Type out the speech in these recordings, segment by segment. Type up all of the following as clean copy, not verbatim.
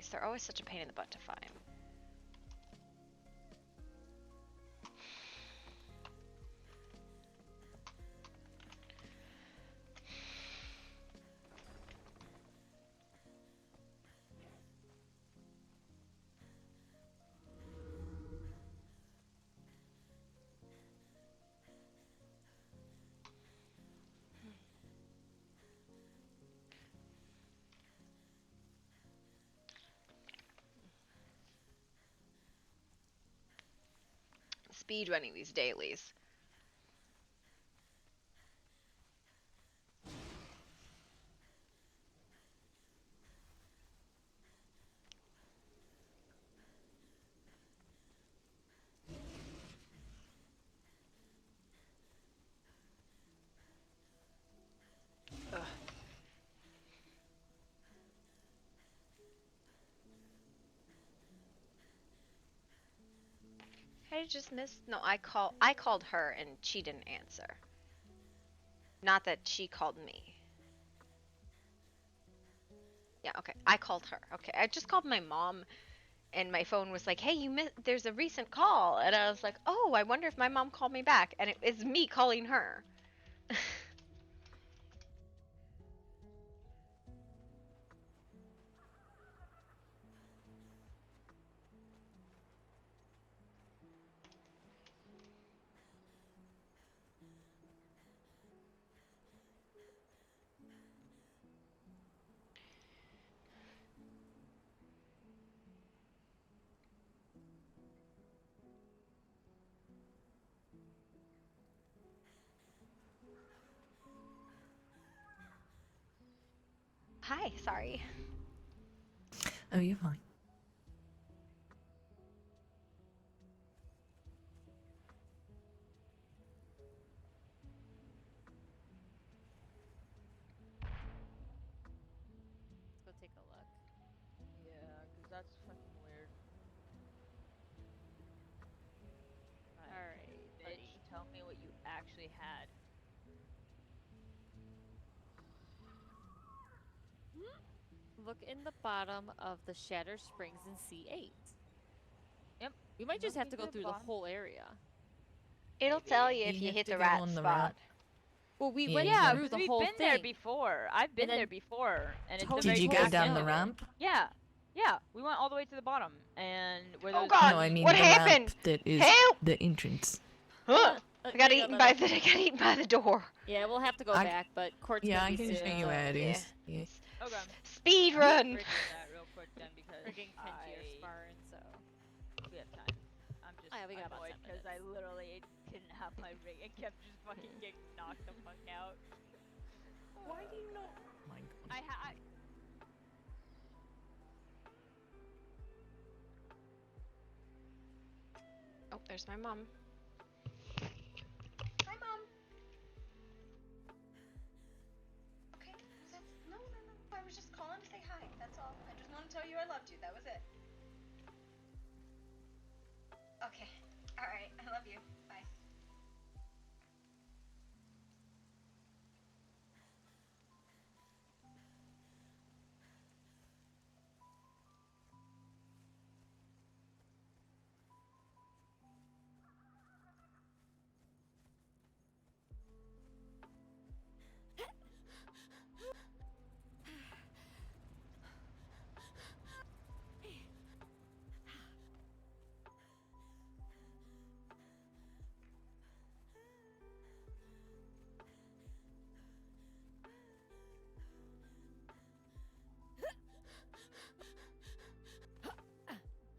these. They're always such a pain in the butt to find. Speed running these dailies. Ugh. I just missed. No, I called her and she didn't answer. Not that she called me. Yeah, okay. I called her. Okay, I just called my mom, and my phone was like, "Hey, you missed. There's a recent call," and I was like, "Oh, I wonder if my mom called me back," and it's me calling her. Hi, sorry. Oh, you're fine. Let's go take a look. Yeah, because that's fucking weird. Alright, Bitch, buddy. tell me what you actually had. Look in the bottom of the Shatter Springs in C8. Yep. We might just have to go Looking through the bottom. whole area. It'll Maybe. tell you if You you have hit to the go rat on the spot. ramp. Well, we Yeah, went you Yeah, gotta- through because the we've whole been there thing. before. I've been then there before, and it's a Toby very Did you go told down us the to. ramp? Yeah, yeah. We went all the way to the bottom, and where Oh those God! No, I mean What the happened? ramp that is Help! the entrance. Huh. I got no, eaten no, by no. the. I got eaten by the door. Yeah, we'll have to go I- back, but court's Yeah, gonna I be can soon. show you so- where it yeah. is. Yeah. Okay. Speed run. Breaking that real quick then because Friggin' Kenji are sparring, so. we have time. I'm just Oh, yeah, we got about annoyed 10 because I minutes. literally didn't have my ring and kept just fucking getting knocked the fuck out. Why do you not? Oh my God. I Oh, there's my mom. Hi, Mom. Okay, no. I was just calling to say hi. That's all. I just wanted to tell you I loved you. That was it. Okay. All right. I love you. Bye.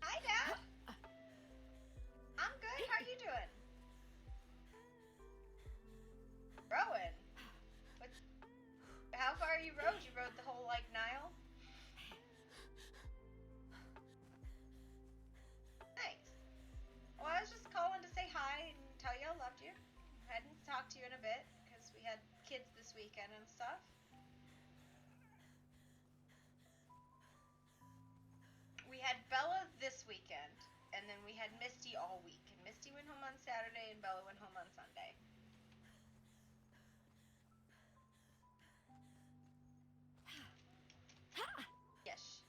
Hi, Dad. I'm good. How are you doing? Rowing. How far you rode? You rode the whole Nile? Thanks. Well, I was just calling to say hi and tell you I loved you. I hadn't talked to you in a bit because we had kids this weekend and stuff. We had Bella this weekend, and then we had Misty all week. And Misty went home on Saturday, and Bella went home on Sunday. Yes.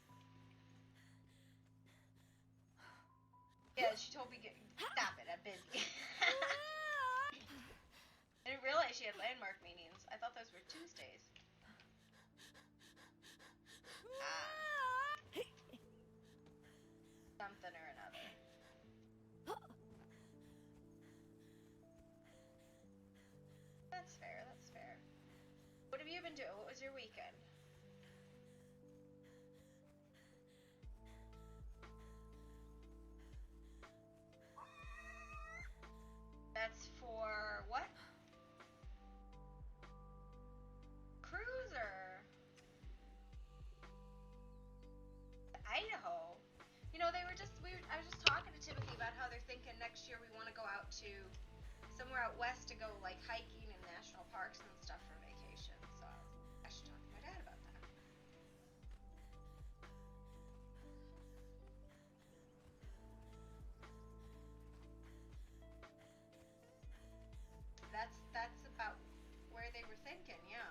Toby, stop it, I'm busy. I didn't realize she had landmark meetings. I thought those were Tuesdays. Something or another. That's fair, that's fair. What have you been doing? What was your weekend? That's for what? Cruise or Idaho? You know, I was just talking to Timothy about how they're thinking next year we want to go out to somewhere out west to go like hiking and national parks and stuff for vacation. So I should talk to my dad about that. That's about where they were thinking, yeah.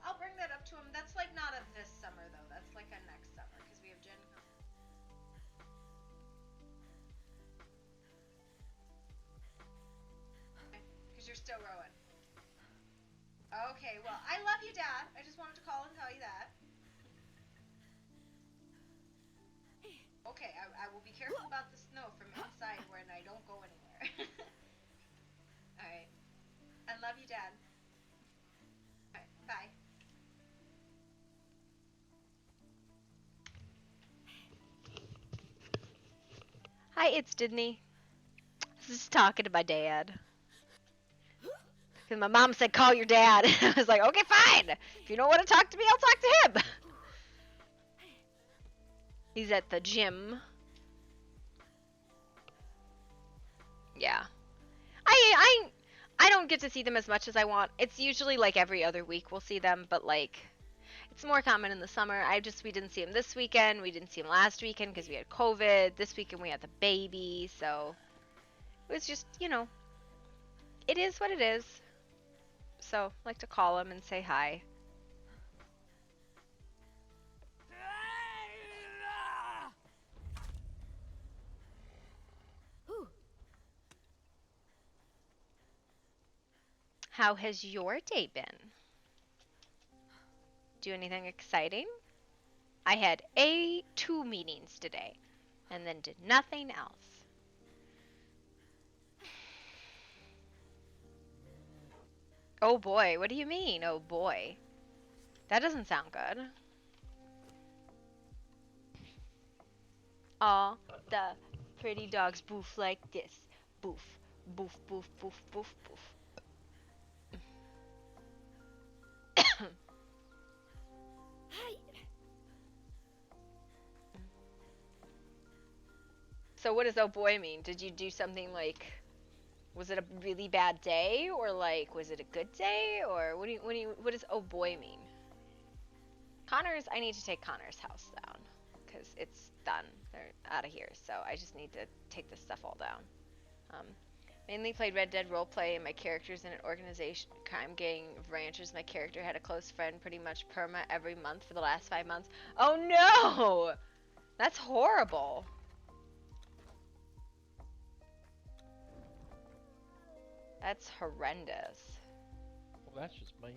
I'll bring that up to him. That's like not of this summer though. That's like a next summer because we have Gen Con. Because you're still rowing. Okay, well, I love you, Dad. I just wanted to call and tell you that. Okay, I will be careful about the snow from inside when I don't go anywhere. Alright. I love you, Dad. Alright, bye. Hi, it's Disney. I was just talking to my dad. Because my mom said, call your dad. I was like, okay, fine. If you don't want to talk to me, I'll talk to him. He's at the gym. Yeah. I don't get to see them as much as I want. It's usually like every other week we'll see them, but like it's more common in the summer. We didn't see him this weekend. We didn't see him last weekend because we had COVID. This weekend we had the baby, so it was just, you know, it is what it is. So, I like to call him and say hi. How has your day been? Do anything exciting? I had 2 meetings today and then did nothing else. Oh boy, what do you mean, oh boy? That doesn't sound good. Aw, the pretty dogs boof like this. Boof, boof, boof, boof, boof, boof. So what does oh boy mean? Did you do something like, was it a really bad day, or like was it a good day, or what does oh boy mean? I need to take Connor's house down because it's done. They're out of here, so I just need to take this stuff all down. Mainly played Red Dead roleplay, and my character's in an organization crime gang of ranchers. My character had a close friend pretty much perma every month for the last 5 months. Oh no! That's horrible. That's horrendous. Well, that's just mean.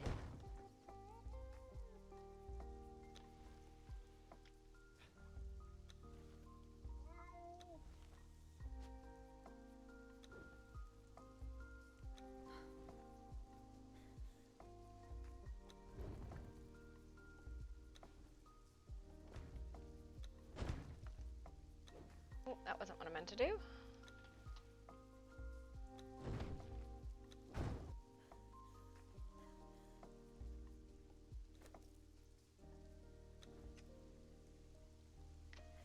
Oh, that wasn't what I meant to do.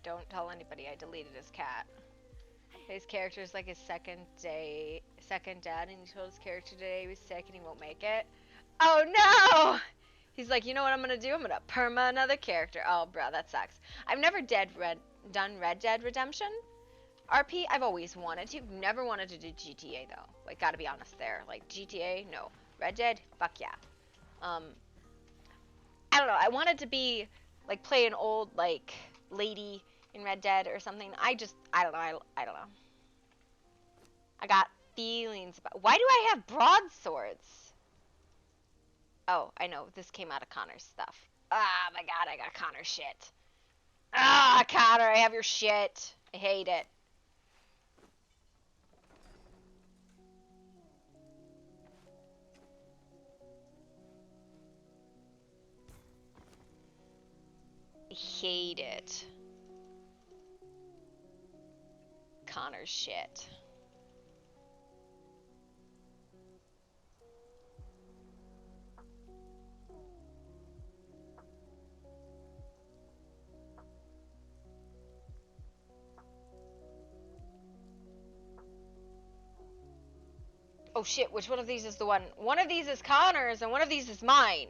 Don't tell anybody I deleted his cat. His character's like his second dad, and he told his character today he was sick and he won't make it. Oh no! He's like, you know what I'm gonna do? I'm gonna perma another character. Oh, bro, that sucks. I've never done Red Dead Redemption. RP, I've always wanted to. Never wanted to do GTA though. Like, gotta be honest there. Like GTA, no. Red Dead, fuck yeah. I don't know. I wanted to be like play an old like lady in Red Dead or something. I don't know. I don't know. I got feelings about. Why do I have broadswords? Oh, I know. This came out of Connor's stuff. Ah, my God, I got Connor's shit. Ah, Connor, I have your shit. I hate it. I hate it. Connor's shit. Oh shit, which one of these is the one? One of these is Connor's and one of these is mine.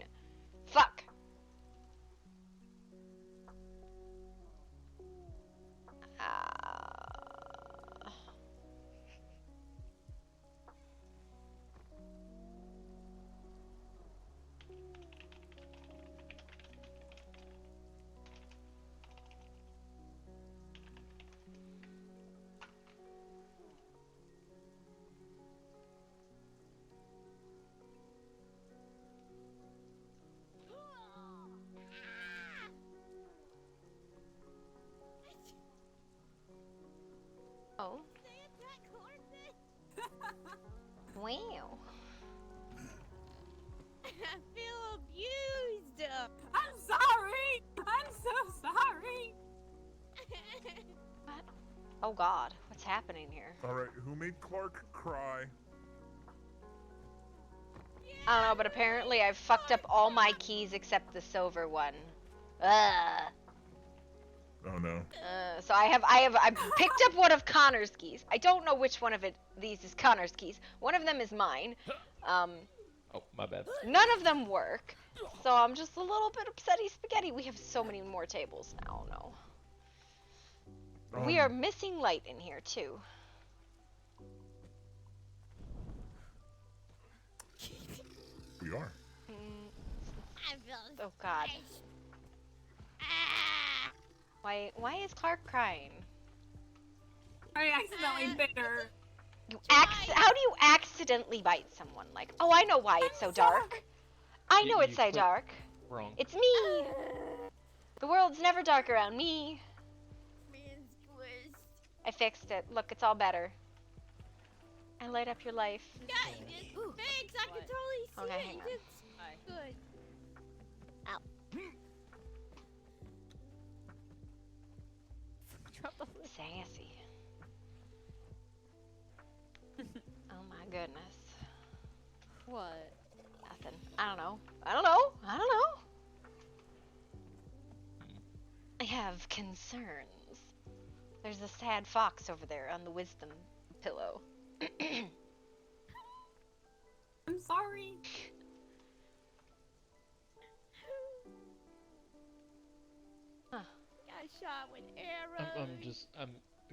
Fuck. Oh. Wow. I feel abused. I'm sorry. I'm so sorry. What? Oh God, what's happening here? Alright, who made Clark cry? I don't know, but apparently I've fucked up all my keys except the silver one. Ugh. Oh no. So I picked up one of Connor's keys. I don't know which one of these is Connor's keys. One of them is mine. Oh, my bad. None of them work. So I'm just a little bit upsetty spaghetti. We have so many more tables now. No. We are missing light in here too. We are. I feel Oh God. Why is Clark crying? I accidentally bit her. How do you accidentally bite someone? Like, oh, I know why it's so dark. I know it's so clicked dark. Wrong. It's me. The world's never dark around me. I fixed it. Look, it's all better. I light up your life. Yeah, thanks. I can totally see Okay, it. hang on. It's good. Sassy. Oh my goodness. What? Nothing. I don't know. I have concerns. There's a sad fox over there on the wisdom pillow. I'm sorry. Got shot with arrows.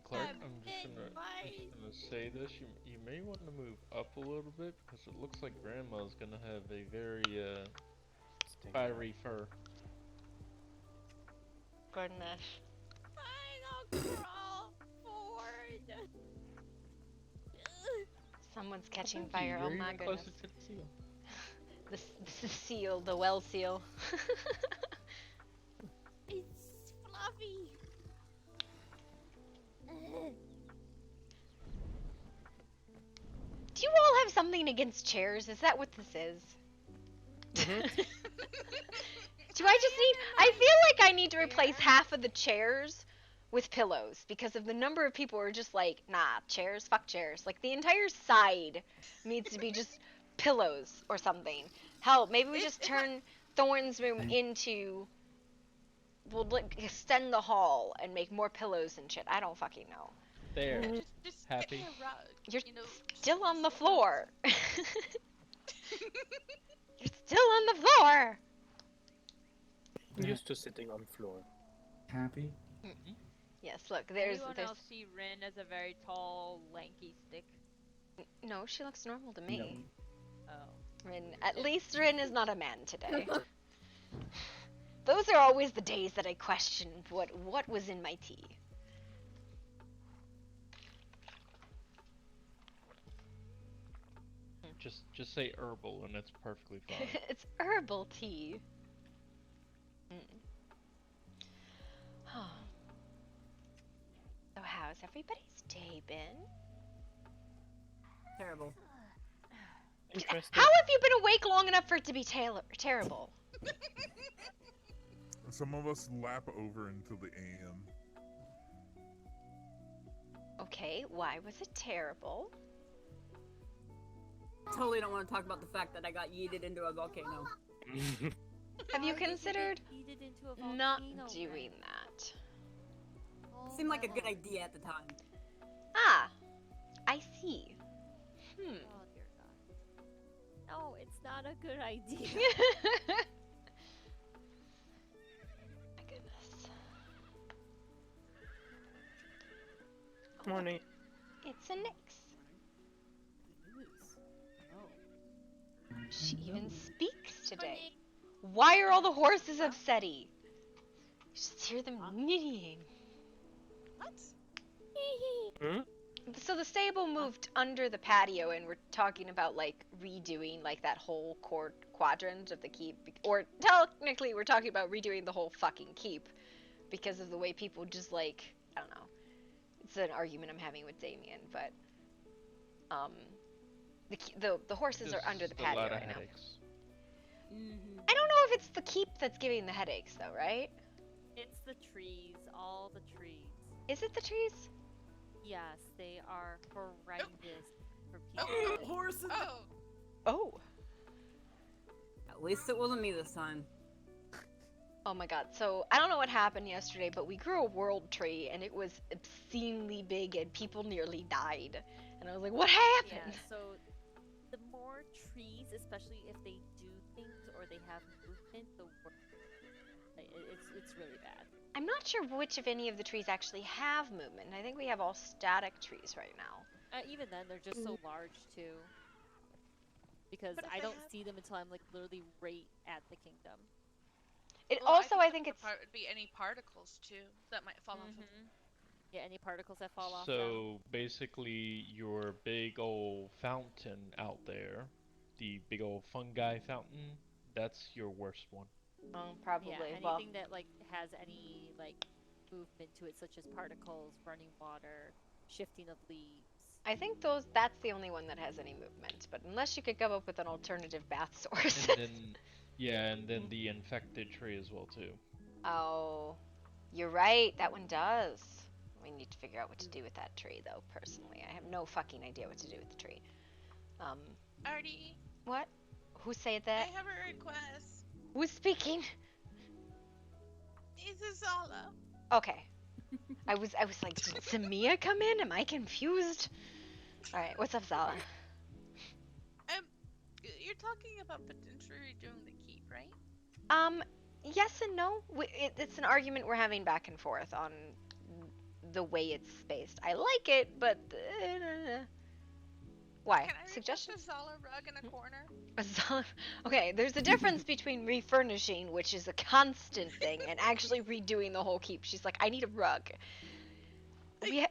Clark, I'm I'm just big gonna bite. say this. You may want to move up a little bit because it looks like Grandma's gonna have a very fiery fur. Goodness. Fine, I'll crawl forward. Someone's catching fire. Oh You're my even goodness. closer to the seal. The seal, the well seal. It's fluffy. Do you all have something against chairs? Is that what this is? Do I just need... I feel like I need to replace half of the chairs with pillows because of the number of people who are just like, nah, chairs, fuck chairs. Like, the entire side needs to be just pillows or something. Hell, maybe we just turn Thorn's room into... We'll like, extend the hall and make more pillows and shit. I don't fucking know. There. Just Happy. give me a rug, You're you know. still on the floor. You're still on the floor. I'm used to sitting on floor. Happy? Yes, look, there's Anyone else see Rin as a very tall, lanky stick? no, she looks normal to me. Oh. Rin, at least Rin is not a man today. Those are always the days that I question what was in my tea. Just say herbal and it's perfectly fine. It's herbal tea. So how's everybody's day been? Terrible. Interesting. How have you been awake long enough for it to be terrible? Some of us lap over until the AM. Okay, why was it terrible? Totally don't want to talk about the fact that I got yeeted into a volcano. Have you Why did considered get yeeted into a volcano, not Ren? doing that? Oh Seemed like my a good lord. idea at the time. Ah, I see. Oh dear God. No, it's not a good idea. My goodness. Morning. It's a Nyx. She even speaks today. Why are all the horses upsetty? You just hear them nittying. Hmm? So the stable moved under the patio, and we're talking about like redoing like that whole quadrant of the keep, or technically we're talking about redoing the whole fucking keep because of the way people just like, I don't know. It's an argument I'm having with Damien, but the horses are under the Just a patio lot of right now. headaches. I don't know if it's the keep that's giving the headaches though, right? It's the trees, all the trees. Is it the trees? Yes, they are horrendous for people. Horses. Oh. At least it wasn't me this time. Oh my god, so I don't know what happened yesterday, but we grew a world tree and it was obscenely big and people nearly died. And I was like, what happened? Yeah, so the more trees, especially if they do things or they have movement, the worse. It's really bad. I'm not sure which of any of the trees actually have movement. I think we have all static trees right now. Even then, they're just so large too. Because But if I they don't have- see them until I'm like literally right at the kingdom. It Well, also, I the think other it's part would be any particles too that might fall off of Yeah, any particles that fall off them. So basically, your big old fountain out there, the big old fungi fountain, that's your worst one. probably. Yeah, anything Well, that like has any like movement to it, such as particles, running water, shifting of leaves. I think that's the only one that has any movement. But unless you could come up with an alternative bath source. And then, yeah, and then the infected tree as well too. Oh, you're right. That one does. We need to figure out what to do with that tree, though. Personally, I have no fucking idea what to do with the tree. Artie, What? Who said I that? have a request. Who's speaking? It's Azala. Okay. I was like, did Samia come in? Am I confused? All right, what's up, Zala? You're talking about potentially redoing the keep, right? Yes and no. It's an argument we're having back and forth on the way it's spaced. I like it, but why? Can I Suggestions? request a Zala rug in a corner? Okay, there's a difference between refurnishing, which is a constant thing, and actually redoing the whole keep. She's like, I need a rug. We ha-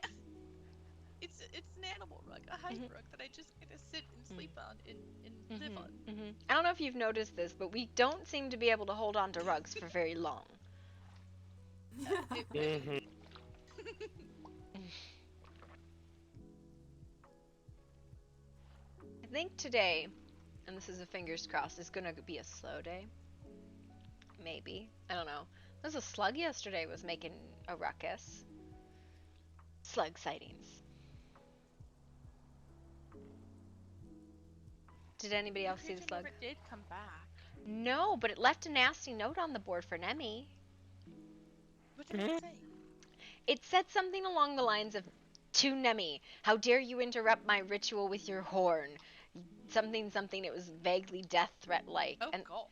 It's an animal rug, a hide rug that I just get to sit and sleep on and live on. I don't know if you've noticed this, but we don't seem to be able to hold on to rugs for very long. I think today, and this is a fingers crossed, is gonna be a slow day. Maybe. I don't know. There was a slug yesterday was making a ruckus. Slug sightings. Did anybody else see the slug? Never did come back. No, but it left a nasty note on the board for Nemi. What did it say? It said something along the lines of, to Nemi, how dare you interrupt my ritual with your horn? Something, it was vaguely death threat-like. Oh god.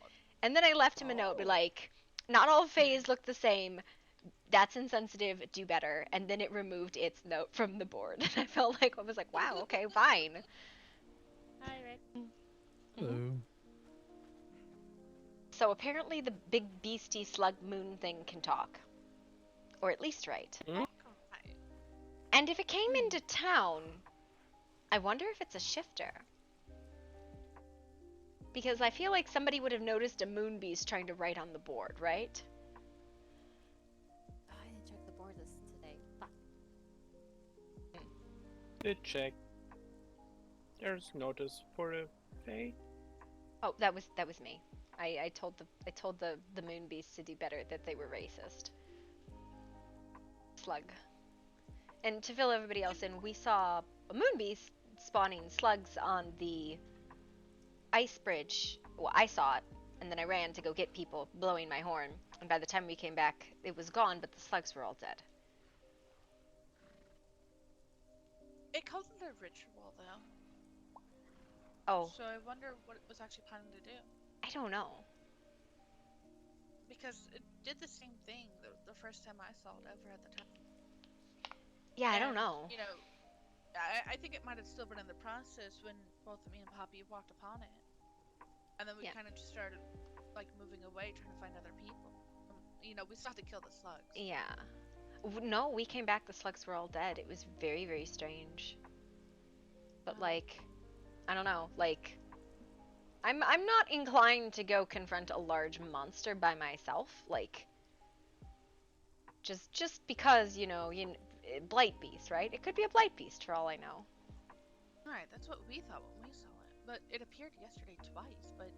And then I left him a note, be like, not all fays look the same. that's insensitive, do better. And then it removed its note from the board. And I felt like, I was like, wow, okay, fine. Hi, Rick. Hello. So apparently the big beastie slug moon thing can talk. Or at least write. Right. And if it came into town, I wonder if it's a shifter. Because I feel like somebody would have noticed a moon beast trying to write on the board, right? Oh, I didn't check the board this today. Fuck. Did check. There's notice for a fate. Oh, that was me. I told the moon beast to do better, that they were racist. Slug. And to fill everybody else in, we saw a moon beast spawning slugs on the ice bridge. Well, I saw it, and then I ran to go get people, blowing my horn. And by the time we came back, it was gone, but the slugs were all dead. It calls it a ritual, though. Oh, So I wonder what it was actually planning to do. I don't know. Because it did the same thing the first time I saw it ever at the time. Yeah, I don't And, know. You know, I think it might have still been in the process when both me and Poppy walked upon it. And then we Yeah. kind of just started, like, moving away, trying to find other people. You know, we still had to kill the slugs. Yeah. No, we came back, the slugs were all dead. It was very, very strange. But, like, I don't know, like, I'm not inclined to go confront a large monster by myself, like, just because, blight beast, right? It could be a blight beast for all I know. Alright, that's what we thought when we saw it. But it appeared yesterday twice, but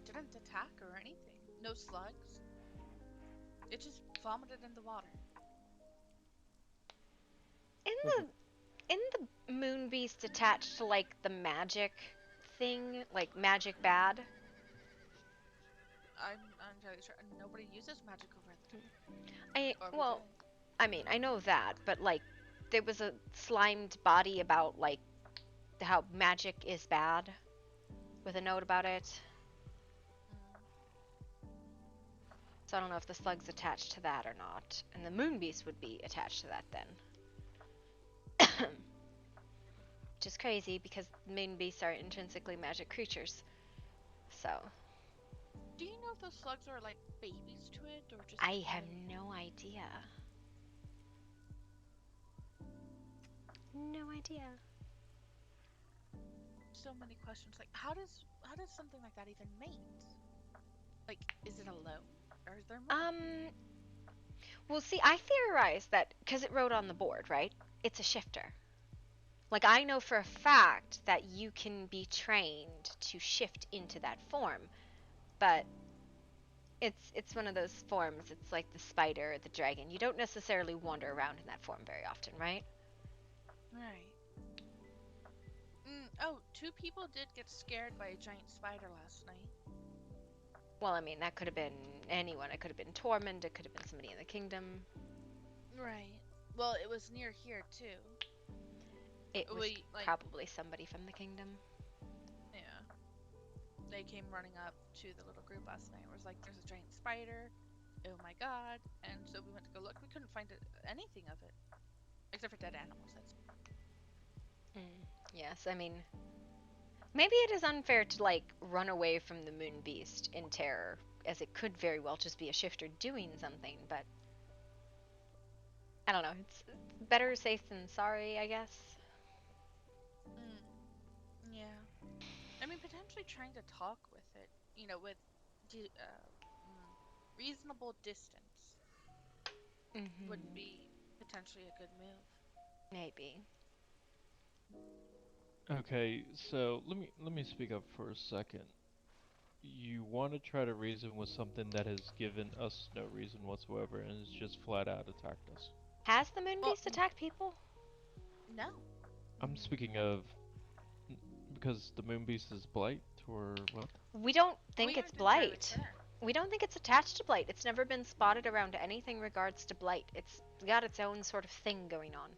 didn't attack or anything. No slugs. It just vomited in the water. In the moon beast attached to, like, the magic thing, like magic bad? I'm entirely sure nobody uses magic over at the Well, I mean, I know that, but, like, there was a slimed body about, like, how magic is bad, with a note about it. So I don't know if the slug's attached to that or not. And the moon beast would be attached to that then. Which is crazy because moon beasts are intrinsically magic creatures. So Do you know if those slugs are like babies to it or just I have no idea. No idea. so many questions. Like how does something like that even mate? Like, is it alone? Or is there more? Well, see, I theorized that because it wrote on the board, right? It's a shifter. Like, I know for a fact that you can be trained to shift into that form, but it's one of those forms. It's like the spider or the dragon. You don't necessarily wander around in that form very often, right? Right. Oh, 2 people did get scared by a giant spider last night. Well, I mean, that could have been anyone. It could have been Tormund. It could have been somebody in the kingdom. Right. Well, it was near here too. It was We, like- probably somebody from the kingdom. Yeah. They came running up to the little group last night. It was like, there's a giant spider. Oh my god. And so we went to go look. We couldn't find anything of it. Except for dead animals. That's Yes, I mean, maybe it is unfair to, like, run away from the moon beast in terror, as it could very well just be a shifter doing something, but I don't know. It's better safe than sorry, I guess. Yeah. I mean, potentially trying to talk with it, you know, with reasonable distance would be potentially a good move. Maybe. Okay, so let me speak up for a second. You want to try to reason with something that has given us no reason whatsoever and has just flat out attacked us. Has the moon Well- beast attacked people? No. I'm speaking of because the moon beast is blight or what? We don't think We it's aren't entirely blight. sure. We don't think it's attached to blight. It's never been spotted around anything regards to blight. It's got its own sort of thing going on.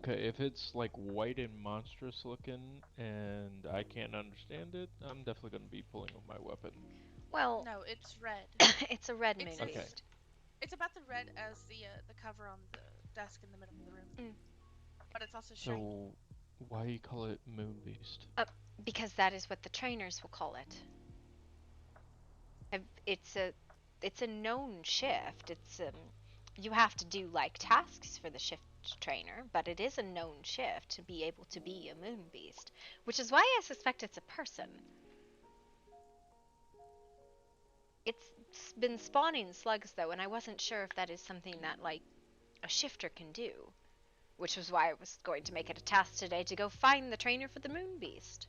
Okay, if it's like white and monstrous looking and I can't understand it, I'm definitely going to be pulling with my weapon. Well, No, it's red. it's a red It's moon Okay. beast. It's about the red as the cover on the desk in the middle of the room. Mm. But it's also shiny. So, why you call it Moon Beast? Because that is what the trainers will call it. It's a known shift. You have to do like tasks for the shift trainer, but it is a known shift to be able to be a moon beast, which is why I suspect it's a person. It's been spawning slugs though, and I wasn't sure if that is something that like a shifter can do, which was why I was going to make it a task today to go find the trainer for the moon beast.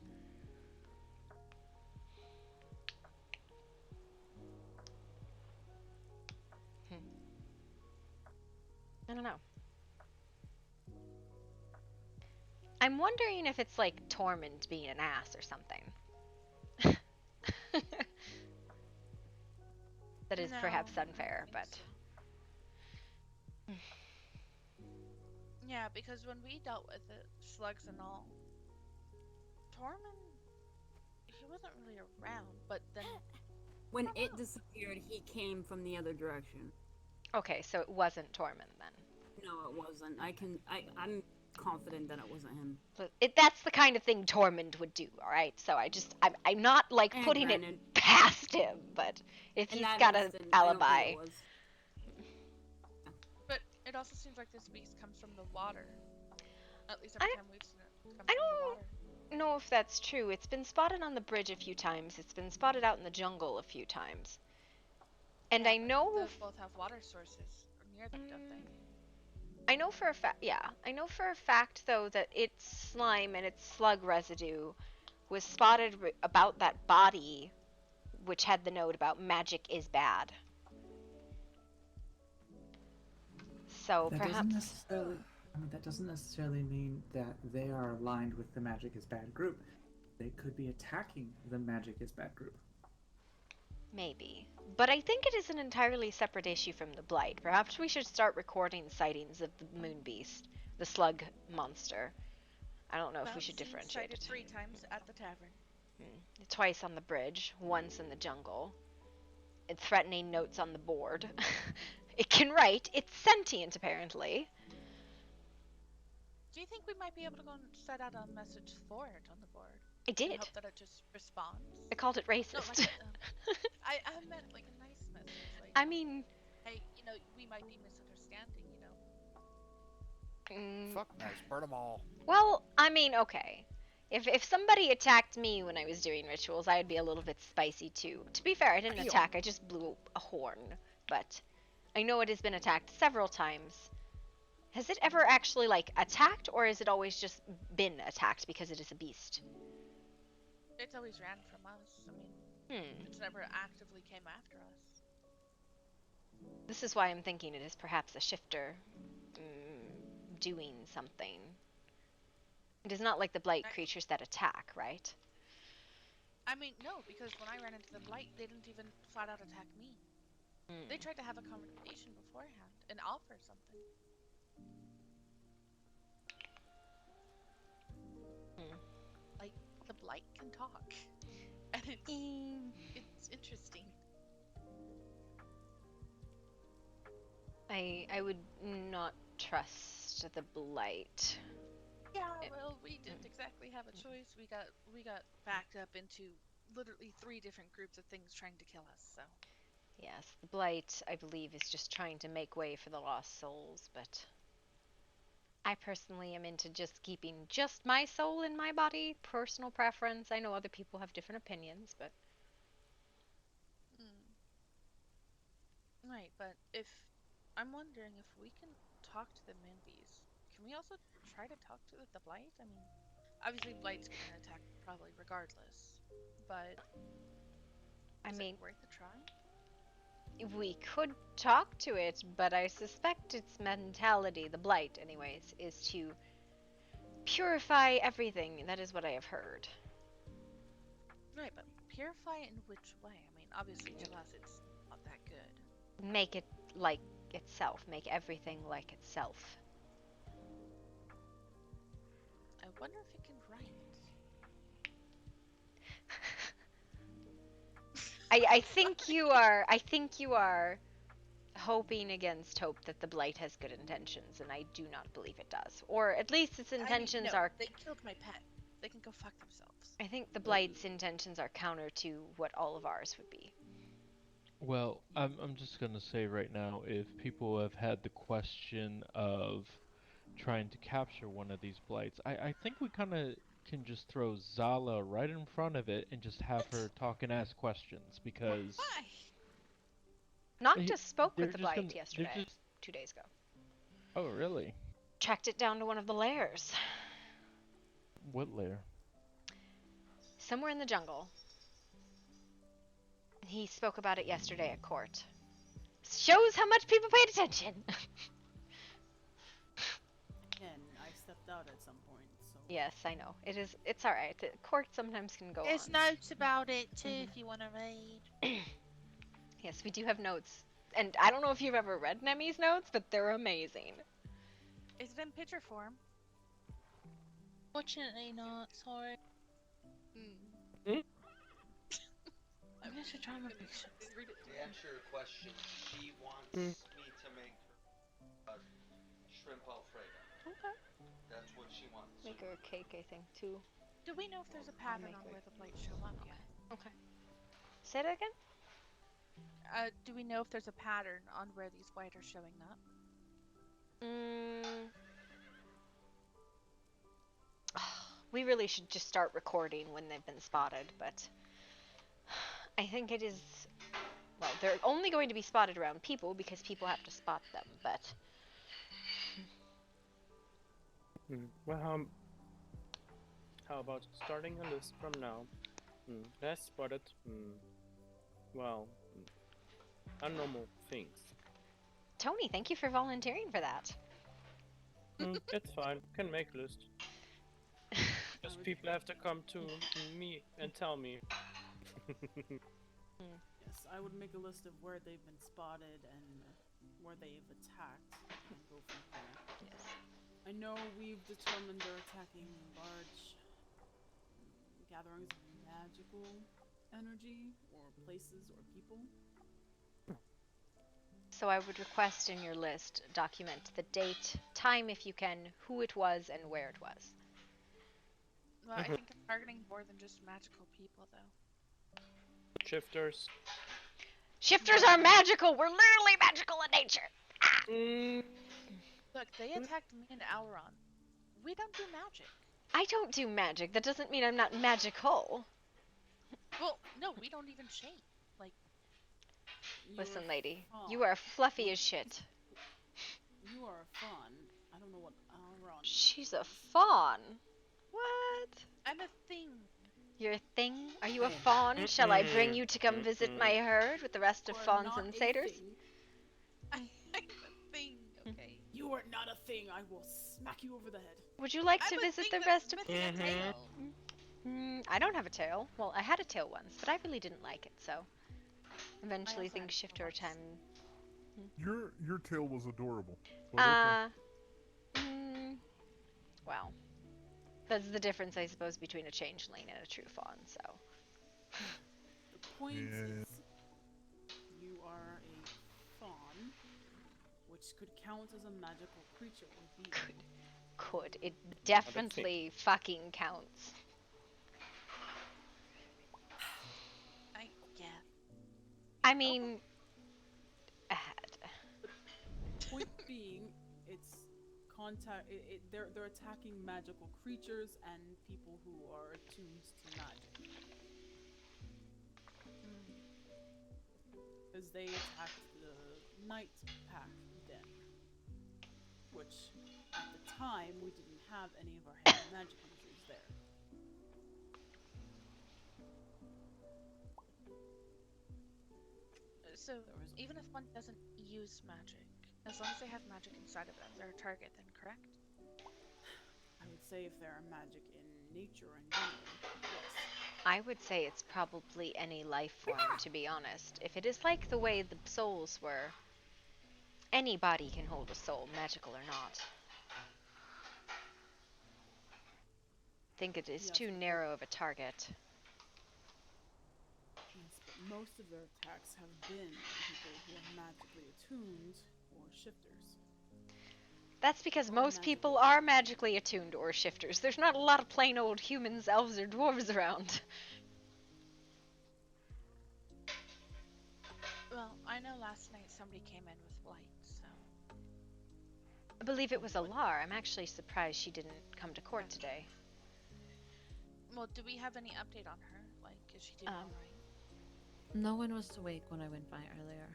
I don't know. I'm wondering if it's like Tormund being an ass or something. That is No, perhaps I don't unfair, think but so. Yeah, because when we dealt with it, slugs and all, Tormund, he wasn't really around, but then When it disappeared, he came from the other direction. okay, so it wasn't Tormund then. No, it wasn't. I'm confident that it wasn't him. So that's the kind of thing Tormund would do, all right? So I'm not like And putting it granted, past him, but if in he's that got an instant, I don't think alibi, it was. but it also seems like this beast comes from the water. At least I every time we've seen it, come I from the don't water. know if that's true. It's been spotted on the bridge a few times. It's been spotted out in the jungle a few times. And Yeah, I but know those both have water sources near them, don't they? I know for a fact, yeah. I know for a fact, though, that its slime and its slug residue was spotted about that body, which had the note about magic is bad. So That perhaps. doesn't necessarily. I mean, that doesn't necessarily mean that they are aligned with the Magic is Bad group. They could be attacking the Magic is Bad group. Maybe. But I think it is an entirely separate issue from the Blight. Perhaps we should start recording sightings of the Moon Beast, the slug monster. I don't know if we should Seen differentiate sighted it. 3 times at the tavern. Twice on the bridge, once in the jungle. And threatening notes on the board. It can write. It's sentient, apparently. Do you think we might be able to go and set out a message for it on the board? I And did. hope that it just responds? I called it racist. No, like, I meant like a nice message. Like, I mean, hey, we might be misunderstanding, Fuck nice, burn them all. well, I mean, okay. If somebody attacked me when I was doing rituals, I'd be a little bit spicy too. To be fair, I didn't attack, I just blew a horn. But I know it has been attacked several times. Has it ever actually, like, attacked, or has it always just been attacked because it is a beast? It's always ran from us. I mean, it's never actively came after us. This is why I'm thinking it is perhaps a shifter doing something. It is not like the blight creatures that attack, right? I mean, no, because when I ran into the blight, they didn't even flat out attack me. They tried to have a conversation beforehand and offer something. Like, the blight can talk. And it's interesting. I would not trust the blight. Yeah, well, we didn't exactly have a choice. We got backed up into literally 3 different groups of things trying to kill us, so. Yes, the blight, I believe, is just trying to make way for the lost souls, but I personally am into just keeping just my soul in my body. Personal preference. I know other people have different opinions, but Right, but I'm wondering if we can talk to the Moonbees. Can we also try to talk to the blight? I mean, obviously blight's gonna attack probably regardless, but is it worth a try? we could talk to it, but I suspect its mentality, the blight anyways, is to purify everything. That is what I have heard. Right, but purify in which way? I mean, obviously to us it's not that good. Make it like itself. Make everything like itself. I wonder if it can write. I think you are. I think you are hoping against hope that the blight has good intentions, and I do not believe it does. Or at least its intentions no, are. they killed my pet. They can go fuck themselves. I think the blight's intentions are counter to what all of ours would be. Well, I'm just gonna say right now, if people have had the question of trying to capture one of these blights, I think we kind of can just throw Zala right in front of it and just have her talk and ask questions because Why? Noctis spoke they're with the just blight gonna, yesterday, they're just, 2 days ago. oh really? Tracked it down to one of the lairs. What layer? Somewhere in the jungle. He spoke about it yesterday at court. Shows how much people paid attention. And I stepped out at some point, so. Yes, I know. It's alright. The court sometimes can go There's on. notes about it too if you want to read. Yes, we do have notes. And I don't know if you've ever read Nemi's notes, but they're amazing. Is it in picture form? Fortunately not, sorry. I'm just a drama picture. To answer your question, she wants me to make her shrimp alfredo. Okay. That's what she wants. Make her a cake, I think, too. Do we know if there's a pattern on where the blight show up yet? Okay. Say that again? Do we know if there's a pattern on where these blight are showing up? We really should just start recording when they've been spotted, but I think it is. Well, they're only going to be spotted around people because people have to spot them, but. Well, how about starting a list from now? Last spotted. Well, abnormal things. Tony, thank you for volunteering for that. It's fine. Can make a list. Just people have to come to me and tell me. Yes, I would make a list of where they've been spotted and where they've attacked and go from there. Yes. I know we've determined they're attacking large gatherings of magical energy or places or people. So I would request in your list document the date, time if you can, who it was, and where it was. Well, I think I'm targeting more than just magical people, though. Shifters. Shifters are magical! We're literally magical in nature! Look, they attacked me and Auron. We don't do magic. I don't do magic. That doesn't mean I'm not magical. Well, no, we don't even shape. Like, Listen, lady, fawn. you are fluffy as shit. You are a fawn. I don't know what Auron. She's a fawn. What? I'm a thing. You're a thing? Are you a fawn? Shall I bring you to come visit my herd with the rest of You are fawns not and a satyrs? thing. I'm a thing, okay? You are not a thing. I will smack you over the head. Would you like I'm to a visit thing the that's rest of... missing a tail. I don't have a tail. Well, I had a tail once, but I really didn't like it, so... Eventually also things had shift tail over once. time. Your tail was adorable. But Well... That's the difference, I suppose, between a changeling and a true fawn, so... The point Yeah. is, you are a fawn, which could count as a magical creature or being. Could. It definitely fucking counts. Yeah. I mean... Point being, it's they're attacking magical creatures and people who are attuned to magic. Because they attacked the Night Pack Den, which at the time we didn't have any of our heavy magic users there. So, even if one doesn't use magic, as long as they have magic inside of them, they're a target then, correct? I would say if there are magic in nature and general, yes. I would say it's probably any life form, to be honest. If it is like the way the souls were, anybody can hold a soul, magical or not. I think it is Yeah, too so- narrow of a target. Yes, but most of their attacks have been on people who are magically attuned or shifters. That's because Or most people magically- are magically attuned or shifters. There's not a lot of plain old humans, elves, or dwarves around. Well, I know last night somebody came in with blight, so. I believe it was Alar. I'm actually surprised she didn't come to court today. Well, do we have any update on her? Like, is she doing alright? No one was awake when I went by earlier.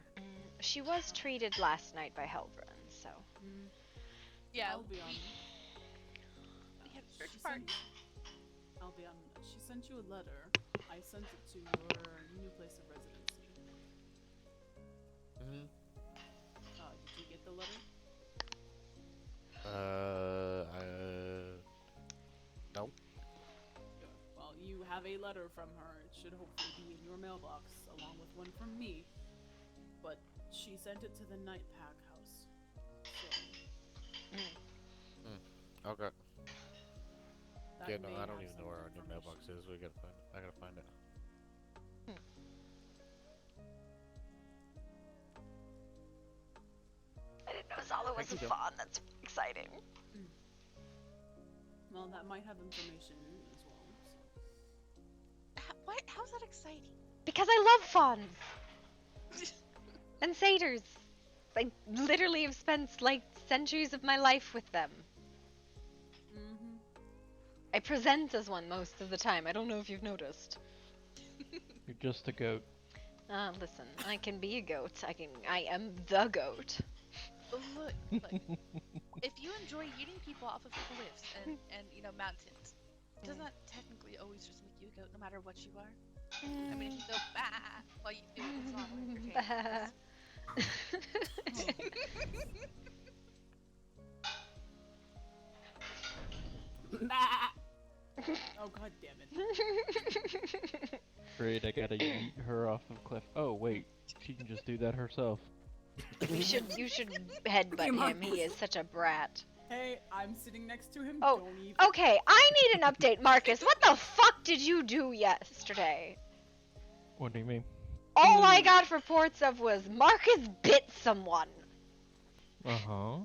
She was treated last night by Helbrun, so. Yeah, I'll be honest. we had She search party. I'll be honest. She sent you a letter. I sent it to your new place of residency. Mm-hmm. Did you get the letter? No. Good. Well, you have a letter from her. It should hopefully be in your mailbox, along with one from me. But she sent it to the Night Pack house. So. Okay. That Yeah, no, may I don't have even know some where our new information. mailbox is. We gotta find it. I gotta find it. I didn't know Zala was a fawn. That's exciting. Well, that might have information as well. So. What? How's that exciting? Because I love fawns! And satyrs. I literally have spent, like, centuries of my life with them. Mm-hmm. I present as one most of the time. I don't know if you've noticed. You're just a goat. Listen, I can be a goat. I am the goat. Look. If you enjoy eating people off of cliffs and you know, mountains, doesn't that technically always just make you a goat no matter what you are? I mean, if you go bah while you do it, it's not like Oh god damn it. Great, I gotta eat her off of cliff. Oh wait, she can just do that herself. You should headbutt him. He is such a brat. Hey, I'm sitting next to him. Oh, Don't even. okay. I need an update, Marcus. What the fuck did you do yesterday? What do you mean? All I got reports of was Marcus bit someone. Uh-huh.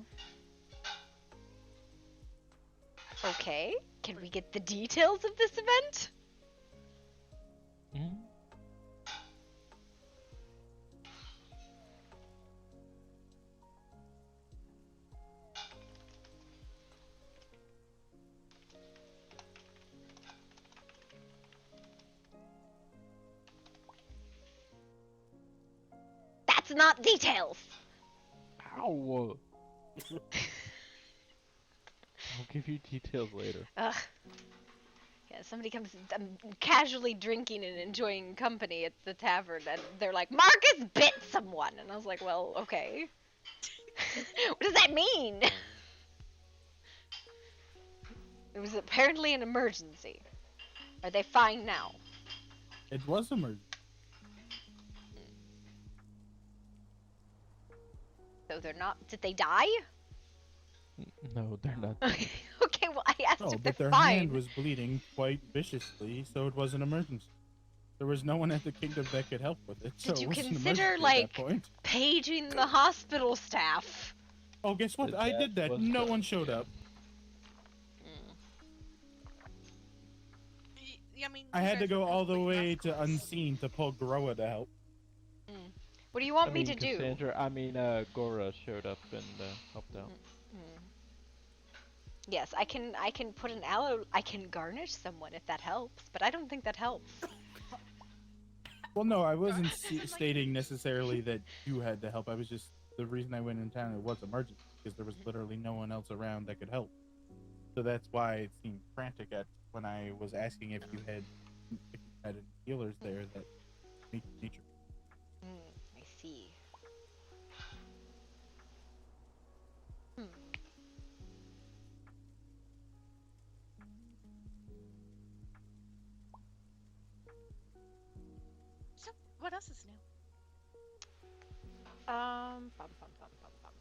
Okay. Can we get the details of this event? Hmm? That's not details. Ow! I'll give you details later. Ugh. Yeah, somebody comes casually drinking and enjoying company at the tavern, and they're like, Marcus bit someone! And I was like, well, okay. What does that mean? It was apparently an emergency. Are they fine now? It was emergency. So they're not. Did they die? No, they're not. Okay, well, I asked No, if but they're their fine. hand was bleeding quite viciously, so it was an emergency. There was no one at the kingdom that could help with it, so Did it you was an consider, emergency at like, that point. paging the hospital staff? Oh, guess what? I did that. No one showed up. I mean, I had to go all the way to Unseen to pull Groa to help. What do you want me to do? Cassandra, Gora showed up and helped out. Yes, I can put an aloe. I can garnish someone if that helps, but I don't think that helps. Well, no, I wasn't stating necessarily that you had to help. I was just the reason I went in town. It was emergency because there was literally no one else around that could help. So that's why it seemed frantic when I was asking if you had any healers there that meet nature. I see. So, what else is new? Bum, bum, bum, bum, bum, bum.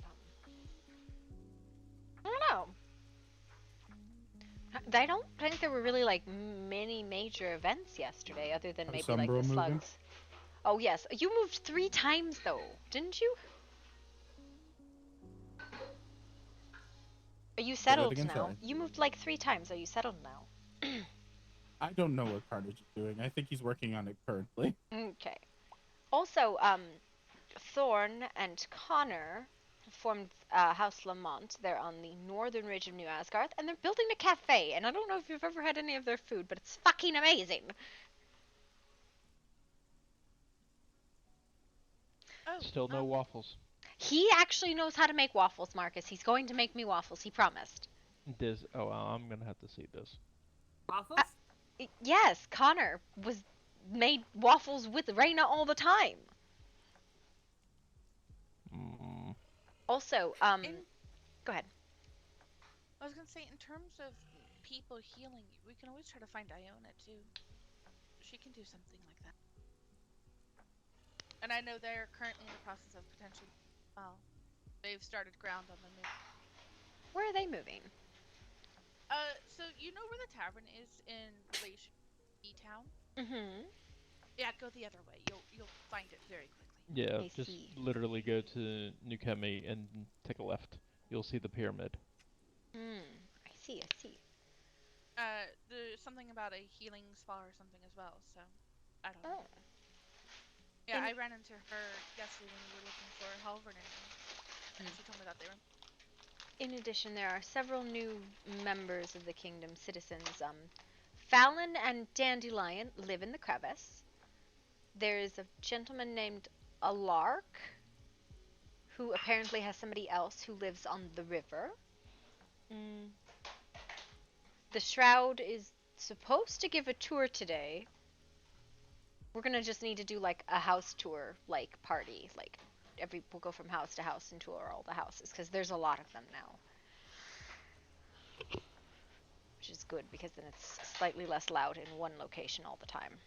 I don't know. I don't think there were really like many major events yesterday, other than maybe like Sombro the moving? slugs. Oh yes, you moved 3 times though, didn't you? Are you Say that settled again, now? sorry. You moved like 3 times. Are you settled now? I don't know what Carnage is doing. I think he's working on it currently. Okay. Also, Thorn and Connor formed House Lamont. They're on the northern ridge of New Asgarth, and they're building a cafe. And I don't know if you've ever had any of their food, but it's fucking amazing. Oh, Still no waffles. He actually knows how to make waffles, Marcus. He's going to make me waffles. He promised. Oh, I'm gonna have to see this. Waffles? Yes, Connor made waffles with Reyna all the time. Also, go ahead. I was gonna say, in terms of people healing you, we can always try to find Iona too. She can do something like that. And I know they're currently in the process of potentially, well, they've started ground on the move. Where are they moving? So you know where the tavern is in relation to E-Town? Mm-hmm. Yeah, go the other way. You'll find it very quickly. Yeah, I just see. literally go to New Chemi and take a left. You'll see the pyramid. I see. There's something about a healing spa or something as well, so I don't know. Oh. Yeah, I ran into her yesterday when we were looking for Halvard and she told me that they were. In addition, there are several new members of the kingdom, citizens. Fallon and Dandelion live in the crevice. There is a gentleman named Alark, who apparently has somebody else who lives on the river. The Shroud is supposed to give a tour today. We're gonna just need to do like a house tour, like party, like we'll go from house to house and tour all the houses, because there's a lot of them now. Which is good, because then it's slightly less loud in one location all the time.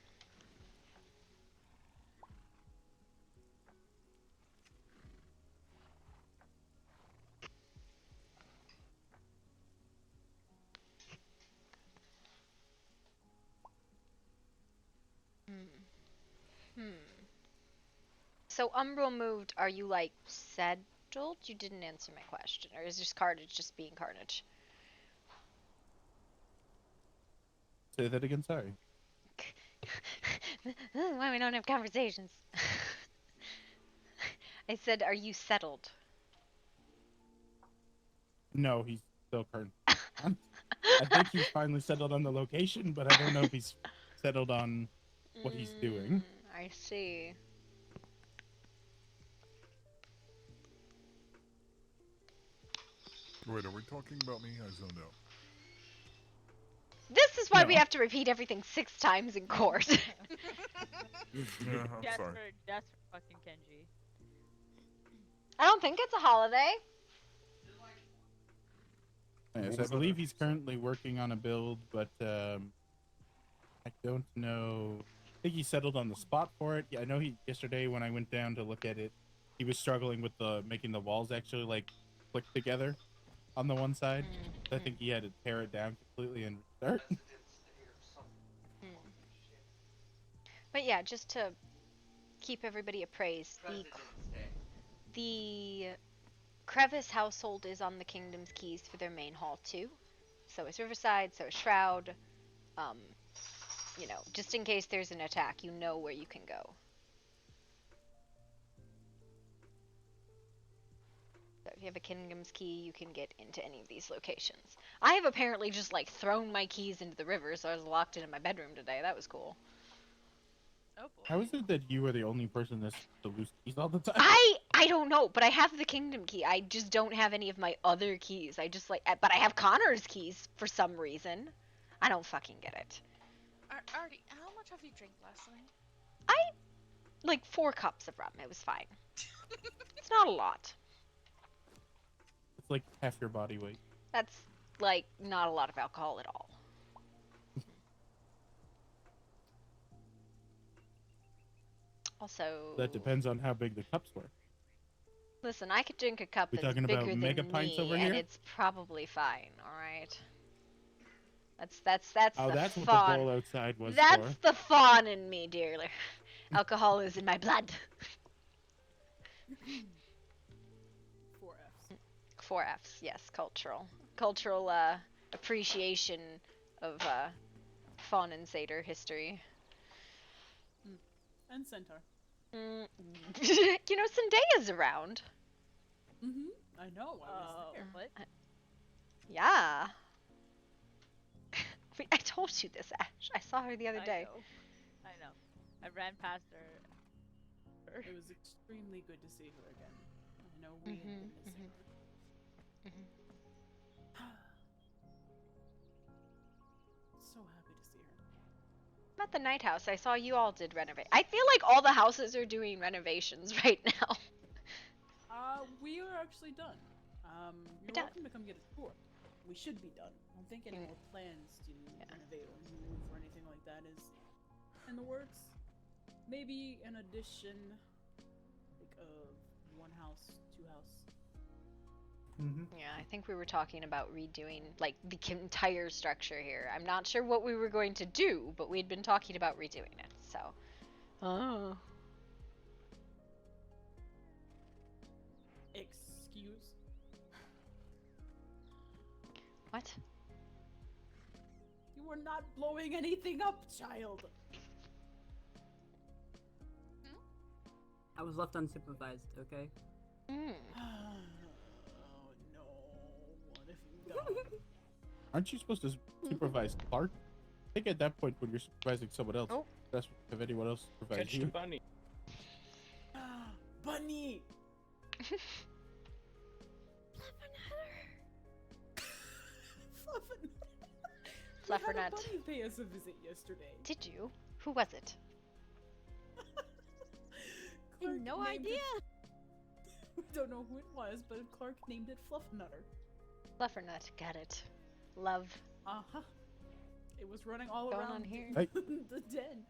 So Umbral moved, are you like settled? You didn't answer my question. Or is just Carnage just being Carnage? Say that again, sorry. Why we don't have conversations. I said, are you settled? No, he's still current. I think he's finally settled on the location, but I don't know if he's settled on what he's doing. I see. Wait, are we talking about me? I zoned out. This is why we have to repeat everything 6 times in court. Yeah, I'm sorry. That's for fucking Kenji. I don't think it's a holiday. Yes, I believe he's currently working on a build, but I don't know. I think he settled on the spot for it. Yeah, I know yesterday when I went down to look at it, he was struggling with making the walls actually like click together on the one side. I think he had to tear it down completely and restart. But yeah, just to keep everybody appraised, the Crevice household is on the Kingdom's Keys for their main hall too. So is Riverside, so is Shroud. You know, just in case there's an attack, you know where you can go. So if you have a Kingdom's Key, you can get into any of these locations. I have apparently just like thrown my keys into the river, so I was locked in my bedroom today. That was cool. Oh boy. How is it that you are the only person that's to lose keys all the time? I don't know, but I have the Kingdom Key. I just don't have any of my other keys. I just like, but I have Connor's keys for some reason. I don't fucking get it. Artie, how much have you drank last night? Like 4 cups of rum. It was fine. It's not a lot. It's like half your body weight. That's like not a lot of alcohol at all. Also, That depends on how big the cups were. listen, I could drink a cup We that's talking bigger about than mega me, pints over and here? it's probably fine. All right. That's Oh, the that's what fawn. the bowl outside was That's for. the fawn in me, dearly. Alcohol is in my blood. 4 Fs. 4 Fs, yes, cultural. Cultural appreciation of faun and satyr history. And centaur. You know, Zendaya's around. I know. I was there. What? Yeah. I told you this, Ash. I saw her the other day. I know. I ran past her. It was extremely good to see her again. I know we had been missing her. So happy to see her. I'm at the night house. I saw you all did renovate. I feel like all the houses are doing renovations right now. We are actually done. You're welcome to come get a tour. We should be done. I don't think any more plans to renovate or move or anything like that is in the works. Maybe an addition, like one house, 2 house. Yeah, I think we were talking about redoing like the entire structure here. I'm not sure what we were going to do, but we'd been talking about redoing it. So. Oh. Excuse? What? You are not blowing anything up, child. I was left unsupervised, okay? Oh no, what have you done? Aren't you supposed to supervise Clark? I think at that point when you're supervising someone else, that's if anyone else supervises Catch you. the bunny. Bunny! Fluffernutt. We had a bunny pay us a visit yesterday. Did you? Who was it? No idea. We don't know who it was, but Clark named it Fluffnutter. Fluffernutt. Got it. Love. Uh-huh. It was running all Going around on here. the den.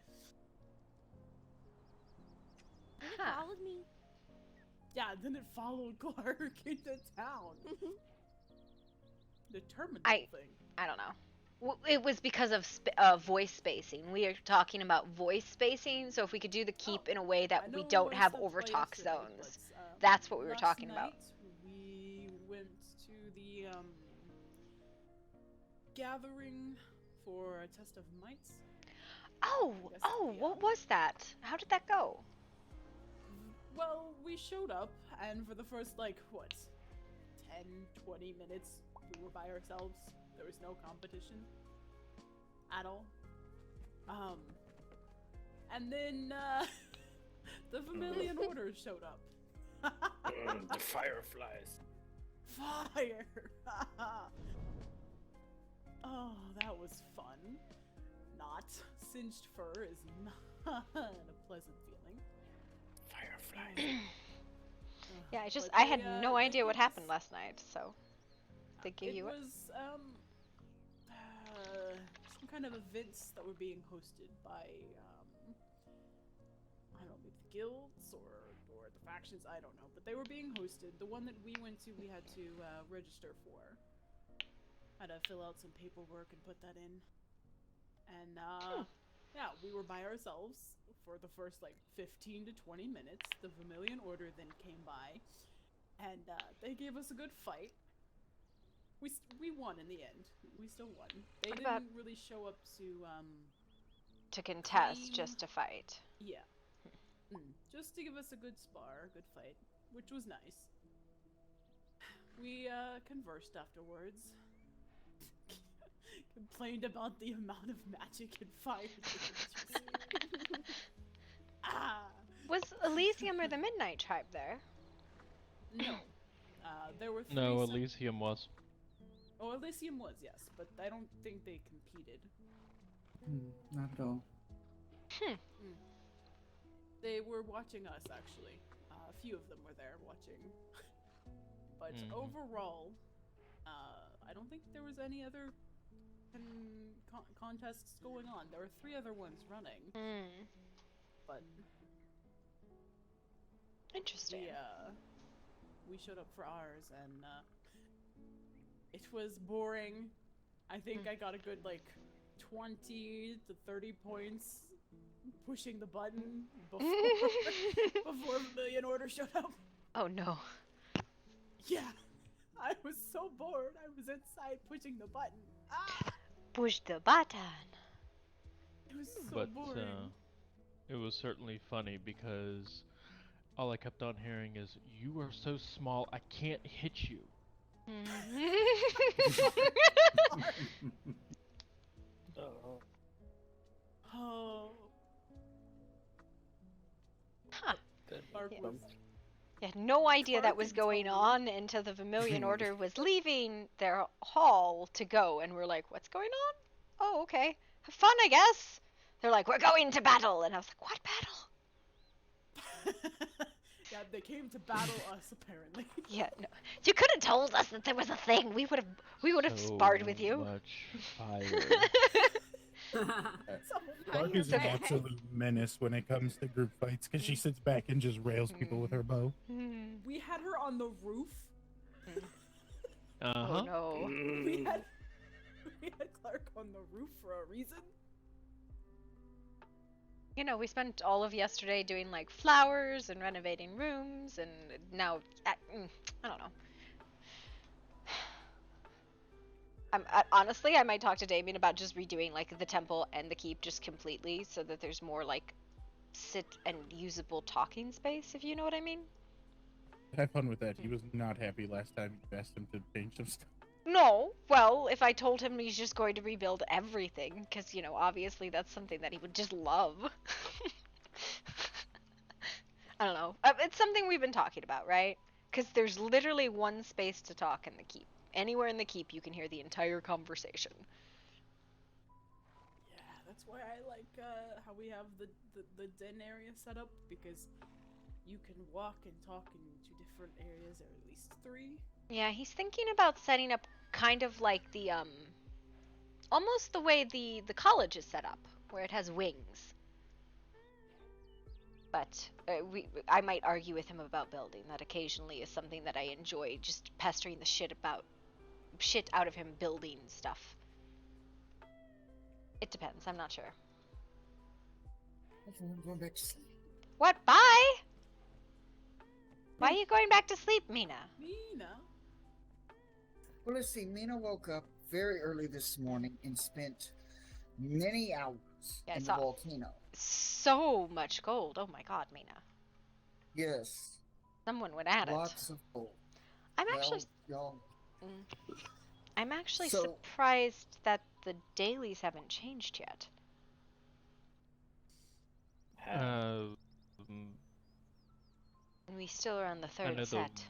It followed me. Yeah, then it followed Clark into town. Determined thing. I don't know. It was because of voice spacing. We are talking about voice spacing, so if we could do the keep in a way that we don't have overtalk zones. That's what we were talking about. We went to the gathering for a test of might. Oh, what was that? How did that go? Well, we showed up, and for the first, 10, 20 minutes, we were by ourselves. There was no competition at all. And then, the Vermilion Order showed up. The fireflies. Fire! Oh, that was fun. Not. Singed fur is not a pleasant feeling. Fireflies. Yeah, I had no idea what happened last night, so they gave you It was some kind of events that were being hosted by I don't know, maybe the guilds or the factions, I don't know, but they were being hosted. The one that we went to, we had to register for. Had to fill out some paperwork and put that in. And yeah, we were by ourselves for the first 15 to 20 minutes. The Vermilion Order then came by, and they gave us a good fight. We won in the end. We still won. They didn't really show up to contest, claim... just to fight. Yeah. Just to give us a good spar, a good fight, which was nice. We conversed afterwards. Complained about the amount of magic and fire. Was Elysium or the Midnight Tribe there? No. There were three. No, Elysium was. Oh, Elysium was, yes, but I don't think they competed. Not at all. They were watching us, actually. A few of them were there watching. But overall, I don't think there was any other contests going on. There were 3 other ones running. But interesting. We showed up for ours, and it was boring. I think I got a good 20 to 30 points pushing the button before before Vermilion Order showed up. Oh no. Yeah, I was so bored. I was inside pushing the button. Ah! Push the button. It was so But boring. it was certainly funny because all I kept on hearing is, "You are so small, I can't hit you." Oh. Huh. Mark was I had no idea that was going on until the Vermilion Order was leaving their hall to go, and we're like, what's going on? Oh, okay. Have fun, I guess. They're like, we're going to battle. And I was like, what battle? Yeah, they came to battle us apparently. Yeah, no. You could have told us that there was a thing. We would have sparred with you. Much fire. Clark is an absolute menace when it comes to group fights because she sits back and just rails people with her bow. We had her on the roof. Uh-huh. Oh no. We had Clark on the roof for a reason. You know, we spent all of yesterday doing like flowers and renovating rooms, and now I don't know. Honestly, I might talk to Damien about just redoing like the temple and the keep just completely, so that there's more like sit and usable talking space, if you know what I mean. Have fun with that. He was not happy last time you asked him to change some stuff. No, well, if I told him he's just going to rebuild everything, because, you know, obviously that's something that he would just love. I don't know. It's something we've been talking about, right? Because there's literally one space to talk in the keep. Anywhere in the keep, you can hear the entire conversation. Yeah, that's why I like how we have the den area set up, because you can walk and talk in 2 different areas, or at least 3. Yeah, he's thinking about setting up kind of like the, almost the way the college is set up, where it has wings. But I might argue with him about building. That occasionally is something that I enjoy, just pestering the shit out of him building stuff. It depends, I'm not sure. I'm going back to sleep. What? Bye? Why are you going back to sleep, Mina? Mina? Well, let's see. Mina woke up very early this morning and spent many hours in the volcano. So much gold. Oh my god, Mina. Yes. Someone would add Lots it. of gold. I'm actually surprised that the dailies haven't changed yet. And we still are on the I know third set.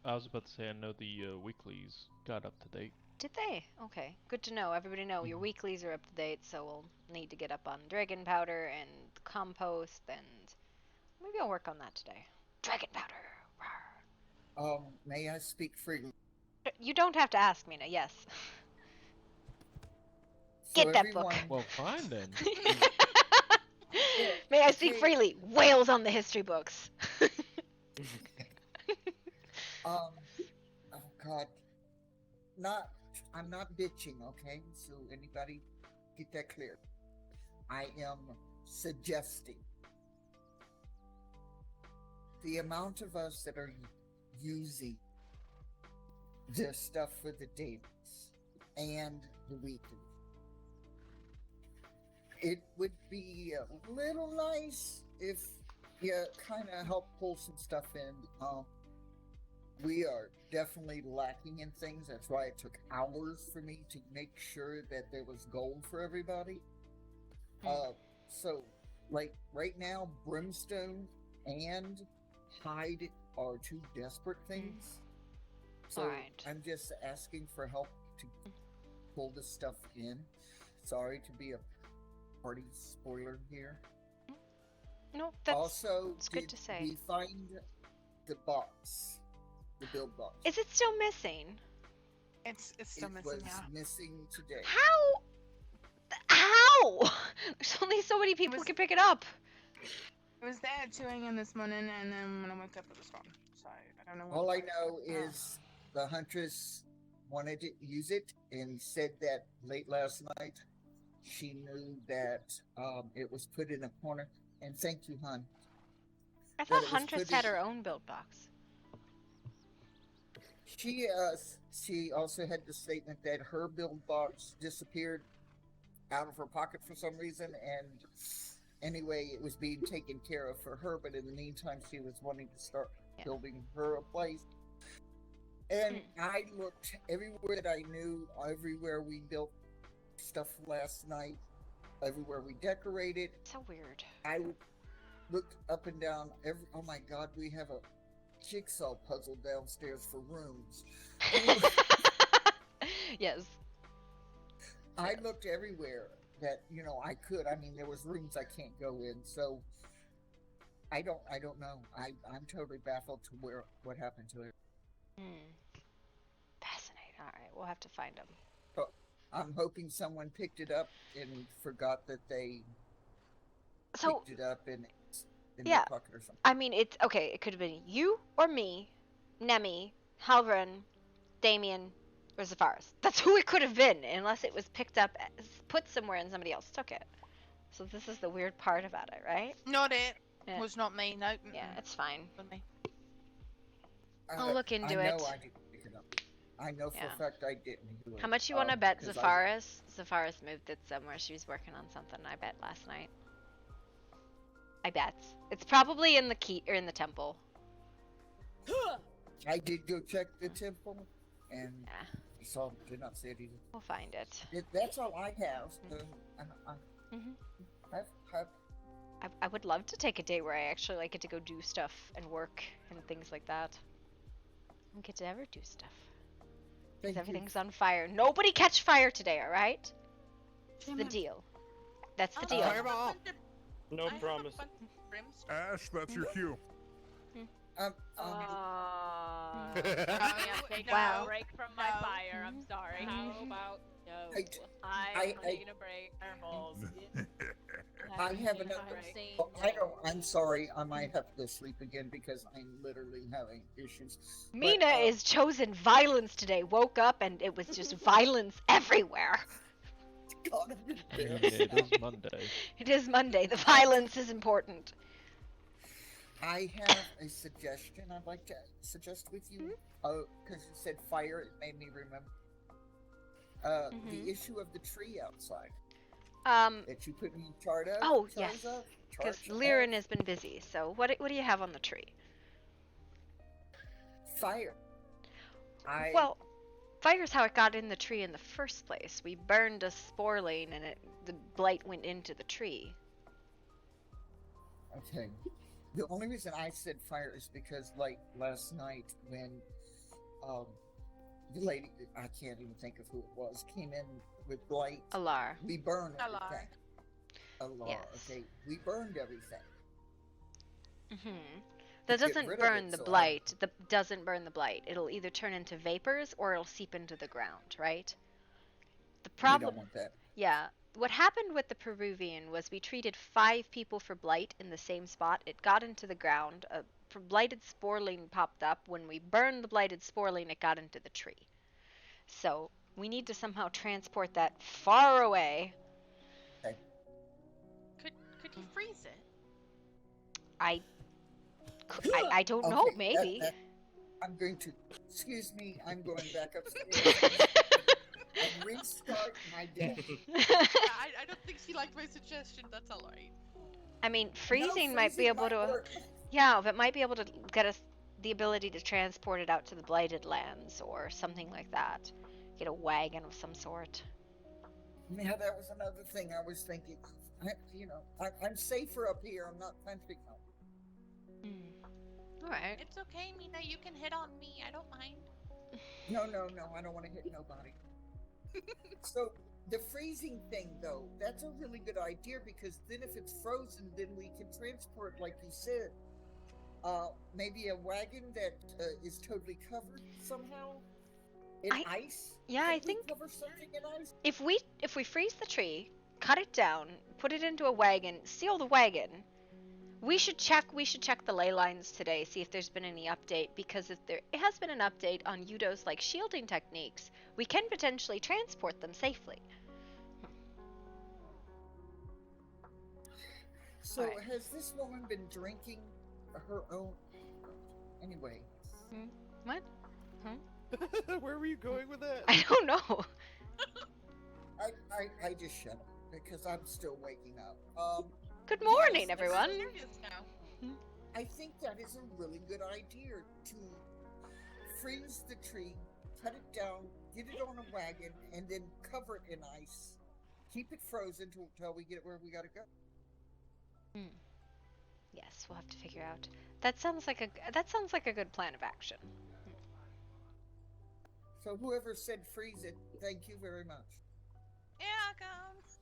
I was about to say, I know the weeklies got up to date. Did they? Okay, good to know. Everybody know your weeklies are up to date, so we'll need to get up on dragon powder and compost, and maybe I'll work on that today. Dragon powder. May I speak freely? You don't have to ask, Mina. Yes. So Get that book. Well, fine then. May I speak freely? Whales on the history books. Oh God. I'm not bitching, okay? So anybody get that clear. I am suggesting the amount of us that are using this stuff for the dailies and the weekly. It would be a little nice if you kind of help pull some stuff in. We are definitely lacking in things. That's why it took hours for me to make sure that there was gold for everybody. So, like, right now, Brimstone and Hide are 2 desperate things. So, I'm just asking for help to pull this stuff in. Sorry to be a party spoiler here. No, that's also, it's good to say. We find the box. The build box. Is it still missing? It's still missing, yeah. It was missing today. How? There's only so many people who can pick it up. It was there at 2 a.m. this morning, and then when I woke up, it was gone. So I don't know. All I know is the Huntress wanted to use it and said that late last night she knew that it was put in a corner. And thank you, hon. I That thought it was Huntress put had in- her own build box. She also had the statement that her build box disappeared out of her pocket for some reason, and anyway, it was being taken care of for her. But in the meantime, she was wanting to start building her a place. And I looked everywhere that I knew, everywhere we built stuff last night, everywhere we decorated. So weird. I looked up and down. Oh my God, we have a jigsaw puzzle downstairs for rooms. Yes. I looked everywhere that I could. I mean, there was rooms I can't go in, so I don't know. I'm totally baffled to what happened to it. Fascinating. All right, we'll have to find them. But I'm hoping someone picked it up and forgot that they picked it up in their pocket or something. I mean, it's okay. It could have been you or me, Nemi, Halvern, Damien, or Zapharis. That's who it could have been, unless it was picked up, put somewhere, and somebody else took it. So this is the weird part about it, right? Not it. Yeah. Was not me. No. Yeah, it's fine. Wasn't me. I'll look into I know it. I didn't pick it up. I know for a fact I didn't do it. How much you want to bet 'cause Zapharis? Zapharis moved it somewhere. She was working on something, I bet, last night. I bet. It's probably in the key or in the temple. I did go check the temple, and did not see it either. We'll find it. That's all I have. I would love to take a day where I actually get to go do stuff and work and things like that. I don't get to ever do stuff. Because everything's on fire. Nobody catch fire today, alright? It's the deal. That's the deal. No promise. Ash, that's your cue. Take Wow. a break from my fire. I'm sorry. How about no? I'm taking a break. I have another. I'm sorry. I might have to go sleep again because I'm literally having issues. Mina is chosen violence today. Woke up and it was just violence everywhere. God, Yeah, it is Monday. It is Monday. The violence is important. I have a suggestion I'd like to suggest with you. Because you said fire, it made me remember the issue of the tree outside. That you put in chart of. Oh yes, because Liren has been busy. So what do you have on the tree? Fire. Well, fire's how it got in the tree in the first place. We burned a sporelane and the blight went into the tree. Okay. The only reason I said fire is because, like, last night when the lady, I can't even think of who it was, came in with blight. Alar. We burned Alar. everything. Alar. Yes. Okay, we burned everything. That To get doesn't rid of burn it, the so blight. Doesn't burn the blight. It'll either turn into vapors or it'll seep into the ground, right? The problem. We don't want that. Yeah. What happened with the Peruvian was we treated 5 people for blight in the same spot. It got into the ground. A blighted sporelane popped up. When we burned the blighted sporelane, it got into the tree. So we need to somehow transport that far away. Okay. Could you freeze it? I don't know. Maybe. I'm going to. Excuse me. I'm going back upstairs. and restart my day. I don't think she liked my suggestion. That's all right. I mean, freezing might be able to. Yeah, but might be able to get us the ability to transport it out to the blighted lands or something like that. Get a wagon of some sort. Yeah, that was another thing I was thinking. I'm safer up here. I'm not fencing up. Alright. It's okay, Mina. You can hit on me. I don't mind. No. I don't want to hit nobody. So, the freezing thing, though, that's a really good idea because then if it's frozen, then we can transport, like you said, maybe a wagon that is totally covered somehow in ice. Yeah, Can I we think cover something in ice. if we freeze the tree, cut it down, put it into a wagon, seal the wagon. We should check the ley lines today, see if there's been any update, because if there has been an update on Yudo's shielding techniques, we can potentially transport them safely. So Alright. has this woman been drinking her own? Anyway, What? Where were you going with that? I don't know. I just shut up because I'm still waking up. Good morning, yes, everyone. Serious now. I think that is a really good idea to freeze the tree, cut it down, get it on a wagon, and then cover it in ice. Keep it frozen until we get where we gotta go. Yes, we'll have to figure out. That sounds like a good plan of action. So whoever said freeze it, thank you very much. Yeah, comes.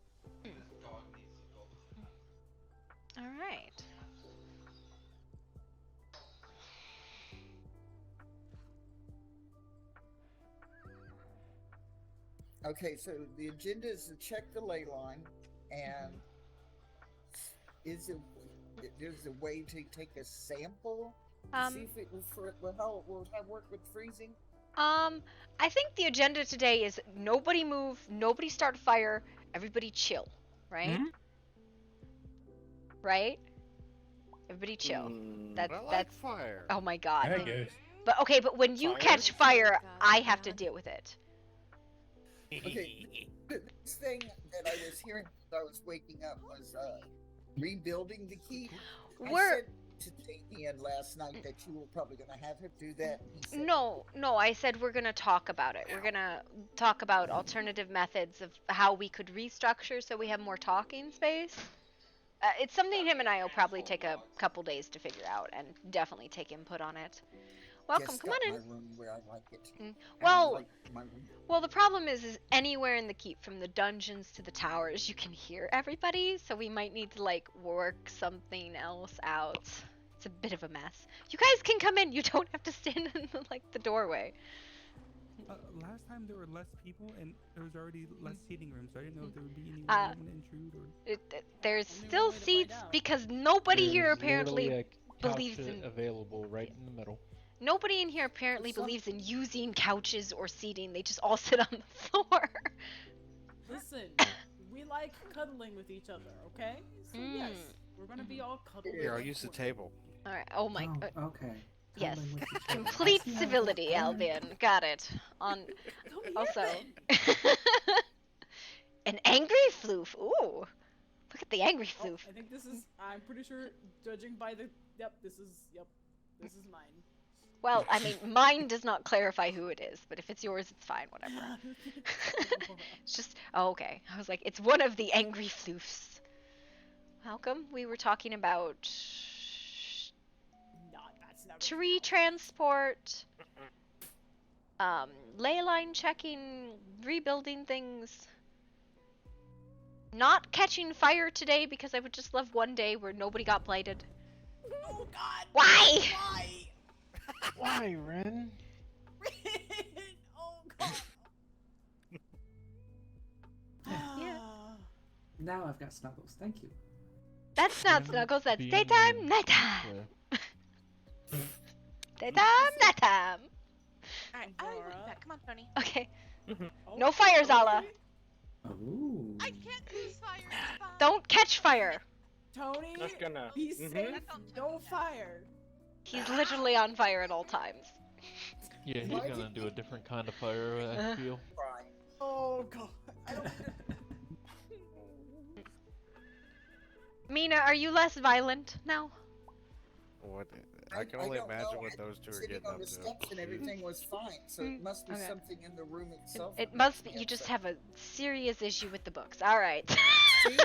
All right. Okay, so the agenda is to check the ley line, and there's a way to take a sample to see if it will have work with freezing. I think the agenda today is nobody move, nobody start fire, everybody chill, right? Right? Everybody chill. I like That's fire. Oh my god. I guess. But okay, but when you Fire? catch fire, I have to deal with it. Okay, this thing that I was hearing as I was waking up was rebuilding the key. I said to Damien last night that you were probably going to have him do that. He said, No, I said we're gonna talk about it. We're gonna talk about alternative methods of how we could restructure so we have more talking space. It's something him and I will probably take a couple days to figure out and definitely take input on it. Welcome, "Just come got on in. my room where I like it. Well, I like my room." Well, the problem is anywhere in the keep, from the dungeons to the towers, you can hear everybody, so we might need to, like, work something else out. It's a bit of a mess. You guys can come in, you don't have to stand in, the doorway. Last time there were less people, and there was already less seating rooms, so I didn't know if there would be anyone who would intrude, or... There's still seats, because nobody here There's apparently literally a believes couch in... available right in the middle. Nobody in here apparently believes in using couches or seating, they just all sit on the floor. Listen, we like cuddling with each other, okay? So yes, we're gonna be all cuddling. Here, I'll use the table. Alright, oh my... okay. Yes. Cuddling with each other. Complete I see how civility, that- Albion. Got it. Also... An angry floof. Ooh. Look at the angry floof. I think this is, I'm pretty sure, judging by the, this is mine. Well, I mean, mine does not clarify who it is, but if it's yours, it's fine, whatever. It's just, oh, okay. I was like, it's one of the angry floofs. Malcolm, we were talking about tree transport, ley line checking, rebuilding things. Not catching fire today because I would just love one day where nobody got blighted. Oh God! Why? Why? Why, Ren? Oh God! Yeah. Now I've got snuggles. Thank you. That's not snuggles, that's daytime, nighttime. Daytime, nighttime. Alright, I will be back. Come on, Tony. Okay. No fire, Zala. Ooh. I can't use fire. It's fine. Don't catch fire. Tony, Just gonna. be safe. No fire. He's literally on fire at all times. Yeah, he's gonna do a different kind of fire, I feel. Oh God! I don't. Mina, are you less violent now? What? I can only don't imagine know. what those two are Sitting getting on up the to. steps and everything was fine, so it must be Okay. something in the room itself. It must be. You just have a serious issue with the books. All right. See?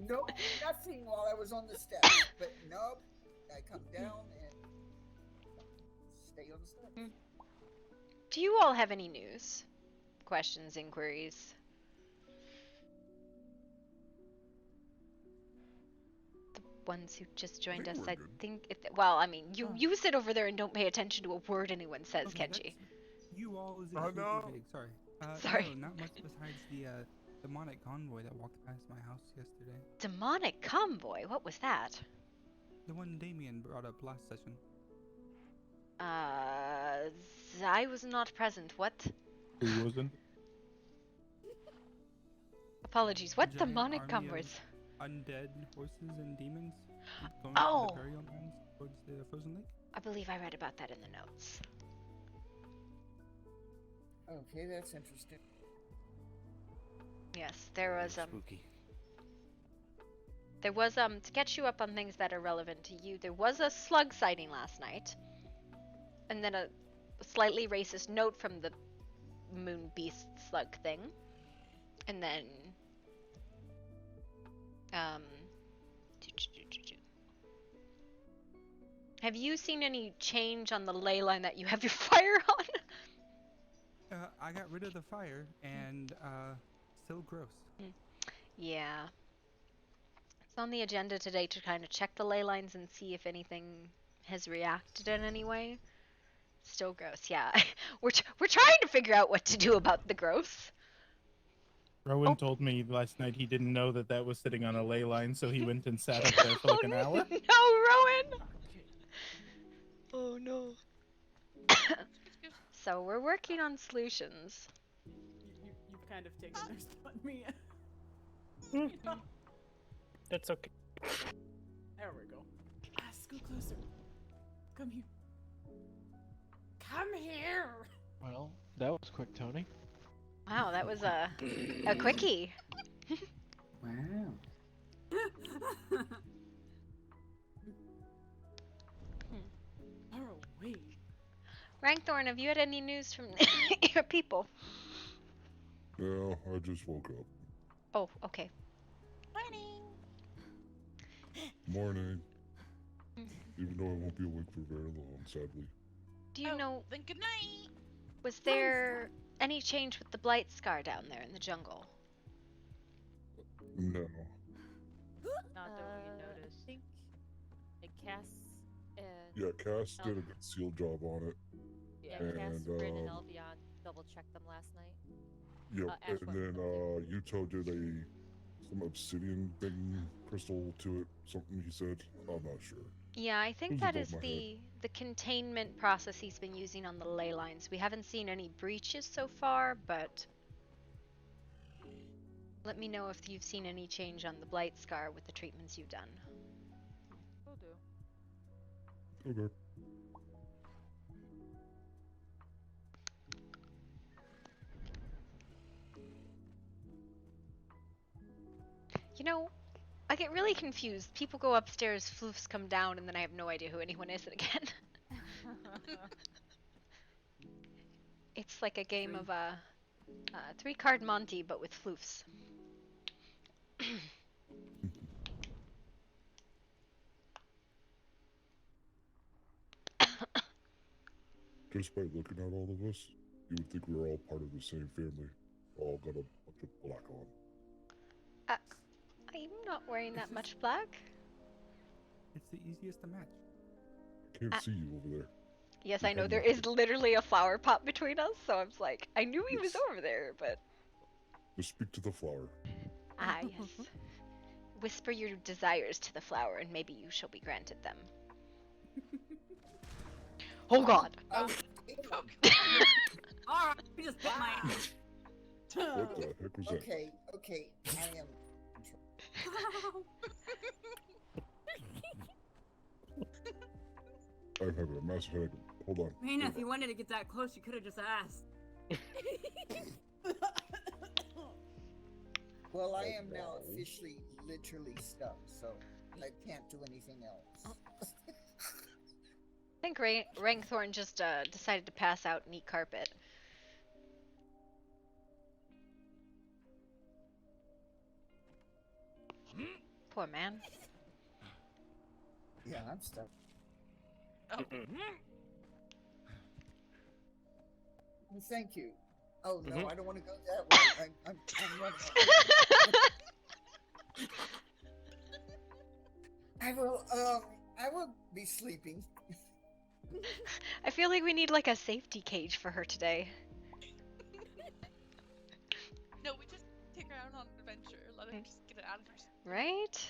No, nothing while I was on the steps, but nope. I come down and stay on the steps. Do you all have any news? Questions, inquiries? The ones who just joined us, I think. Well, I mean, you sit over there and don't pay attention to a word anyone says, Kenji. You all is Oh, no. big. Sorry. Sorry. No, not much besides the demonic convoy that walked past my house yesterday. Demonic convoy? What was that? The one Damien brought up last session. I was not present. What? Who wasn't? Apologies. What Giant demonic army convoys? undead horses and demons going Oh! from the burial mounds towards the frozen lake? I believe I read about that in the notes. Okay, that's interesting. Yes, there was Spooky. There was to catch you up on things that are relevant to you. There was a slug sighting last night, and then a slightly racist note from the moon beast slug thing, and then have you seen any change on the ley line that you have your fire on? I got rid of the fire and still gross. Yeah. It's on the agenda today to kind of check the ley lines and see if anything has reacted in any way. Still gross, yeah. we're trying to figure out what to do about the gross. Rowan told me last night he didn't know that that was sitting on a ley line, so he went and sat up there for like an hour. No, Rowan! Oh no. So we're working on solutions. You've kind of taken their spot, Mia. That's okay. There we go. Scoot closer. Come here. Come here! Well, that was quick, Tony. Wow, that was a quickie. Wow. Far away. Rankthorn, have you had any news from your people? No, I just woke up. Oh, okay. Morning. Even though I won't be awake for very long, sadly. Do you know, Then good night. was there any change with the blight scar down there in the jungle? No. Not that we noticed. I think like Cass and Yeah, Cass did a good seal job on it. Yeah, and, Cass, Bryn, and Elvion double checked them last night. Yep, Ash and went then with them, Yuto did some obsidian thing, crystal to it, something he said. I'm not sure. Yeah, I It think was that above is my head. the containment process he's been using on the ley lines. We haven't seen any breaches so far, but let me know if you've seen any change on the blight scar with the treatments you've done. Will do. Okay. You know, I get really confused. People go upstairs, floofs come down, and then I have no idea who anyone is again. It's like a game of 3-card Monty, but with floofs. Just by looking at all of us, you would think we were all part of the same family. All got a bunch of black on. I'm not wearing that much black. It's the easiest to match. Can't see you over there. Yes, I know there is literally a flower pot between us, so I was like, I knew he was over there, but... Just speak to the flower. Ah, yes. Whisper your desires to the flower, and maybe you shall be granted them. Oh god! Alright, we just hit my ass. What the heck was that? Okay, I am. I'm having a massive headache. Hold on. Man, if you wanted to get that close, you could have just asked. Well, I am now officially literally stuck, so I can't do anything else. I think Rankthorn just decided to pass out and eat carpet. Poor man. Yeah, I'm stuck. Thank you. Oh no, I don't want to go that way. I'm running. I will be sleeping. I feel like we need like a safety cage for her today. No, we just take her out on an adventure. Let her just get it out of her. Right?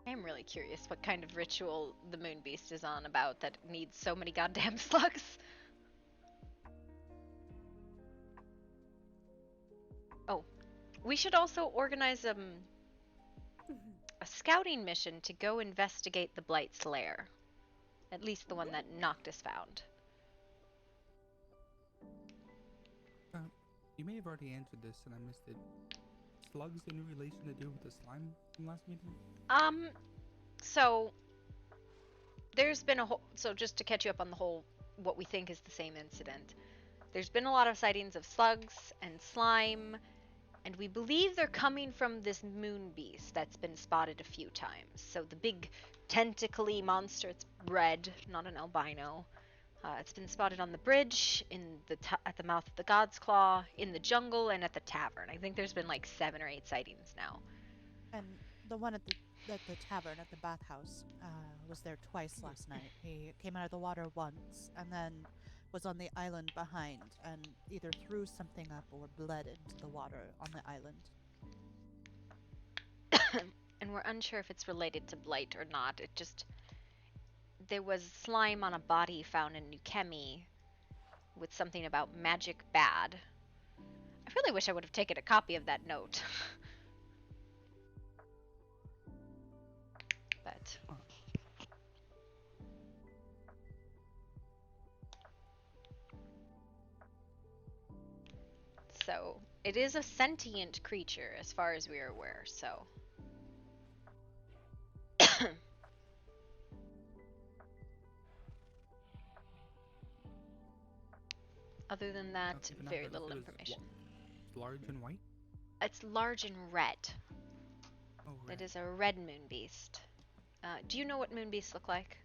I'm really curious what kind of ritual the Moon Beast is on about that needs so many goddamn slugs. We should also organize a scouting mission to go investigate the Blight's lair. At least the one that Noctis found. You may have already answered this and I missed it. Slugs in relation to do with the slime from last meeting? So there's been so just to catch you up on the whole, what we think is the same incident. There's been a lot of sightings of slugs and slime, and we believe they're coming from this moon beast that's been spotted a few times. So the big tentacly monster, it's red, not an albino. It's been spotted on the bridge, at the mouth of the God's Claw, in the jungle, and at the tavern. I think there's been like 7 or 8 sightings now. And the one at the tavern, at the bathhouse, was there twice last night. He came out of the water once, and then was on the island behind, and either threw something up or bled into the water on the island. And we're unsure if it's related to Blight or not. There was slime on a body found in New Chemi with something about magic bad. I really wish I would have taken a copy of that note. But so it is a sentient creature as far as we are aware, so other than that, very little information. It's large and white? It's large and red. Oh, red. It is a red moon beast. Do you know what moon beasts look like?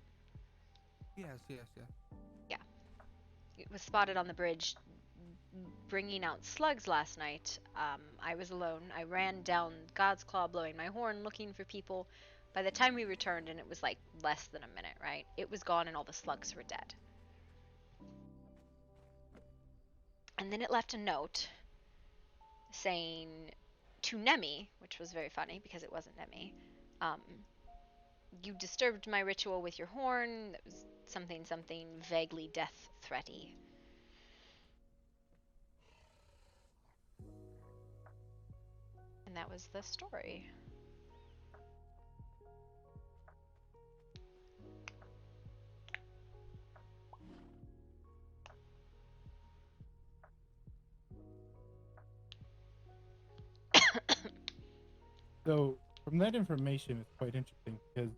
Yes. Yeah. It was spotted on the bridge bringing out slugs last night. I was alone. I ran down God's Claw blowing my horn looking for people. By the time we returned, and it was like less than a minute, right? It was gone and all the slugs were dead. And then it left a note saying to Nemi, which was very funny because it wasn't Nemi, you disturbed my ritual with your horn. That was something vaguely death threaty. And that was the story. So, from that information, it's quite interesting because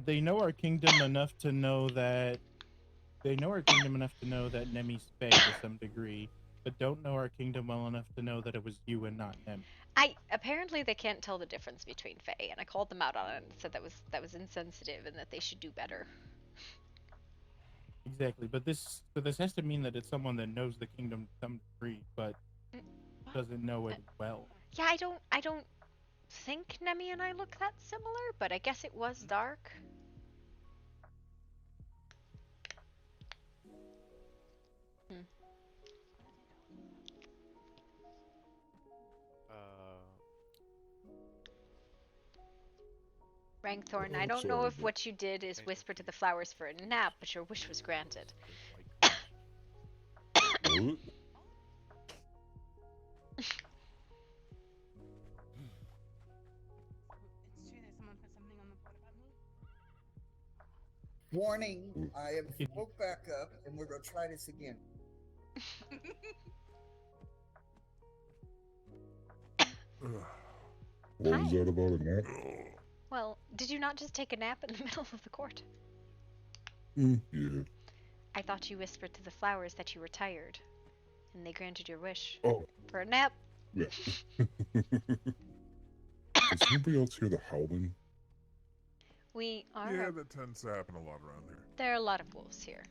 they know our kingdom enough to know that Nemi's fey to some degree, but don't know our kingdom well enough to know that it was you and not Nemi. Apparently they can't tell the difference between fae, and I called them out on it and said that was insensitive and that they should do better. Exactly, but this has to mean that it's someone that knows the kingdom to some degree, but doesn't know it well. Yeah, I don't think Nemi and I look that similar, but I guess it was dark. Rangthorn, I don't know if what you did is whisper to the flowers for a nap, but your wish was granted. What? Warning, I have woke back up and we're gonna try this again. What was that about a nap? Well, did you not just take a nap in the middle of the court? Yeah. I thought you whispered to the flowers that you were tired, and they granted your wish. Oh. For a nap? Yeah. Does anybody else hear the howling? We are. Yeah, that tends to happen a lot around here. There are a lot of wolves here,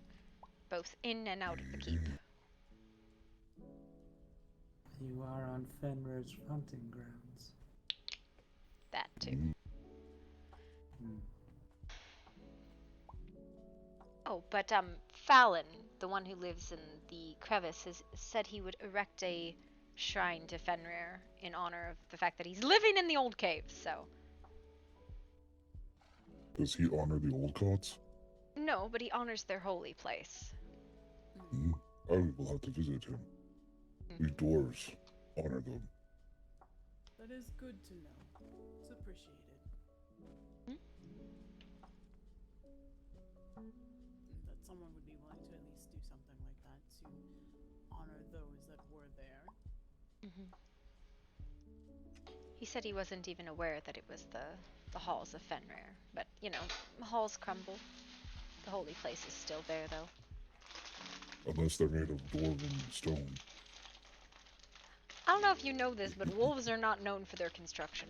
both in and out of the keep. You are on Fenrir's hunting grounds. That too. Oh, but Fallon, the one who lives in the crevice, has said he would erect a shrine to Fenrir in honor of the fact that he's living in the old cave, so. Does he honor the old gods? No, but he honors their holy place. I will have to visit him. We dwarves honor them. That is good to know. It's appreciated. That someone would be willing to at least do something like that to honor those that were there. He said he wasn't even aware that it was the halls of Fenrir, but you know, halls crumble. The holy place is still there, though. Unless they're made of dwarven stone. I don't know if you know this, but wolves are not known for their construction.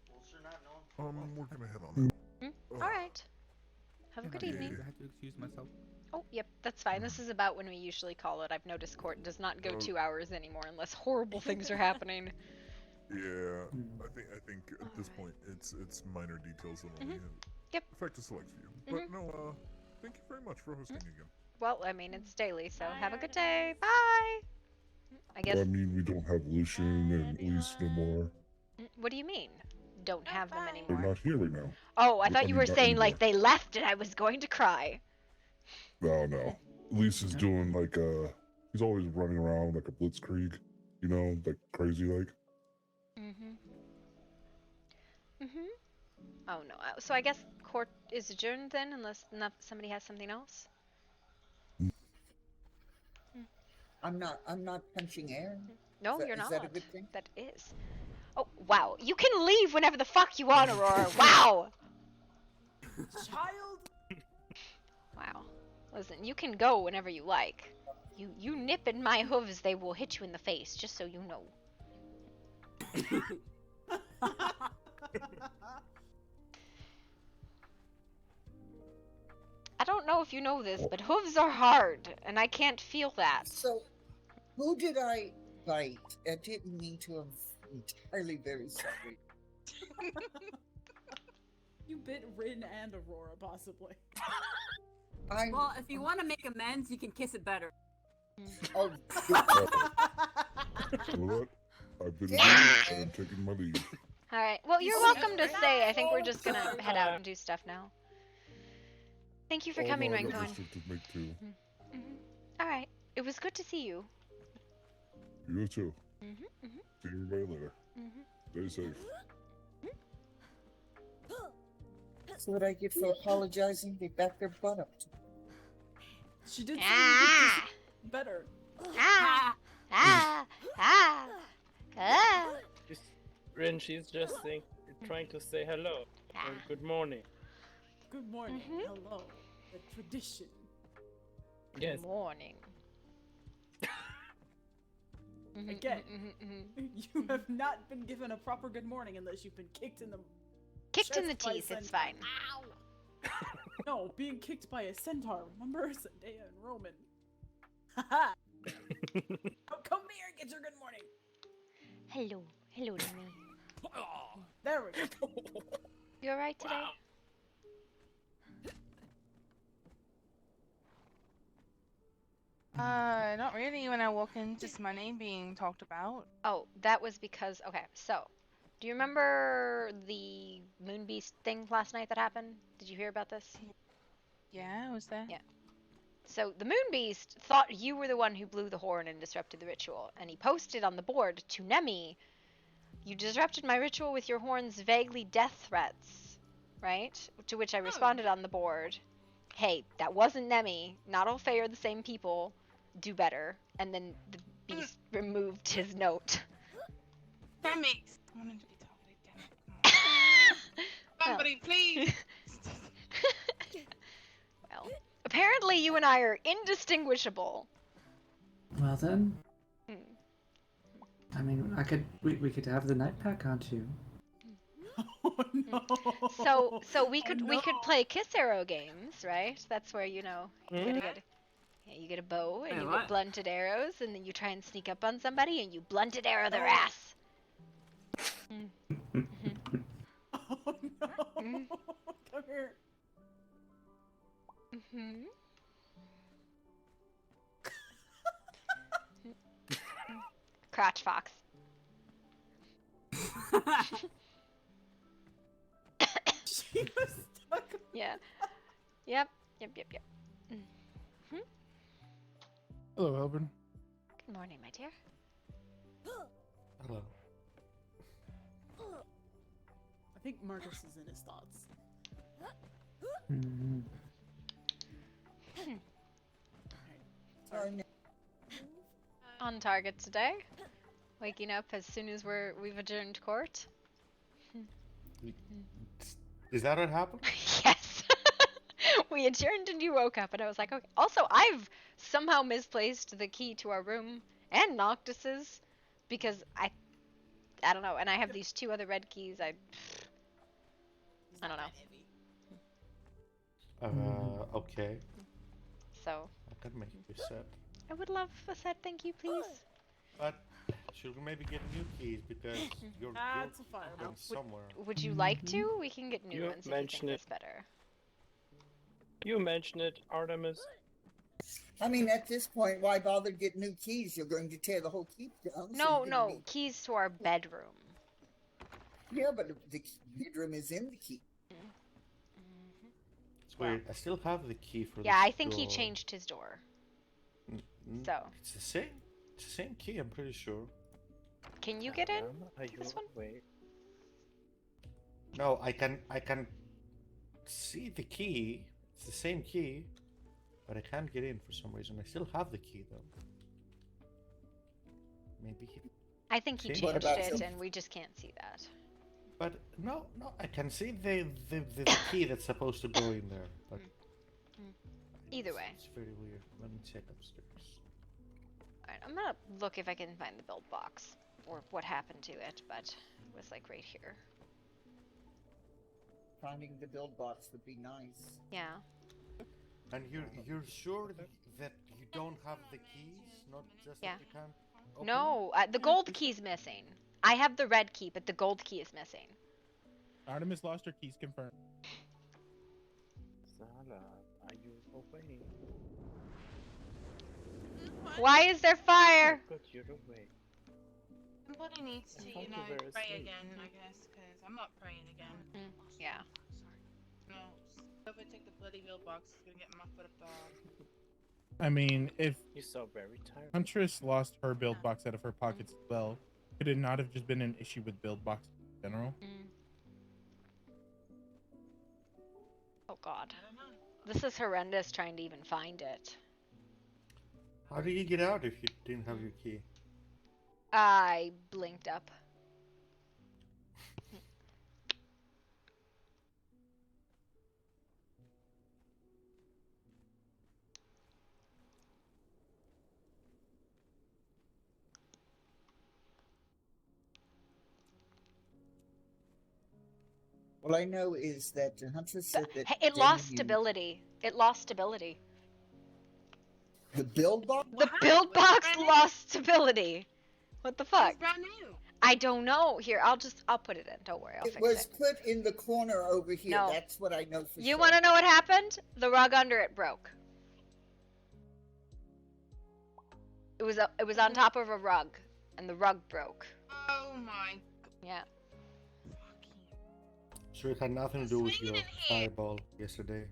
Wolves are not known. We're gonna head on that. All right. Have a good evening. I have to excuse myself. Oh, yep, that's fine. This is about when we usually call it. I've noticed court does not go 2 hours anymore unless horrible things are happening. Yeah, I think at this point it's minor details that only affect a select few. But no, thank you very much for hosting again. Well, I mean, it's daily, so have a good day. Bye! I guess... I mean, we don't have Lucian and Elise no more. What do you mean? Don't have them They're anymore? not here right now. Oh, I thought you were not saying, anymore. like, they left and I was going to cry. No. Elise is doing like he's always running around like a blitzkrieg, you know, like crazy like. Oh, no. So I guess court is adjourned then, unless somebody has something else? I'm not punching air. No, you're Is not. that a good thing? That is. Oh, wow. You can leave whenever the fuck you want, Aurora. Wow! Child! Wow. Listen, you can go whenever you like. You nip in my hooves, they will hit you in the face, just so you know. I don't know if you know this, but hooves are hard, and I can't feel that. So, who did I bite? I didn't mean to. I'm entirely very sorry. You bit Rin and Aurora, possibly. Well, if you want to make amends, you can kiss it better. Oh. You know what? I've been and I'm taking my leave. Alright, well, you're welcome to stay. I think we're just gonna head out and do stuff now. Thank you for coming, I got Rincon. district to make too. Alright, it was good to see you. You too. See everybody later. Stay safe. That's what I get for apologizing. They back their butt up. She did say you could kiss it better. Rin, she's just trying to say hello or good morning. Good morning. Hello. The tradition. Yes. Good morning. Again, you have not been given a proper good morning unless you've been kicked in the Kicked in the chest by a teeth, it's centaur. fine. No, being kicked by a centaur. Remember Zendaya and Roman? Haha. Oh, come here and get your good morning. Hello. Hello to me. There we go. You alright today? Not really. When I walk in, just my name being talked about. Oh, that was because, okay, so, do you remember the moon beast thing last night that happened? Did you hear about this? Yeah, was there? Yeah. So, the moon beast thought you were the one who blew the horn and disrupted the ritual, and he posted on the board to Nemi, "You disrupted my ritual with your horn's vaguely death threats," right? To which I responded on the board, "Hey, that wasn't Nemi. Not all Fae are the same people. Do better." And then the beast removed his note. That makes. I wanted to be talking. Somebody, please. Well, apparently you and I are indistinguishable. Well then, I mean, we could have the night pack on too. So we could play kiss arrow games, right? That's where you get a bow and you get blunted arrows, and then you try and sneak up on somebody and you blunted arrow their ass. Oh no! Come here. Crotch fox. She was stuck. Yeah. Yep. Hello, Elvin. Good morning, my dear. Hello. I think Marcus is in his thoughts. On target today. Waking up as soon as we've adjourned court. Is that what happened? Yes. We adjourned and you woke up and I was like, okay. Also, I've somehow misplaced the key to our room and Noctis's because I don't know, and I have these 2 other red keys. I don't know. Okay. So. I could make you a set. I would love a set, thank you, please. But should we maybe get new keys because you're going somewhere? Would you like to? We can get new You ones if you mention think it. that's better. You mentioned it, Artemis. I mean, at this point, why bother get new keys? You're going to tear the whole keep down. No, keys to our bedroom. Yeah, but the bedroom is in the keep. It's weird. I still have the key for Yeah, this I think door. he changed his door. So. It's the same. It's the same key. I'm pretty sure. Can you get in? This one? Wait. No, I can see the key. It's the same key, but I can't get in for some reason. I still have the key though. Maybe he. I think he changed it, and we just can't see that. But no, I can see the key that's supposed to go in there. But either way, it's very weird. Let me check upstairs. Alright, I'm gonna look if I can find the build box or what happened to it, but it was like right here. Finding the build box would be nice. Yeah. And you're sure that you don't have the keys, not just that you can't. No, the gold key's missing. I have the red key, but the gold key is missing. Artemis lost her keys, confirmed. Zala, are you away? Why is there fire? Good, you're away. Somebody needs to, thought you were pray asleep. again, I guess, because I'm not praying again. Yeah. No, if I take the bloody bill box, it's gonna get my foot up dog. I mean, if You're so very tired. Huntress lost her build box out of her pockets as well, could it not have just been an issue with build box in general? Oh god. This is horrendous trying to even find it. How did you get out if you didn't have your key? I blinked up. All I know is that the Huntress said that It lost stability. It lost stability. The build box? The build box lost stability. What the fuck? It's brand new. I don't know. Here, I'll put it in. Don't worry, I'll It fix was it. put in the corner over here. No. That's what I know for You sure. want to know what happened? The rug under it broke. It was on top of a rug, and the rug broke. Oh my. Yeah. So it had nothing to do with your fireball yesterday.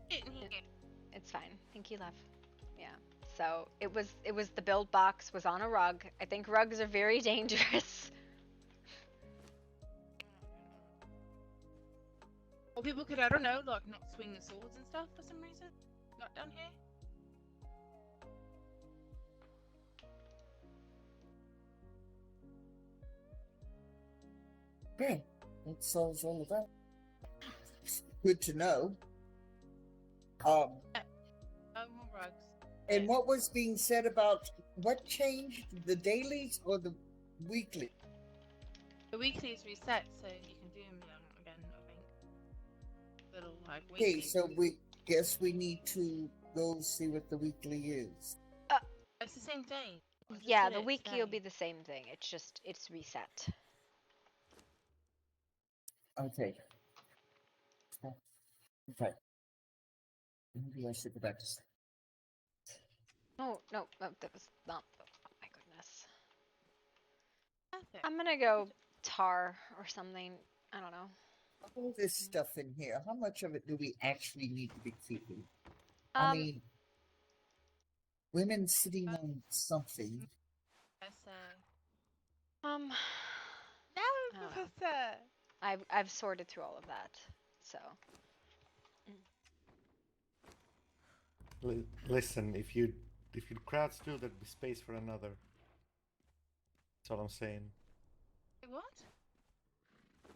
It's fine. Thank you, love. Yeah. So it was the build box was on a rug. I think rugs are very dangerous. Well, people could, I don't know, like not swing the swords and stuff for some reason. Not down here. Okay, that solves all of that. Good to know. No more rugs. And what was being said about what changed, the dailies or the weekly? The weekly is reset, so you can do them again, I think. Little, like, Okay, weekly. so we guess we need to go see what the weekly is. It's the same thing. I just Yeah, did the it weekly will today. be the same thing. It's reset. Okay. Okay. Maybe I should go back to sleep. No, that was not. Oh my goodness. Perfect. I'm gonna go tar or something. I don't know. All this stuff in here, how much of it do we actually need to be keeping? I mean, women sitting on something. Yes, No, I don't know. Professor. I've sorted through all of that, so. Listen, if you crowd steal, there'd be space for another. That's all I'm saying. What?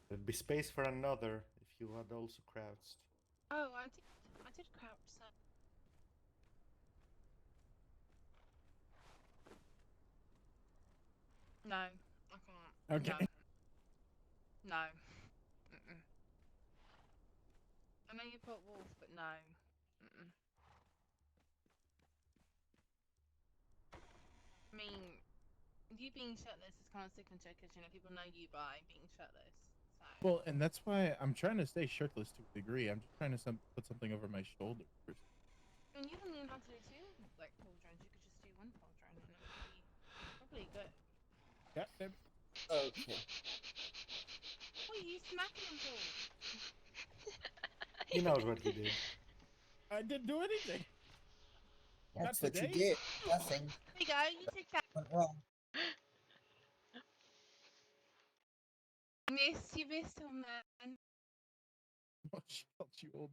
There'd be space for another if you had also crouched. Oh, I did crouch. So. No, I can't. Okay. No. Mm-mm. I know you put wolf, but no. Mm-mm. I mean, you being shirtless is kind of signature because, you know, people know you by being shirtless. So. Well, and that's why I'm trying to stay shirtless to a degree. I'm just trying to put something over my shoulder. I mean, you don't even have to do two, like, pauldrons. You could just do one pauldron and it would be probably good. Yeah. Okay. What are you smacking him for? He knows what he did. I didn't do anything. That's what you did. Nothing. There you go. You take that. Went wrong. You missed on that. Oh, she called you old.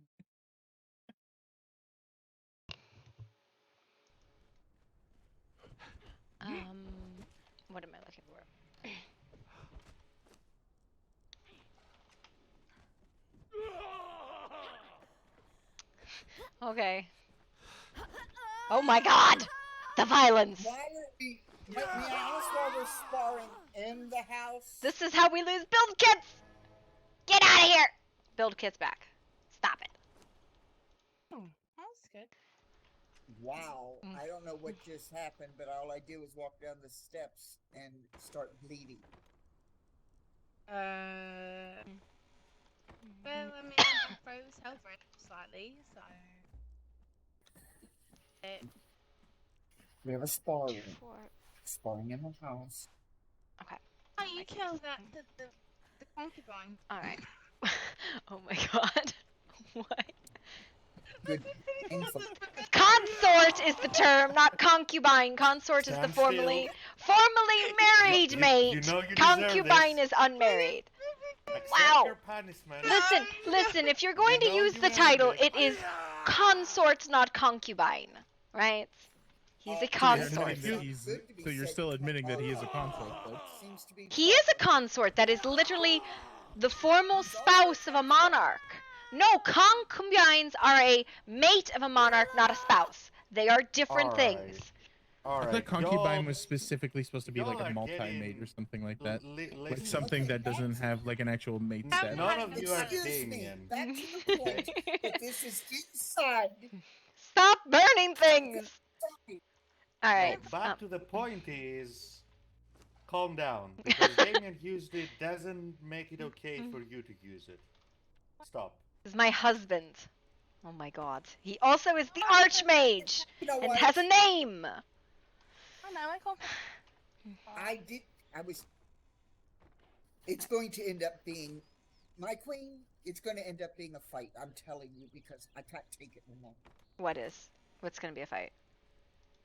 What am I looking for? Okay. Oh my god! The violence! Why are we in the house while we're sparring in the house? This is how we lose build kits! Get out of here! Build kits back. Stop it. Oh, that's good. Wow. I don't know what just happened, but all I did was walk down the steps and start bleeding. Well, I mean, I froze health rate slightly, so. We have a sparring. Sparring in the house. Okay. Oh, you killed that the concubine. Alright. Oh my god. What? Good. Consort is the term, not concubine. Consort is the formerly married maid. You know you Concubine deserve is unmarried. Accept Wow. your punishment. Listen, if you're going to use the title, it is consort, not concubine. Right? He's a consort. So you're still admitting that he is a consort, though? He is a consort. That is literally the formal spouse of a monarch. No, concubines are a mate of a monarch, not a spouse. They are different things. I thought concubine was specifically supposed to be like a multi-mate or something like that. Like something that doesn't have like an actual mate status. None of you are Excuse me. Damien. Back to the point. But this is inside. Stop burning things! Alright. Back to the point is, calm down. Because Damien used it doesn't make it okay for you to use it. Stop. This is my husband. Oh my god. He also is the Archmage! And has a name! I know, I can't. It's going to end up being, my queen, it's going to end up being a fight, I'm telling you, because I can't take it anymore. What is? What's gonna be a fight?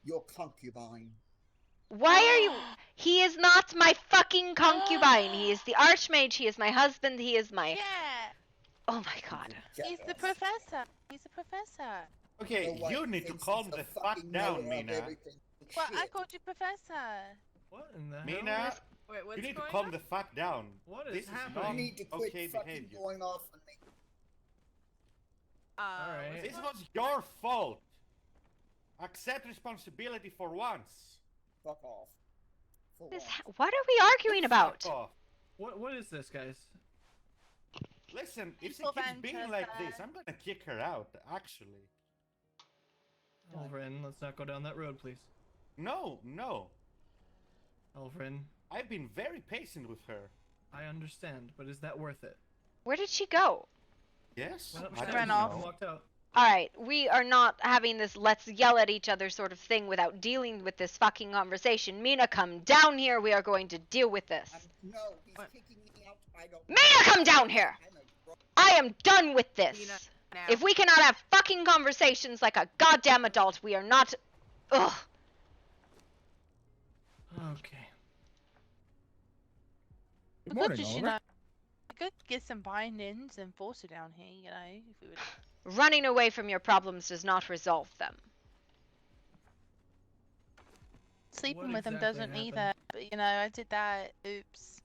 Your concubine. Why are you? He is not my fucking concubine. He is the Archmage. He is my husband. He is my. Yeah. Oh my god. He's the professor. He's a professor. Okay, you need to calm the fuck down, Mina. Well, I called you professor. What in the hell? Mina, Wait, what's you need to going calm on? the fuck down. What This is is happening? not You need to quit okay fucking behavior. going off on me. Alright. This was your fault. Accept responsibility for once. Fuck off. What are we arguing about? Fuck off. What is this, guys? Listen, if she People keeps ban being Tessa. like this, I'm gonna kick her out, actually. Alvin, let's not go down that road, please. No, no. Alvin, I've been very patient with her. I understand, but is that worth it? Where did she go? Yes? Well, I she don't ran off. know. Walked out. Alright, we are not having this let's yell at each other sort of thing without dealing with this fucking conversation. Mina, come down here. We are going to deal with this. No, he's kicking me out. I don't. Mina, come down here! I am done with this. If we cannot have fucking conversations like a goddamn adult, we are not. Ugh. Okay. We Morning, could just, Oliver. we could get some bindings and force it down here, if we would. Running away from your problems does not resolve them. Sleeping What with him exactly doesn't happened? either. But, I did that. Oops.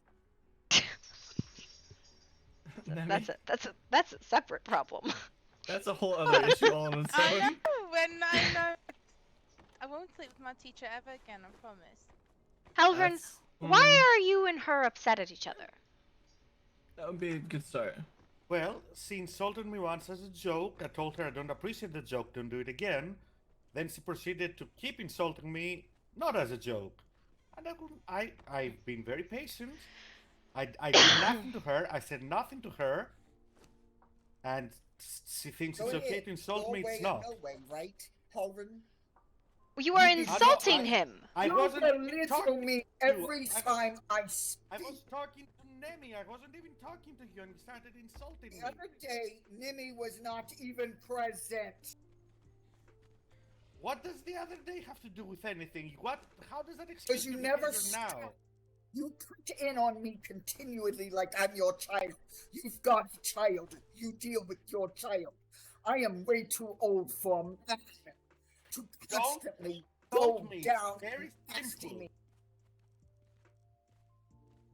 That's a separate problem. That's a whole other issue all on its I own. know. When I know. I won't sleep with my teacher ever again. I promise. Halvern, why are you and her upset at each other? That would be a good start. Well, she insulted me once as a joke. I told her I don't appreciate the joke, don't do it again. Then she proceeded to keep insulting me, not as a joke. And I've been very patient. I did nothing to her. I said nothing to her. And she thinks it's okay to insult me. It's not. No way, right, Halvern? You are insulting him. I wasn't belittling me every time I speak. I was talking to Nemi. I wasn't even talking to you, and you started insulting me. The other day, Nimi was not even present. What does the other day have to do with anything? What? How does that Because excuse you your never behavior now? stop. You put in on me continually like I'm your child. You've got a child. You deal with your child. I am way too old for that. To constantly go down very asking me.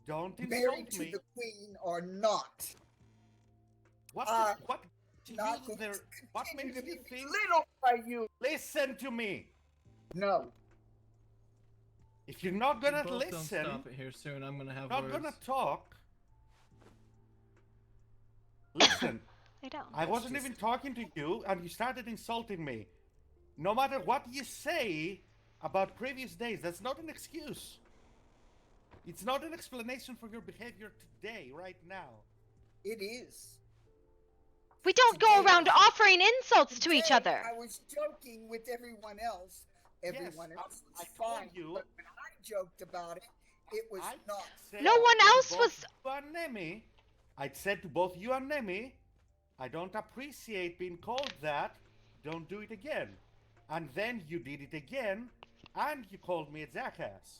Don't insult Married to me. the queen or not. What Not going to what continue makes to you be think? belittled by you. Listen to me. No. If you're not We gonna both listen, don't stop it here soon. I'm gonna have not words. gonna talk. Listen. I don't. I wasn't even talking to you, and you started insulting me. No matter what you say about previous days, that's not an excuse. It's not an explanation for your behavior today, right now. It is. We don't go around offering insults to each other. I was joking with everyone else. Everyone else was fine. you. But when I joked about it, it was not. No one else was. You and Nemi, I said to both you and Nemi, I don't appreciate being called that. Don't do it again. And then you did it again, and you called me a jackass.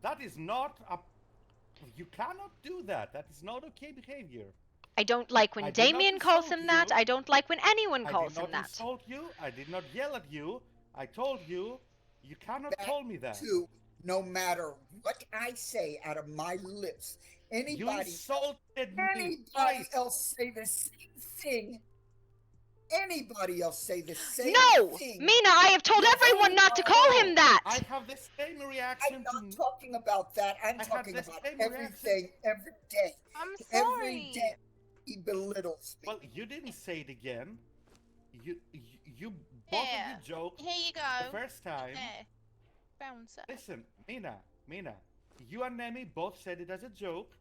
That is not a. You cannot do that. That is not okay behavior. I don't like when Damien calls him that. I don't like when anyone calls him I did not that. insult you. I did not yell at you. I told you, you cannot call me that. Too, no matter what I say out of my lips, You insulted me anybody else say the same thing. Anybody else say the same No! thing. Mina, I have told everyone not to call him that! I have the same reaction. I'm not talking about that. I'm talking about everything, every day. I'm Every day he belittles me. Well, you didn't say it again. You both of you joked Here you go. the first time. There. Bouncer. Listen, Mina, you and Nemi both said it as a joke.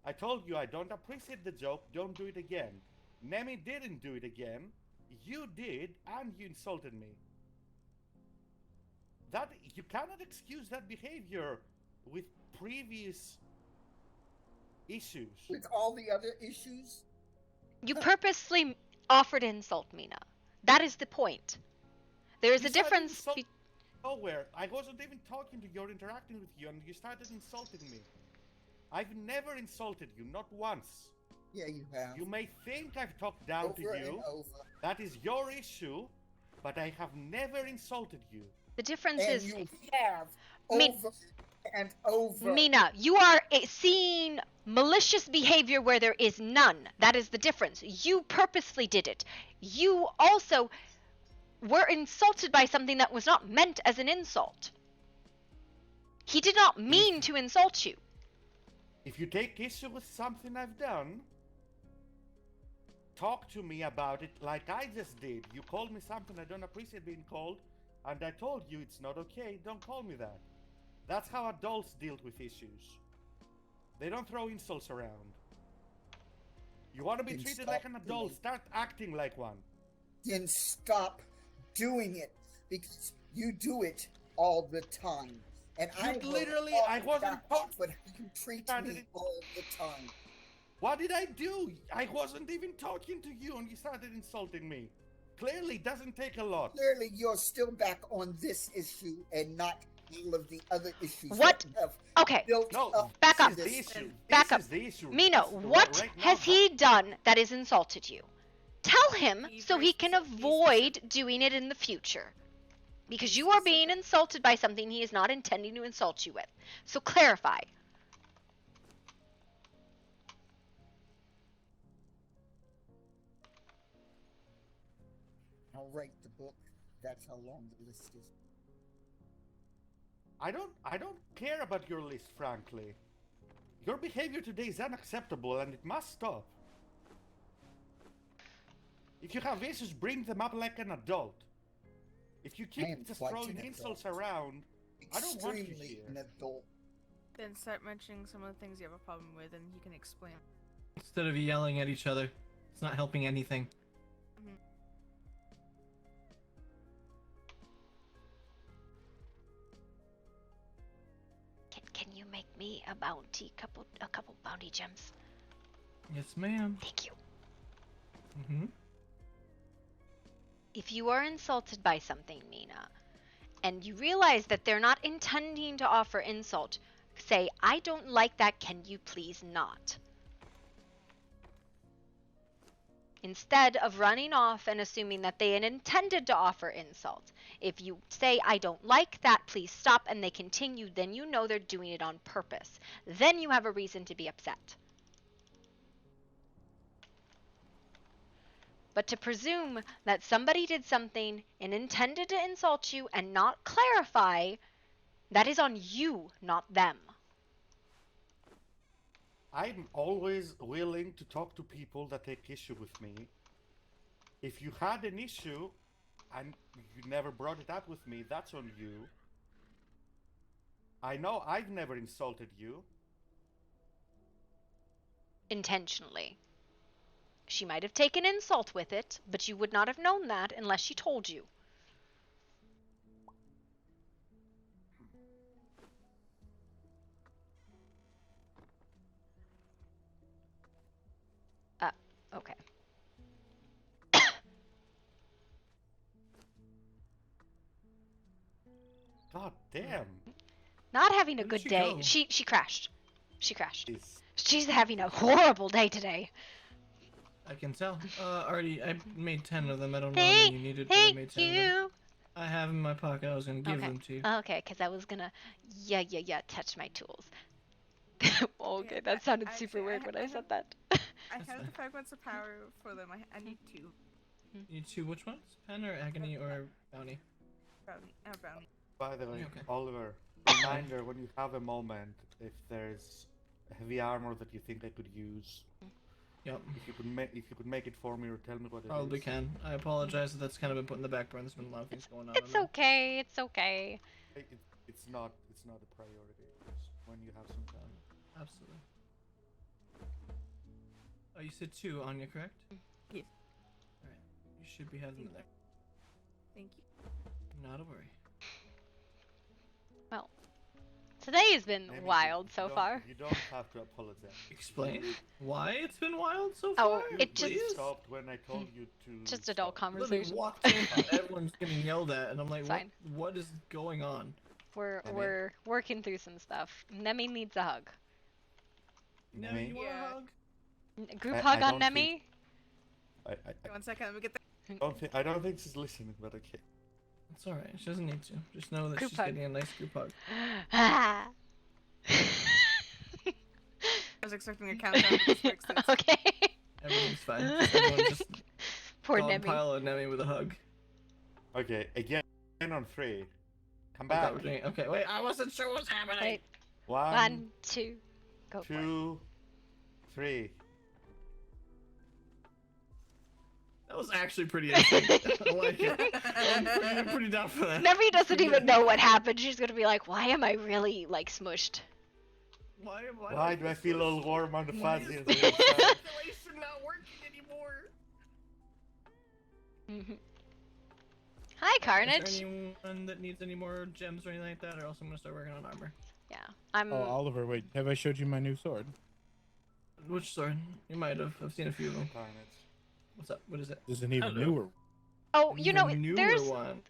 I told you I don't appreciate the joke, don't do it again. Nemi didn't do it again. You did, and you insulted me. That you cannot excuse that behavior with previous issues. With all the other issues? You purposely offered insult, Mina. That is the point. There is a difference. Nowhere. I wasn't even talking to you or interacting with you, and you started insulting me. I've never insulted you, not once. Yeah, you have. You may think I've talked down to Over you. and over. That is your issue, but I have never insulted you. The difference And is. you have over and over. Mina, you are seeing malicious behavior where there is none. That is the difference. You purposely did it. You also were insulted by something that was not meant as an insult. He did not mean to insult you. If you take issue with something I've done, talk to me about it like I just did. You called me something I don't appreciate being called, and I told you it's not okay, don't call me that. That's how adults deal with issues. They don't throw insults around. You want to be Then treated stop like an adult, start acting like one. Then stop doing it, because you do it all the time. And You I literally, will I wasn't but you treat me all the time. What did I do? I wasn't even talking to you and you started insulting me. Clearly, it doesn't take a lot. Clearly, you're still back on this issue and not all of the other issues What? that have Okay. built No, up Back to up. this. The issue. Back This up. is the issue. Mino, This is the- what right now, has he done that has insulted you? Tell him Be so very he can specific. Be avoid doing it in the future. Because you are being insulted by something he is not intending to insult you with. So clarify. I'll write the book. That's how long the list is. I don't care about your list, frankly. Your behavior today is unacceptable and it must stop. If you have issues, bring them up like an adult. If you I keep am just quite throwing an insults adult. around, I don't want you Extremely here. an adult. Then start mentioning some of the things you have a problem with, and you can explain. Instead of yelling at each other, it's not helping anything. Can you make me a bounty, a couple bounty gems? Yes, ma'am. Thank you. Mm-hmm. If you are insulted by something, Mina, and you realize that they're not intending to offer insult, say, I don't like that, can you please not? Instead of running off and assuming that they had intended to offer insult. If you say, I don't like that, please stop, and they continue, then you know they're doing it on purpose. Then you have a reason to be upset. But to presume that somebody did something and intended to insult you and not clarify, that is on you, not them. I'm always willing to talk to people that take issue with me. If you had an issue and you never brought it up with me, that's on you. I know I've never insulted you. Intentionally. She might have taken insult with it, but you would not have known that unless she told you. Okay. God damn. Not having a Where did good she day. go? She crashed. She crashed. Jeez. She's having a horrible day today. I can tell. Already, I made 10 of them. I don't know how many you needed, but I made 10 of them. you. I have them in my pocket. I was gonna give them to you. Okay, because I was gonna, touch my tools. Okay, that sounded super weird when I said that. I have the fragments of power for them. I need two. You two, which ones? Pen or agony or bounty? Brownie. By the way, Okay. Oliver, reminder when you have a moment, if there's heavy armor that you think I could use, Yep. if you could make it for me or tell me what it is. Probably can. I apologize that that's kind of been put in the back burner. There's been a lot of things going on. It's okay. It's okay. It's not a priority. It's when you have some time. Absolutely. Oh, you said 2, Anya, correct? Yes. Alright. You should be having them there. Thank you. Not a worry. Well, today has been Maybe wild you so don't- far. You don't have to apologize. Explain why it's been wild so Oh, far? it just- You please? stopped when I told you to. Just adult stop. Literally conversation. walked in, everyone's getting yelled at, and I'm like, It's what, fine. what is going on? We're working through some stuff. Nemi needs a hug. No, Nemi? you want a hug? Group I hug on don't Nemi? I 1 second, let me get the. I don't think she's listening, but okay. It's alright, she doesn't need to. Just know that Group she's hug. getting a nice group hug. Ah. I was expecting a countdown, but this makes sense. Okay. Everything's fine. Everyone just Poor Nemi. pile on Nemi with a hug. Okay, again on 3. Come I back. thought we're doing- Okay, wait, I wasn't sure what's happening. Wait. 1, 1, 2, go for it. 2, 3. That was actually pretty interesting. I like it. I'm pretty down for that. Nemi doesn't even know what happened. She's gonna be like, why am I really, like, smushed? Why do I feel all warm on the fuzzy? Why is the circulation not working anymore? Hi, Is Carnage. there anyone that needs any more gems or anything like that, or else I'm gonna start working on armor? Yeah, I'm. Oh, Oliver, wait. Have I showed you my new sword? Which sword? You might have. I've seen a few of them. Carnage. What's up? What is it? This is an even Hello. newer. Oh, an you even know, newer there's one.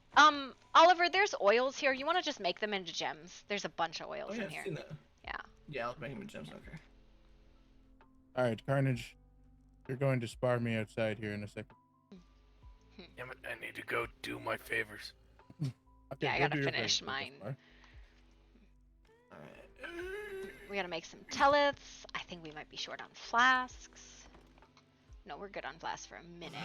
Oliver, there's oils here. You want to just make them into gems? There's a bunch of oils Oh yeah, in I've here. seen that. Yeah. Yeah, I'll make him a gems. Okay. All right, Carnage, you're going to spar me outside here in a second. Damn it, I need to go do my favors. Okay, Yeah, I go gotta do your finish favor, mine. Gaspar. We gotta make some telliths. I think we might be short on flasks. No, we're good on flasks for a minute.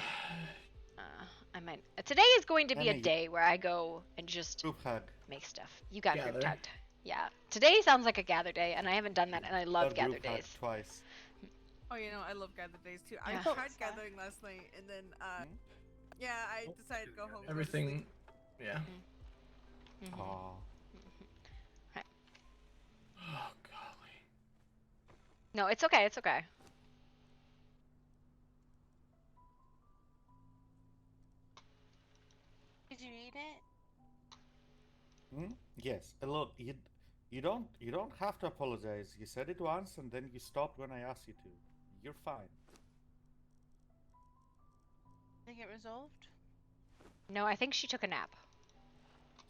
I might. Today is going to be a Emmy. day where I go and just Group hug. make stuff. You got Gather. group tugged. Yeah. Today sounds like a gather day, and I haven't done that, and I love Got gather group hug days. twice. Oh, you know, I love gather days too. I Yeah. tried gathering last night, and then, yeah, I decided to go home. and go to Everything. sleep. Yeah. Oh. Oh golly. No, it's okay. It's okay. Did you eat it? Hmm? Yes. Look, you don't have to apologize. You said it once, and then you stopped when I asked you to. You're fine. Did it get resolved? No, I think she took a nap.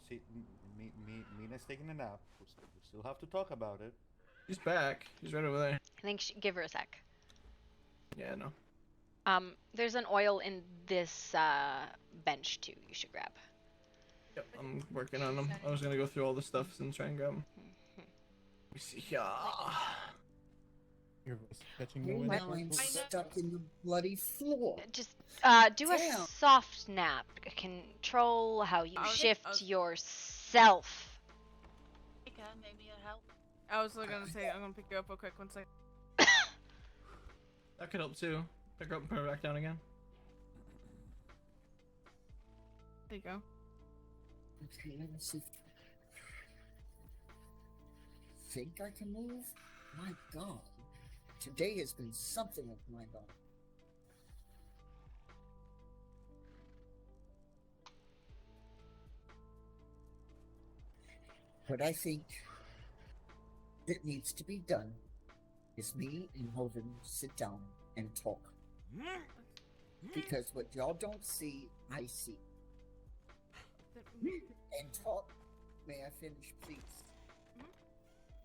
See, Mina's taking a nap. We still have to talk about it. He's back. He's right over there. I think give her a sec. Yeah, no. There's an oil in this bench too. You should grab. Yep, I'm working on them. I was gonna go through all the stuff and try and grab them. Let me see. Yeah. Your voice catching the Oh, wind. now I'm stuck in the bloody floor. Just do Damn. a soft nap. Control how you shift yourself. Okay, maybe it'll help. I was gonna say, I'm gonna pick you up real quick. 1 second. That could help too. Pick her up and put her back down again. There you go. Okay, let me see. Think I can move? My God. Today has been something of my God. What I think that needs to be done is me and Hoven sit down and talk. Because what y'all don't see, I see. And talk. May I finish, please?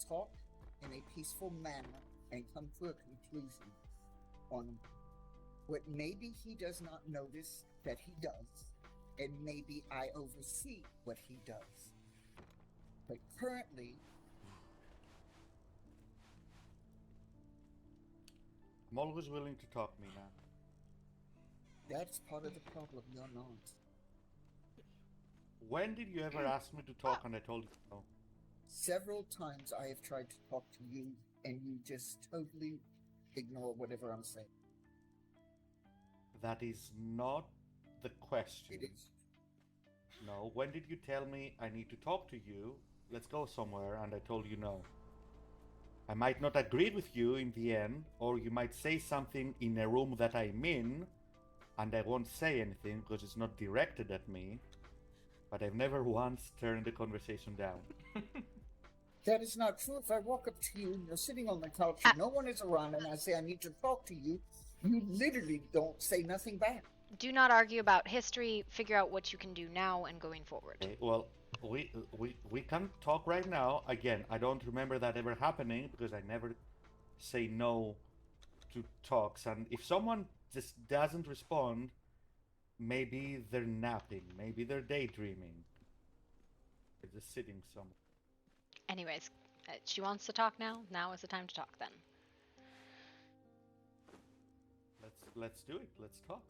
Talk in a peaceful manner and come to a conclusion on what maybe he does not notice that he does, and maybe I oversee what he does. But currently, I'm always willing to talk, Mina. that's part of the problem. You're not. When did you ever ask me to talk and I told you no? Several times I have tried to talk to you, and you just totally ignore whatever I'm saying. That is not the question. It is. No, when did you tell me I need to talk to you? Let's go somewhere, and I told you no. I might not agree with you in the end, or you might say something in a room that I'm in, and I won't say anything because it's not directed at me. But I've never once turned the conversation down. That is not true. If I walk up to you and you're sitting on the couch and no one is around and I say I need to talk to you, you literally don't say nothing back. Do not argue about history. Figure out what you can do now and going forward. Okay, well, we can talk right now. Again, I don't remember that ever happening because I never say no to talks. And if someone just doesn't respond, maybe they're napping, maybe they're daydreaming. They're just sitting somewhere. Anyways, she wants to talk now. Now is the time to talk then. Let's do it. Let's talk.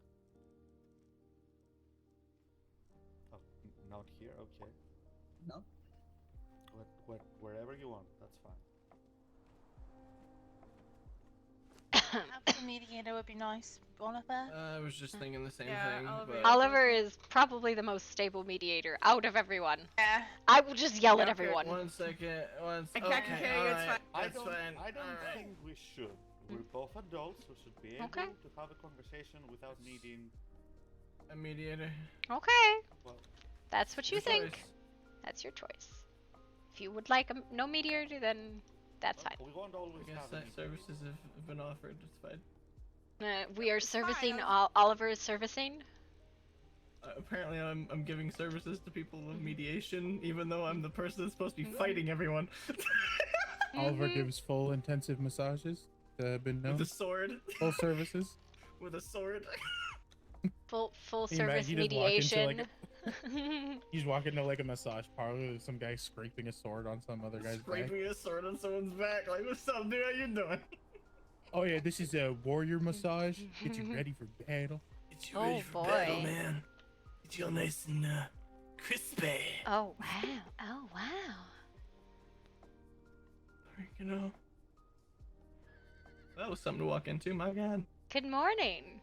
Oh, not here. Okay. No. Wherever you want. That's fine. Have a mediator would be nice, Oliver. I was just thinking the same Yeah, thing. Oliver. But... Oliver is probably the most stable mediator out of everyone. Yeah. I will just yell at Okay, everyone. 1 second. I can carry you, it's fine. I That's don't fine. think we should. We're both adults who should be able Okay. to have a conversation without needing A mediator. Okay. Well, That's what you Your think. choice. That's your choice. If you would like no mediator, then that's fine. we won't always I guess have that any- services have been offered. It's fine. We are servicing. fine, Oliver is servicing. apparently I'm giving services to people with mediation, even though I'm the person that's supposed to be fighting everyone. Oliver gives full intensive massages. Been known. With a sword. Full services. With a sword. Full Hey, Matt, service you just walk into, mediation. you just walk into like a massage parlor. There's some guy scraping a sword on some other guy's back. Scraping a sword on someone's back. Like, what's up, dude? How you doing? Oh yeah, this is a warrior massage. Get you ready for battle. Get you ready for battle, man. Get you all nice and crispy. Oh wow! Oh wow! You know, that was something to walk into. My God. Good morning.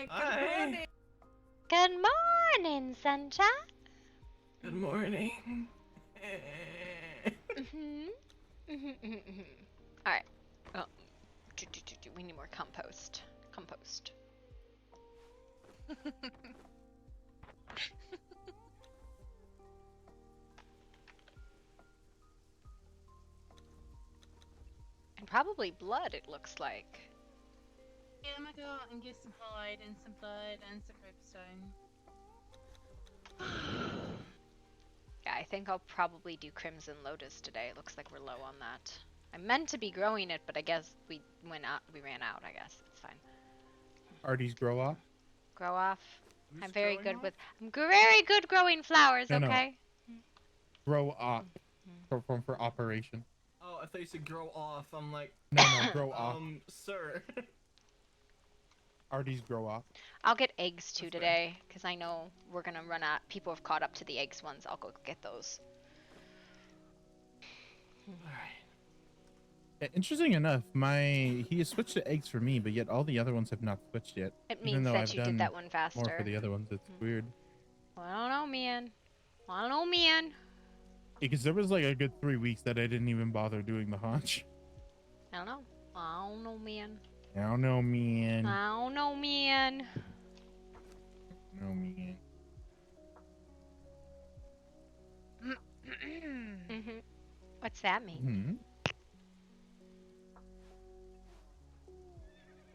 Hi. Good morning, sunshine. Good morning. All right. Oh, we need more compost. Compost. And probably blood, it looks like. Yeah, I'm gonna go out and get some hide and some blood and some cobblestone. Yeah, I think I'll probably do Crimson Lotus today. It looks like we're low on that. I meant to be growing it, but I guess we ran out, I guess. It's fine. Artie's grow off. Grow off. I'm very good with very good growing flowers, No, no. okay? Grow off. For operation. Oh, I thought you said grow off. I'm like, No, grow off. Sir. Artie's grow off. I'll get eggs too today, because I know we're gonna run out. People have caught up to the eggs ones. I'll go get those. Yeah, interesting enough, he has switched to eggs for me, but yet all the other ones have not switched yet. It Even means though that I've you did done that one faster. more for the other ones, it's weird. Well, I don't know, man. I don't know, man. Because there was like a good 3 weeks that I didn't even bother doing the haunch. I don't know. I don't know, man. I don't know, man. I don't know, man. No, man. What's that mean? Hmm.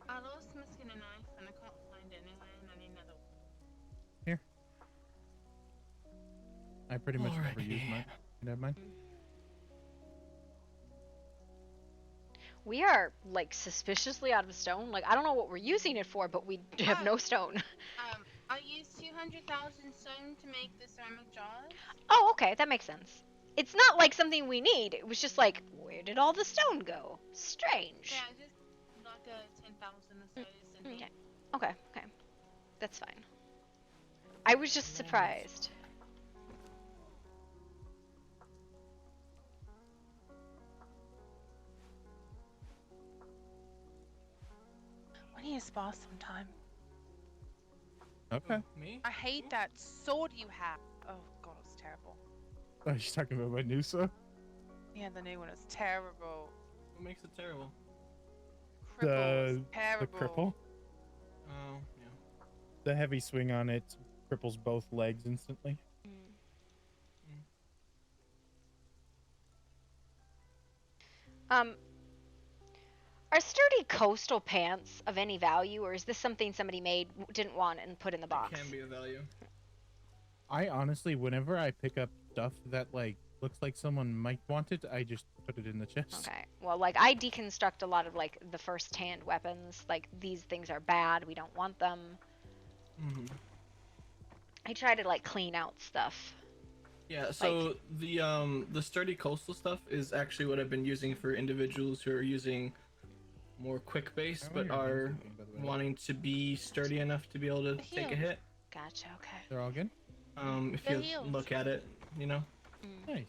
I lost my skinning knife and I can't find it anywhere and I need another one. Here. I pretty much never use mine. You have mine? We are, like, suspiciously out of stone. Like, I don't know what we're using it for, but we have no stone. I used 200,000 stone to make the ceramic jars. Oh, okay. That makes sense. It's not, like, something we need. It was just like, where did all the stone go? Strange. Yeah, just like 10,000 or so. Okay. Okay. That's fine. I was just surprised. We need to spa sometime. Okay. Me? I hate that sword you have. Oh god, it's terrible. Oh, you're talking about my new sword? Yeah, the new one is terrible. What makes it terrible? Cripples. The Terrible. cripple? Oh, yeah. The heavy swing on it cripples both legs instantly. Are sturdy coastal pants of any value, or is this something somebody made, didn't want, and put in the box? It can be of value. I honestly, whenever I pick up stuff that like looks like someone might want it, I just put it in the chest. Okay. Well, like, I deconstruct a lot of, like, the first-hand weapons. Like, these things are bad. We don't want them. I try to, like, clean out stuff. Yeah, so the sturdy coastal stuff is actually what I've been using for individuals who are using more quick base but are wanting to be sturdy enough to be able to take a hit. Gotcha, okay. They're all good? If you look at it, you know. Nice.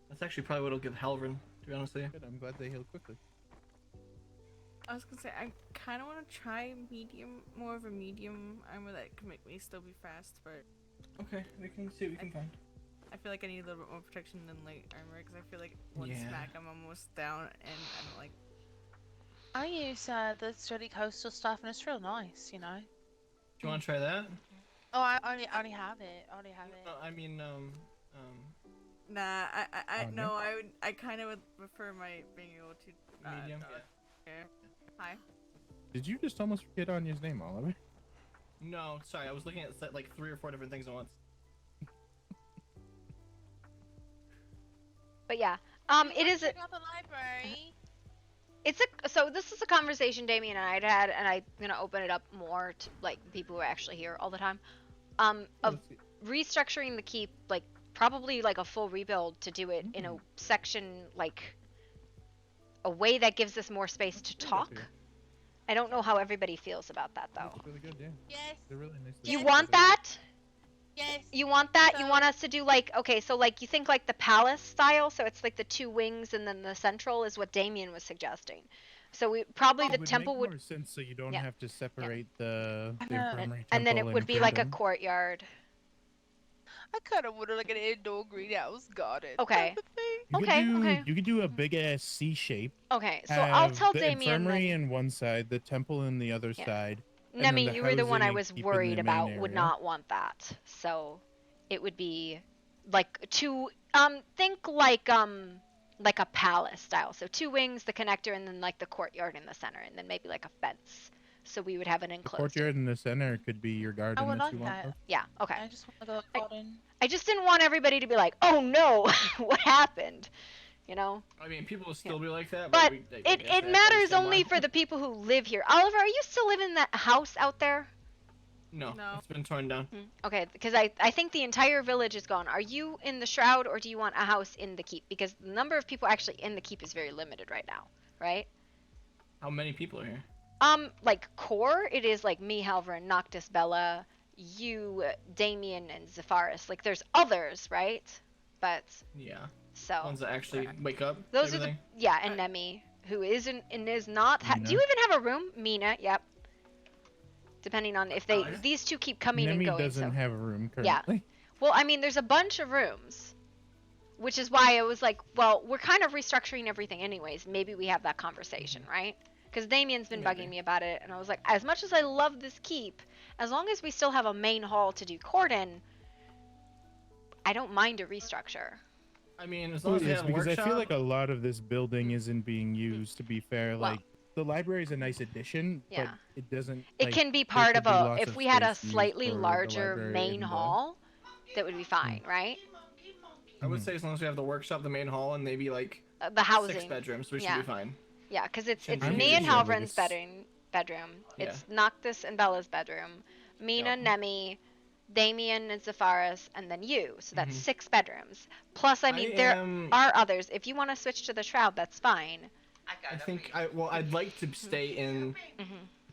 That's actually probably what'll give Halvin, to be honest with you. Good, I'm glad they heal quickly. I was gonna say, I kind of want to try more of a medium armor that can make me still be fast, but... Okay, we can see what we can find. I feel like I need a little bit more protection than light armor, because I feel like one smack I'm almost down, and I'm like... I use the sturdy coastal stuff and it's real nice, you know. Do you want to try that? Oh, I already have it. No, I mean, Nah, I kind of would prefer my being able to... medium? Hi. Did you just almost forget Anya's name, Oliver? No, sorry, I was looking at like 3 or 4 different things at once. But yeah, it is. Check out the library. So this is a conversation Damien and I had, and I'm gonna open it up more to like people who are actually here all the time. Of restructuring the keep, like probably like a full rebuild to do it in a section, like a way that gives us more space to talk. I don't know how everybody feels about that though. That's really good, yeah. Yes. They're really nice. You want that? Yes. You want that? You want us to do like, okay, so like you think like the palace style, so it's like the 2 wings and then the central is what Damien was suggesting. So we probably the temple make would more sense, so you don't have to separate the infirmary and then it temple would be like a kingdom. courtyard. I kind of wanted like an indoor greenhouse garden. Okay. You could do a big ass C shape. Okay, so I'll tell the Damien infirmary then. in one side, the temple in the other side. and Nemi, then you were the one I housing was keep in worried the main about would area. not want that. So it would be like think like a palace style. So 2 wings, the connector, and then like the courtyard in the center, and then maybe like a fence. So we would have an The enclosed. courtyard in the center could be your garden. I would if like you want. that. Yeah. Okay. I just want to go garden. I just didn't want everybody to be like, "Oh no, what happened?" You know. I mean, people will still be like that, But we, I it guess that matters happens only for the people who live here. Oliver, are you still living in that house out there? No, it's been torn down. Okay, because I think the entire village is gone. Are you in the shroud, or do you want a house in the keep? Because the number of people actually in the keep is very limited right now, right? How many people are here? Like core, it is like me, Halvarin, Noctis, Bella, you, Damien, and Zepharis. Like there's others, right? But Yeah. so Ones that actually wake up. those are the everything? and Nemi, who isn't and is not. Do Mina. you even have a room? Mina, yep. Depending on if they these 2 keep coming Nemi and going. doesn't so. have a room Yeah. currently. Well, I mean, there's a bunch of rooms, which is why I was like, well, we're kind of restructuring everything anyways. Maybe we have that conversation, right? Because Damien's been bugging me about it, and I was like, as much as I love this keep, as long as we still have a main hall to do court in, I don't mind a restructure. I mean, as long as they Yes, have a because workshop. I feel like a lot of this building isn't being used. To be fair, like the library is a nice addition, Yeah. but it doesn't. It like, can be there part could of be a, lots if of we had a space used slightly for the larger library main and the- hall, that would be fine, right? I would say as long as we have the workshop, the main hall, and maybe like The housing. 6 bedrooms, we should Yeah. be fine. Yeah, because it's Shouldn't me be and an issue. Halverin's bedroom. Yeah. It's Noctis and Bella's bedroom. Mina, Nemi, Damien and Zepharis, and then you. So that's 6 bedrooms. Plus, I mean, there are others. If you want to switch to the shroud, that's fine. I think I'd like to stay in,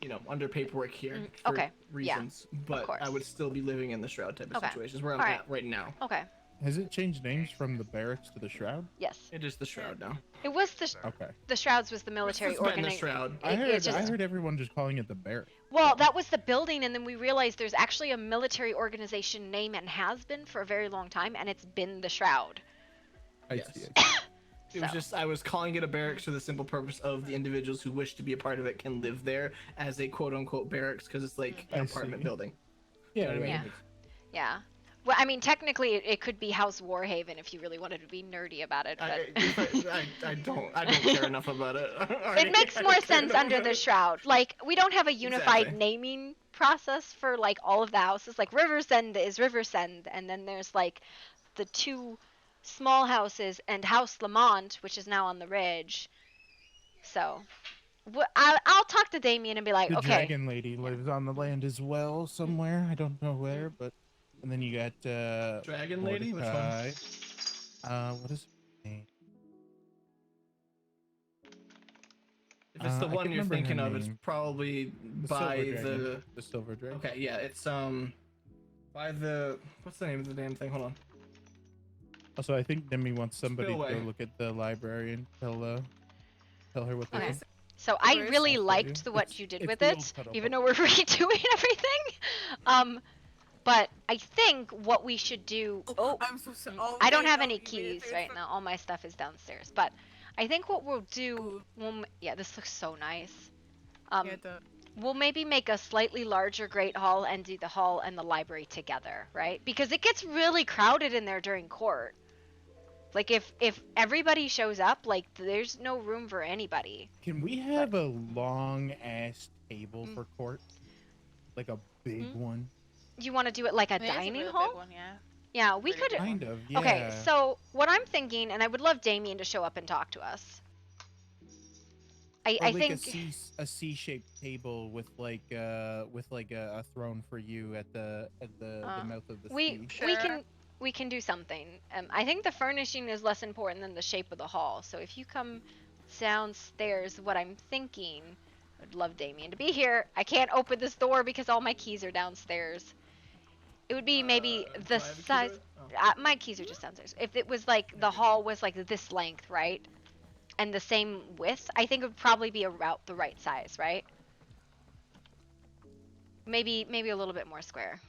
you know, under paperwork here for Okay, yeah, reasons, but course. I would still be living in the shroud type of Okay. situations where I'm Alright. at right now. Okay. Has it changed names from the barracks to the shroud? Yes. It is the shroud now. It was Okay. the shrouds was the military It's been the organization. shroud. I heard everyone just calling it the barracks. Well, that was the building, and then we realized there's actually a military organization name and has been for a very long time, and it's been the Shroud. I see. It was just I was calling it a barracks for the simple purpose of the individuals who wish to be a part of it can live there as a quote unquote barracks because it's like an I apartment see. building. Yeah, You know what I yeah. mean? Yeah. Well, I mean, technically, it could be House Warhaven if you really wanted to be nerdy about it, but I don't care enough about it. it makes more sense under the Shroud. Like, we don't have a unified Exactly. naming process for, like, all of the houses. Like, Riversend is Riversend, and then there's, like, the 2 small houses and House Lamont, which is now on the Ridge. So, I'll talk to Damien and be like, The okay. dragon lady lives on the land as well somewhere. I don't know where, but and then you got Dragon lady? Which one? Mordecai. What is her name? If it's the I one can't you're remember her thinking of, it's name. probably The by silver dragon. the silver dragon. Okay, yeah, it's by the what's the name of the damn thing? Hold on. Also, I think Demi wants somebody to Spillway. go look at the library and tell her what they Okay. think. So I Where is really that? liked what It's- you did it's with the it, old cuddle even though we're redoing everything. But I think what we should do. Oh, I'm so sorry. Oh, I don't okay, have no, any you made it keys through. right now. All my stuff is downstairs. But I think what we'll do. Yeah, this looks so nice. We'll maybe make a slightly larger Great Hall and do the hall and the library together, right? Because it gets really crowded in there during court. Like if everybody shows up, like there's no room for anybody. Can we have a long ass table for court? Like a big one? You want to do it like a It is a dining really hall? big one, yeah. Yeah, we Really could. big one. Kind of, yeah. Okay, so what I'm thinking, and I would love Damien to show up and talk to us. I like think a C-shaped table with like a throne for you at the mouth of the sea. we can do something. I think the furnishing is less important than the shape of the hall. So if you come downstairs, what I'm thinking, I'd love Damien to be here. I can't open this door because all my keys are downstairs. It would be maybe the size. My keys are just downstairs. If it was like the hall was like this length, right? And the same width, I think it would probably be about the right size, right? Maybe a little bit more square.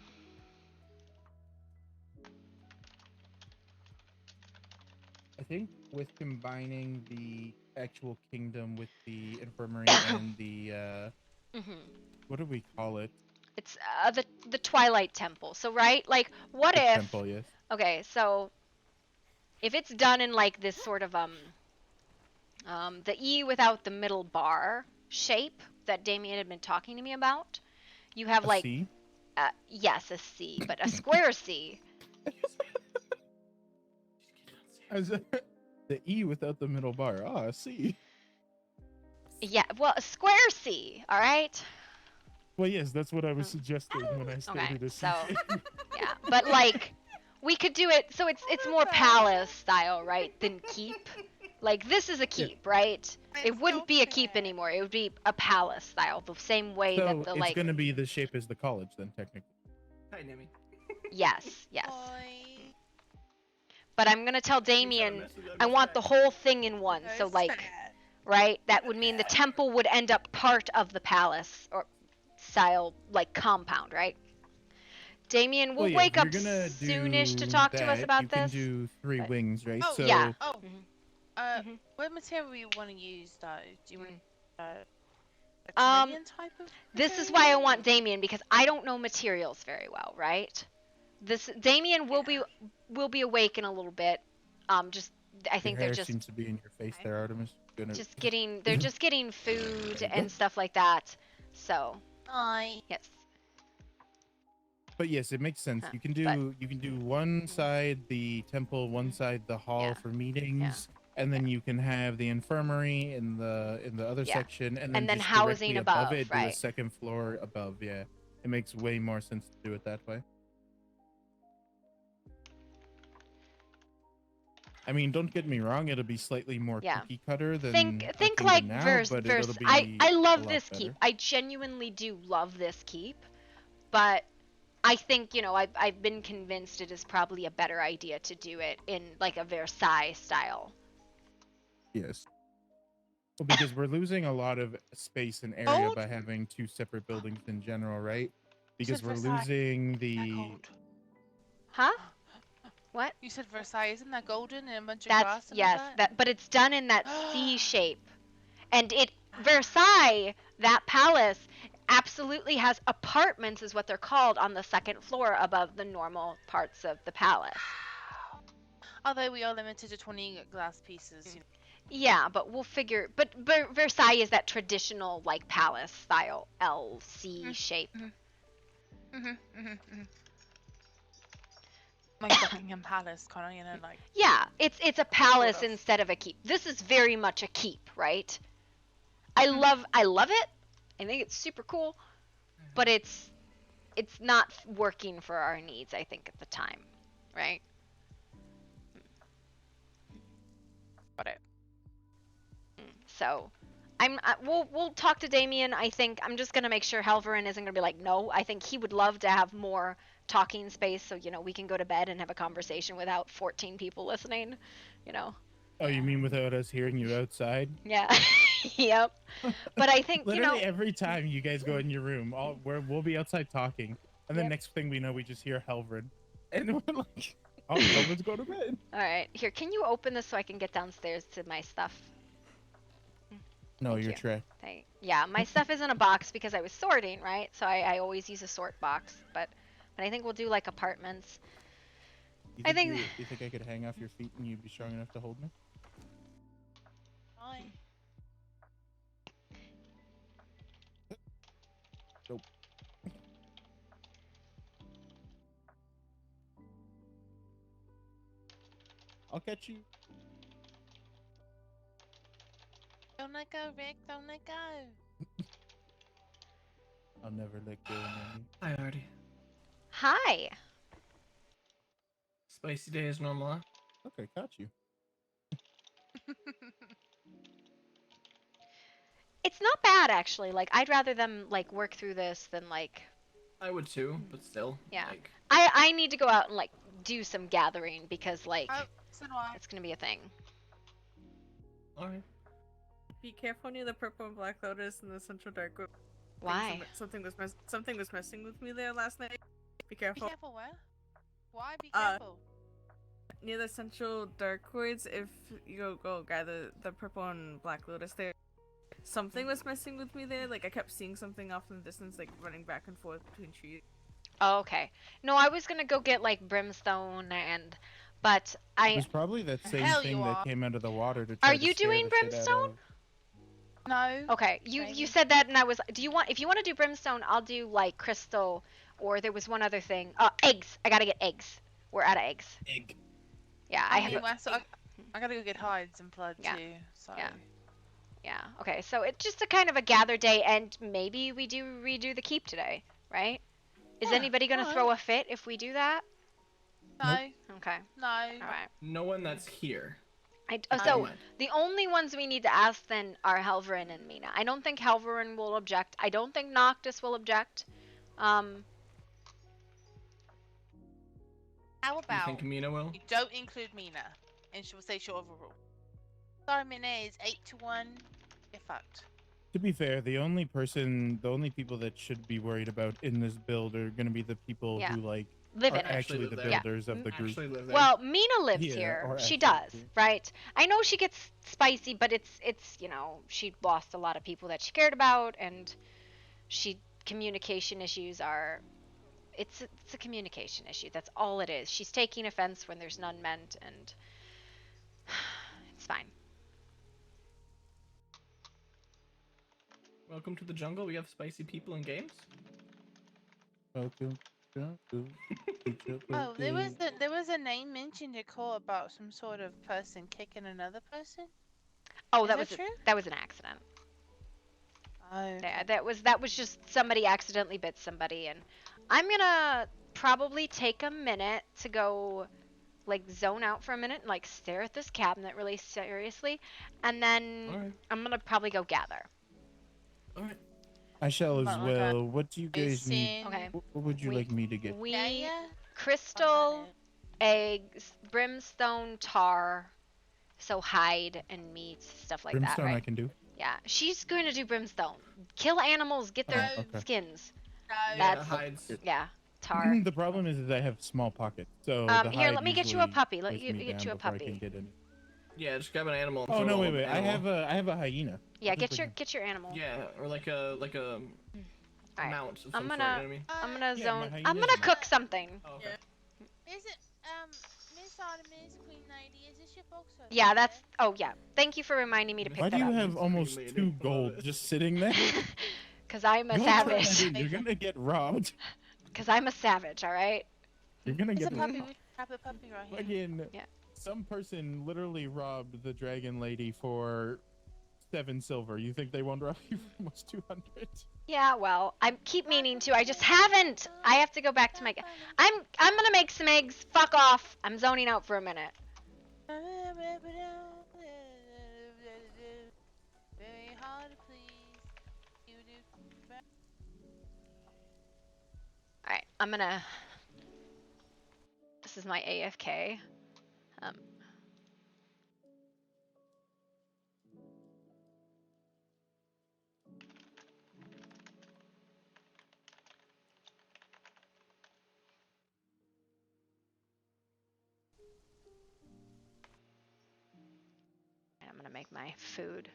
I think with combining the actual kingdom with the infirmary and the what do we call it? It's the Twilight Temple. So right, like what if? Temple, yes. Okay, so if it's done in like this sort of the E without the middle bar shape that Damien had been talking to me about, you have like C? Yes, a C, but a square C. The E without the middle bar. Ah, C. Yeah, well, a square C. All right. Well, yes, that's what I was suggesting when I stated a C. So yeah, but like we could do it so it's more palace style, right, than keep. Like this is a keep, right? It wouldn't be a keep anymore. It would be a palace style, the same way that the it's gonna be the shape as the college then, technically. Hi, Nemi. Yes. But I'm gonna tell Damien I want the whole thing in one. So like, right? That would mean the temple would end up part of the palace or style like compound, right? Damien, we'll wake up soonish to talk to us about this. You can do 3 wings, right? Oh, so yeah. What material you want to use, though? Do you want a Canadian type of This is why I want Damien, because I don't know materials very well, right? Damien will be awake in a little bit. I think your hair they're just seems to be in your face there, Artemis. they're just getting food and stuff like that. So yes. But yes, it makes sense. You can do one side the temple, one side the hall for meetings, and then you can have the infirmary in the other section, and then just housing directly above it, right? do a second floor above. Yeah, it makes way more sense to do it that way. I mean, don't get me wrong; it'll be slightly more cookie cutter than think like now, verse. but it'll be I love a lot this better. keep. I genuinely do love this keep, but I think I've been convinced it is probably a better idea to do it in like a Versailles style. Yes. Well, because we're losing a lot of space and area by having 2 separate buildings in general, right? Because we're losing the. Huh? What? You said Versailles, isn't that golden and a bunch of grass? And Yes, but it's done in that C shape, and Versailles, that palace, absolutely has apartments, is what they're called, on the 2nd floor above the normal parts of the palace. Although we are limited to 20 glass pieces. Yeah, but we'll figure. But Versailles is that traditional like palace style LC shape. Like Buckingham Palace, kind of, like. Yeah, it's a palace instead of a keep. This is very much a keep, right? I love it. I think it's super cool, but it's not working for our needs, I think, at the time, right? Got it. So, we'll talk to Damien. I think I'm just gonna make sure Halvarin isn't gonna be like, no. I think he would love to have more talking space, so we can go to bed and have a conversation without 14 people listening. Oh, you mean without us hearing you outside? Yeah. Yep. But I think literally every time you guys go in your room, we'll be outside talking, and then next thing we know, we just hear Halvarin, and we're like, oh, let's go to bed. All right, here. Can you open this so I can get downstairs to my stuff? No, your tray. Yeah, my stuff is in a box because I was sorting, right? So I always use a sort box, but I think we'll do like apartments. I think. You think I could hang off your feet and you'd be strong enough to hold me? Hi. Nope. I'll catch you. Don't let go, Rick. Don't let go. I'll never let go, Mandy. Hi, Artie. Hi. Spicy day as normal, huh? Okay, caught you. It's not bad actually. Like I'd rather them like work through this than like. I would too, but still. Yeah. Like... I need to go out and like do some gathering because like so do I. it's gonna be a thing. All right. Be careful near the purple and black lotus in the central dark group. Why? Something was messing with me there last night. Be careful. Be careful where? Why be careful? Near the central darkoids, if you go gather the purple and black lotus there, something was messing with me there. Like I kept seeing something off in the distance, like running back and forth between trees. Oh, okay. No, I was gonna go get like brimstone but It was probably that same thing that came out of the water to try Are to you scare doing the shit out brimstone? of- No. Okay, you said that and I was. If you want to do brimstone, I'll do like crystal, or there was one other thing. Eggs. I gotta get eggs. We're out of eggs. Egg. Yeah, I gotta go get hides and blood Yeah. too. So. Yeah. Yeah. Okay, so it's just a kind of a gather day, and maybe we do redo the keep today, right? Is anybody gonna throw a fit if we do that? No. Okay. No. All right. No one that's here. So the only ones we need to ask then are Halvarin and Mina. I don't think Halvarin will object. I don't think Noctis will object. How You about think Mina will? you don't include Mina, and she will say she'll overrule. Sorry, Mina is 8-1. You're fucked. To be fair, the only people that should be worried about in this build are going to be the people Yeah. who like Live are in it. actually the builders of the group. Well, Mina lives Yeah, here. or She actually does, live here. right? I know she gets spicy, but it's she lost a lot of people that she cared about, and communication issues are. It's a communication issue. That's all it is. She's taking offense when there's none meant, and it's fine. Welcome to the jungle. We have spicy people in games. Welcome. Oh, there was a name mentioned in call about some sort of person kicking another person. Oh, Is that that was true? that was an accident. Oh. Yeah, that was just somebody accidentally bit somebody, and I'm gonna probably take a minute to go like zone out for a minute and like stare at this cabinet really seriously, and then I'm gonna probably go gather. All right. I shall as Okay. well. What do you guys need? Okay. What would you like me to get? We crystal, eggs, brimstone, tar, so hide and meat, stuff like Brimstone that, right? I can do. Yeah, she's going to do brimstone. Kill animals, get their Oh, okay. skins. Yeah, That's hides. yeah, tar. The problem is I have small pockets, so the Here, hide let me get you a usually puppy. Let weighs you me get down you a before I puppy. can get any. Yeah, just grab an animal. And Oh throw no! it Wait, on wait! an animal. I have a hyena. Yeah, get your animal. Yeah, or like a Alright. mount of some I'm sort, gonna you know what I mean? I'm gonna Yeah, zone. my I'm hyena's gonna a cook something. Oh, okay. Is it Miss Artemis, Queen Lady? Is this your box? over Yeah, there? that's. Oh yeah. Thank you for reminding me to pick Why that do you up. have almost 2 gold just sitting there? Cause I'm a Don't turn that savage. in, you're gonna get robbed. Cause I'm a savage. All right. You're gonna It's a get puppy. We have a puppy right here. Again, Yeah. some person literally robbed the dragon lady for 7 silver. You think they won't rob you for almost 200? Yeah. Well, I keep meaning to. I just haven't. I have to go back to my. I'm gonna make some eggs. Fuck off. I'm zoning out for a minute. Very hard to please. You do. All right. I'm gonna. This is my AFK. I'm gonna make my food.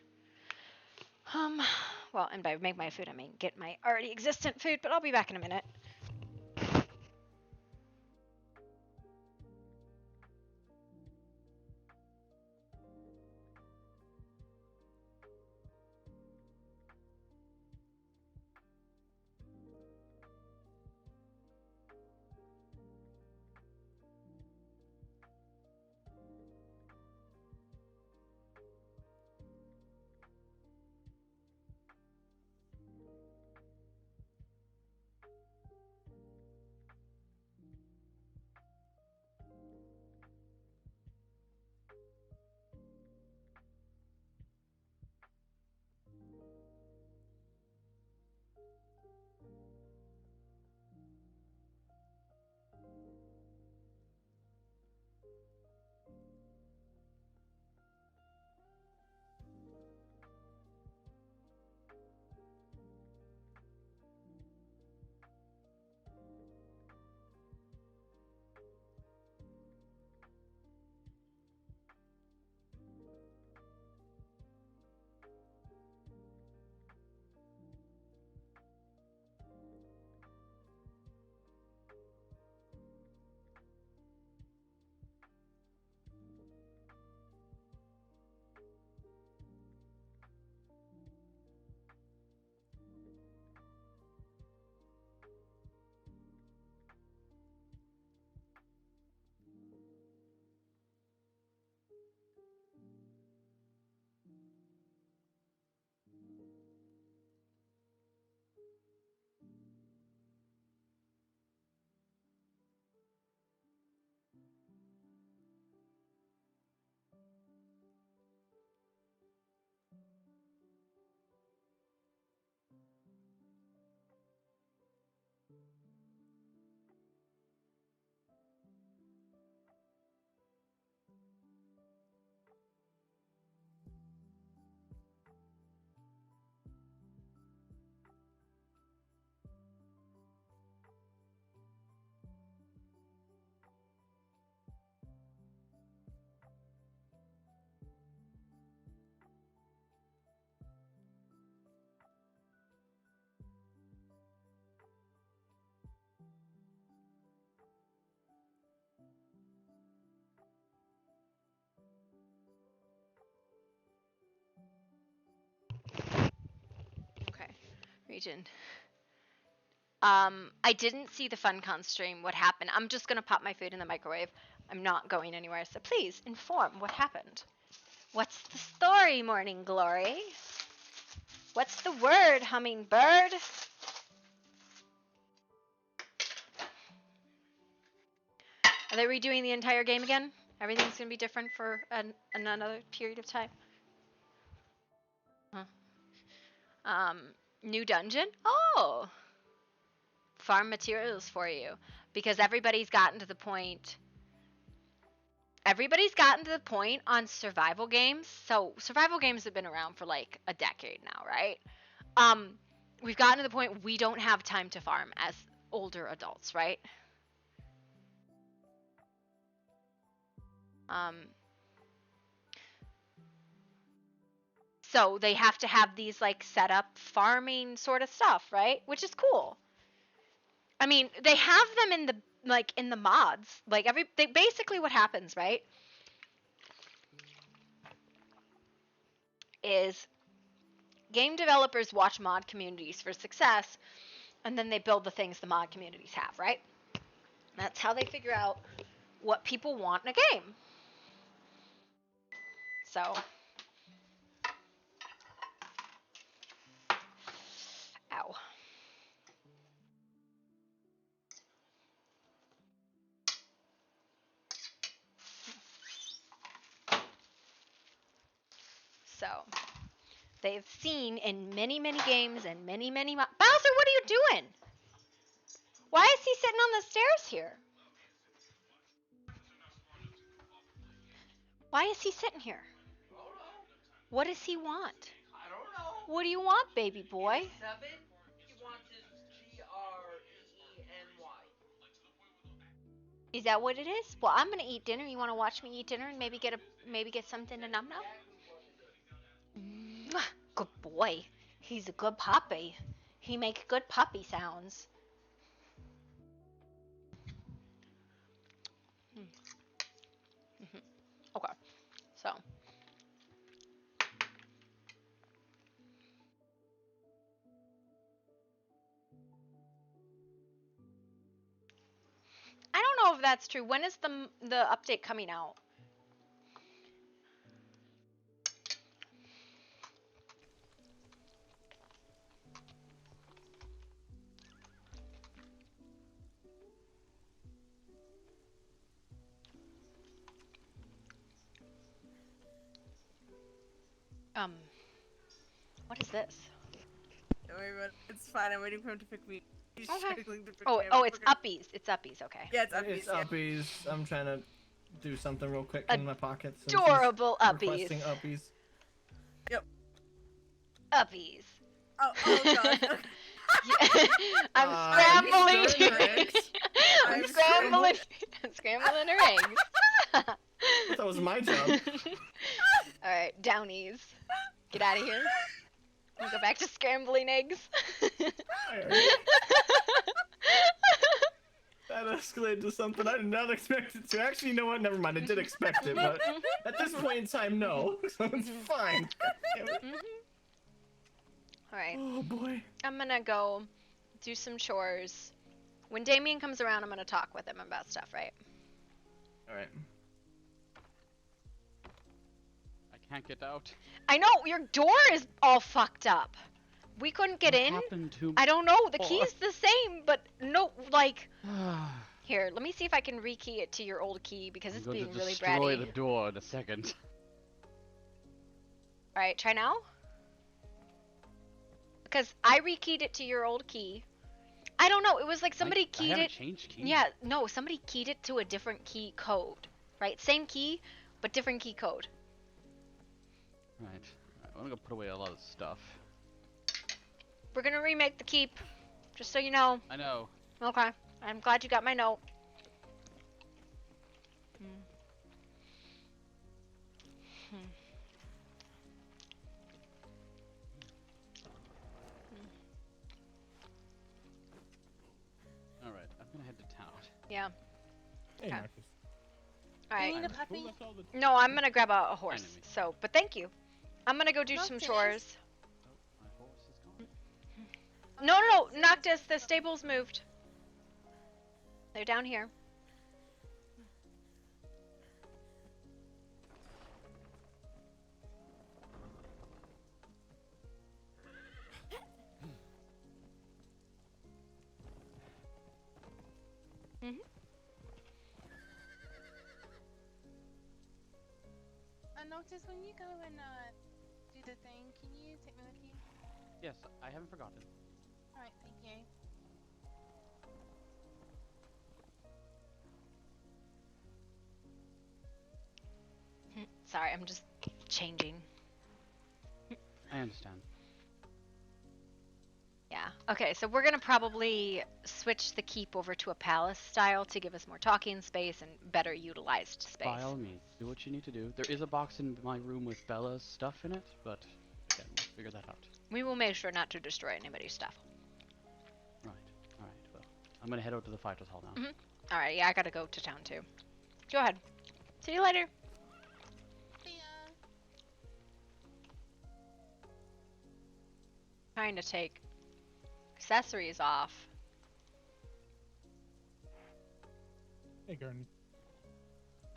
Well, and by make my food, I mean get my already existent food, but I'll be back in a minute. Region. I didn't see the FunCon stream. What happened? I'm just gonna pop my food in the microwave. I'm not going anywhere, so please inform what happened. What's the story, Morning Glory? What's the word, Hummingbird? Are they redoing the entire game again? Everything's gonna be different for another period of time? Huh. New dungeon? Oh! Farm materials for you. Because everybody's gotten to the point on survival games. So survival games have been around for like a decade now, right? We've gotten to the point we don't have time to farm as older adults, right? So they have to have these like set up farming sort of stuff, right? Which is cool. I mean, they have them in the mods. Like basically what happens, right? Is game developers watch mod communities for success, and then they build the things the mod communities have, right? That's how they figure out what people want in a game. So, ow. So, they've seen in many, many games and many, many Bowser, what are you doing? Why is he sitting on the stairs here? Why is he sitting here? What does he want? I don't know. What do you want, baby boy? 7, he wants his GREENY. Is that what it is? Well, I'm gonna eat dinner. You want to watch me eat dinner and maybe get something to num num? Good boy. He's a good puppy. He makes good puppy sounds. Okay, so. I don't know if that's true. When is the update coming out? What is this? Don't worry about it. It's fine. I'm waiting for him to pick me. He's struggling to pick me. Oh, it's uppies. It's uppies. Okay. Yeah, it's uppies. It's uppies. I'm trying to do something real quick in my pockets. Adorable uppies. Requesting uppies. Yep. Uppies. Oh god. Okay. I'm scrambling. I'm scrambling. I'm scrambling her eggs. That was my job. Alright, Downies. Get out of here. We'll go back to scrambling eggs. That escalated to something I did not expect it to. Actually, you know what? Never mind. I did expect it, but at this point in time, no. So it's fine. Alright. Oh boy. I'm gonna go do some chores. When Damien comes around, I'm gonna talk with him about stuff, right? Alright. I can't get out. I know, your door is all fucked up. We couldn't get in. I don't know, the key's the same, but no, like... Here, let me see if I can rekey it to your old key, because it's being really bratty. I'm going to destroy the door in a second. Alright, try now. Because I rekeyed it to your old key. I don't know, it was like somebody keyed it... changed key. Yeah, no, somebody keyed it to a different key code. Right? Same key, but different key code. Right. I'm gonna go put away a lot of stuff. We're gonna remake the keep, just so you know. I know. Okay. I'm glad you got my note. Alright, I'm gonna head to town. Yeah. Hey, Okay. Marcus. Alright. Need a puppy? No, I'm gonna grab a horse. So, but thank you. I'm gonna go do some chores. My horse is gone. No, Noctis, the stable's moved. They're down here. Mm-hmm. Notice when you go and do the thing, can you take me with you? Yes, I haven't forgotten. Alright, thank you. Sorry, I'm just changing. I understand. Yeah. Okay, so we're gonna probably switch the keep over to a palace style to give us more talking space and better utilized space. By all means, do what you need to do. There is a box in my room with Bella's stuff in it, but again, we'll figure that out. We will make sure not to destroy anybody's stuff. Right. Alright, well, I'm gonna head out to the fighter's hall now. Alright, yeah, I gotta go to town too. Go ahead. See you later. See ya. Trying to take accessories off. Hey, Gurney.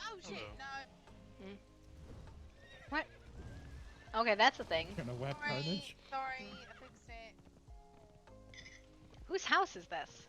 Oh shit, no. What? Okay, that's a thing. Gonna web carnage? Sorry, I fixed it. Whose house is this?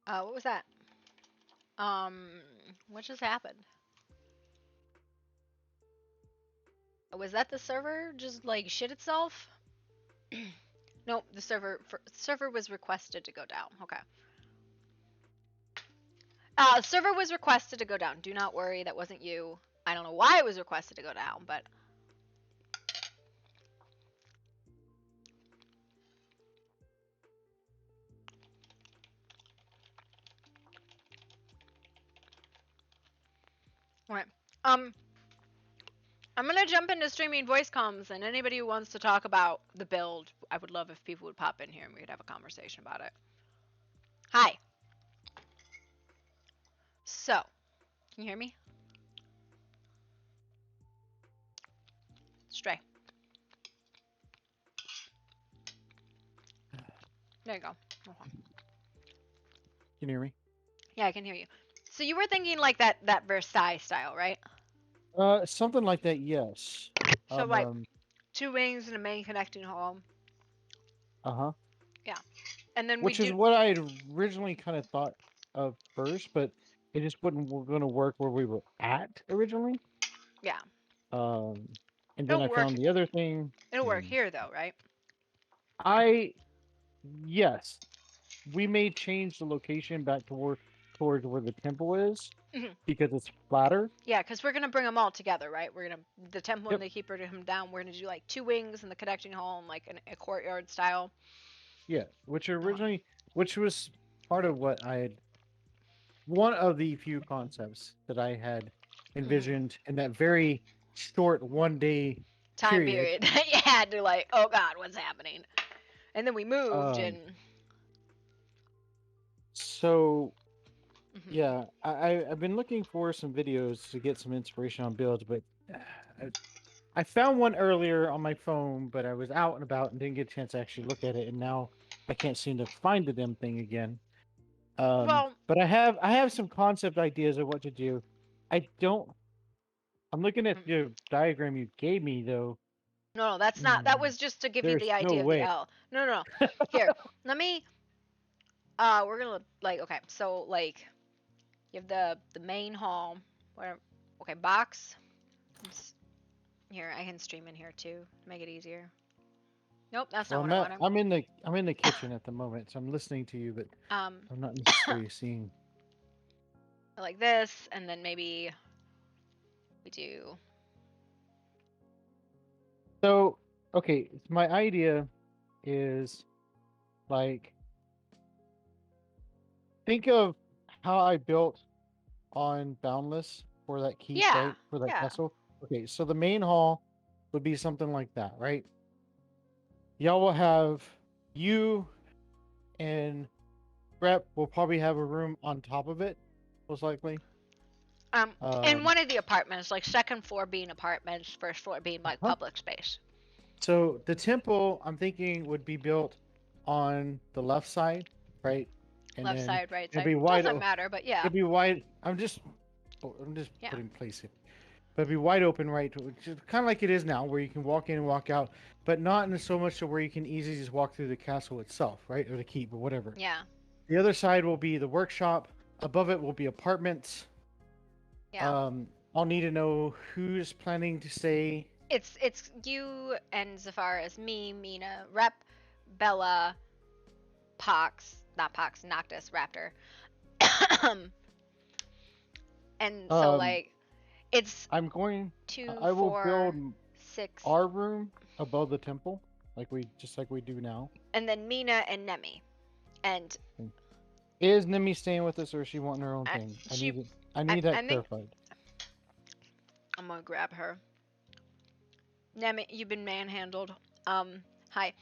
What was that? What just happened? Was that the server just like shit itself? Nope, the server was requested to go down. Okay. Server was requested to go down. Do not worry, that wasn't you. I don't know why it was requested to go down, but alright. I'm gonna jump into streaming voice comms, and anybody who wants to talk about the build, I would love if people would pop in here and we could have a conversation about it. Hi. So, can you hear me? Stray. There you go. Okay. Can you hear me? Yeah, I can hear you. So you were thinking like that Versailles style, right? Something like that, yes. So like 2 wings and a main connecting hall. Uh-huh. Yeah. And then Which is what I had originally kind of thought of first, but it just wasn't going to work where we were at originally. Yeah. And then I found the other thing. It'll work here though, right? Yes. We may change the location back towards where the temple is because it's flatter. Yeah, because we're gonna bring them all together, right? We're gonna the temple and the keeper to come down. We're gonna do like 2 wings and the connecting hall and like a courtyard style. Yeah, which was part of what I had. One of the few concepts that I had envisioned in that very short 1 day time period. You had to like, oh god, what's happening? And then we moved and. So, yeah, I've been looking for some videos to get some inspiration on builds, but I found one earlier on my phone, but I was out and about and didn't get a chance to actually look at it, and now I can't seem to find the damn thing again. But I have some concept ideas of what to do. I'm looking at the diagram you gave me though. No, that's not. That was just to give you the idea of the L. No. Here, let me. We're gonna like okay. So like, you have the main hall. Where okay, box. Here, I can stream in here too. Make it easier. Nope, that's not what I wanted. I'm in the kitchen at the moment, so I'm listening to you, but I'm not necessarily seeing. Like this, and then maybe we do. So, okay, my idea is like think of how I built on Boundless for that keep, right? For that castle. Okay, so the main hall would be something like that, right? Y'all will have you and Rep will probably have a room on top of it, most likely. In one of the apartments, like second floor being apartments, first floor being like public space. So the temple, I'm thinking, would be built on the left side, right? And left side, right side. Be wide Doesn't matter, but yeah. It'd be wide. I'm just putting place it. But it'd be wide open, right? Kind of like it is now, where you can walk in and walk out, but not in so much to where you can easily just walk through the castle itself, right? Or the keep or whatever. Yeah. The other side will be the workshop. Above it will be apartments. Yeah. I'll need to know who's planning to stay. It's you and Zafar as me, Mina, Rep, Bella, Noctis, Raptor. And so like it's I'm going 2, I will 4, build 6 our room above the temple, like we do now. And then Mina and Nemi. And is Nemi staying with us or is she wanting her own thing? I need that clarified. I'm gonna grab her. Nemi, you've been manhandled. Hi.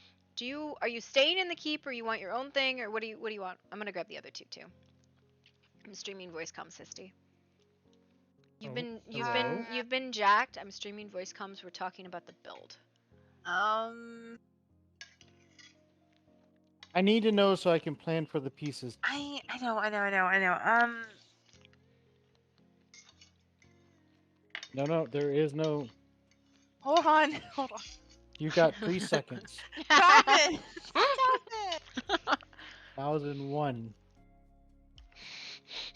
Are you staying in the keep or you want your own thing or what do you want? I'm gonna grab the other two too. I'm streaming voice comms, Histy. You've been jacked. I'm streaming voice comms. We're talking about the build. I need to know so I can plan for the pieces. I know. No, there is no. Hold on. You got 3 seconds. Stop it! Stop it! 1001.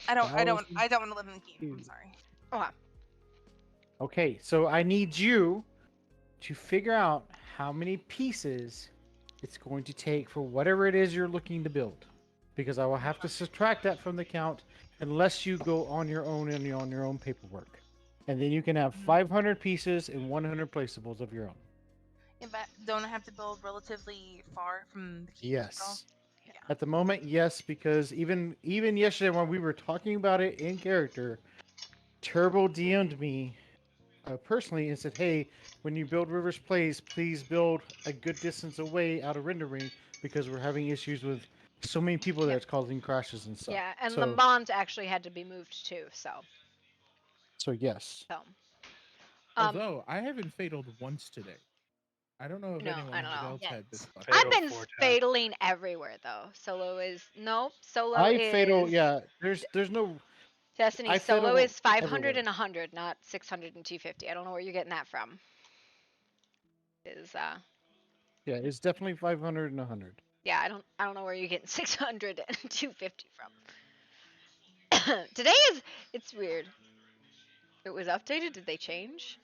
I don't want to live in the keep. I'm sorry. Oh. Okay, so I need you to figure out how many pieces it's going to take for whatever it is you're looking to build, because I will have to subtract that from the count unless you go on your own and on your own paperwork, and then you can have 500 pieces and 100 placeables of your own. Yeah, but don't I have to build relatively far from the keep? Yes. At the moment, yes, because even yesterday when we were talking about it in character, Turbo DM'd me personally and said, "Hey, when you build Rivers Place, please build a good distance away out of rendering because we're having issues with so many people that it's causing crashes and stuff." Yeah, and so, Le Mans actually had to be moved too. So yes. So. Although I haven't fataled once today. I don't know if anyone else had this. I've been fataling everywhere though. Solo is fatal. Yeah, there's no. Destiny solo is 500 and 100, not 600 and 250. I don't know where you're getting that from. Yeah, it's definitely 500 and 100. Yeah, I don't know where you're getting 600 and 250 from. Today it's weird. It was updated. Did they change?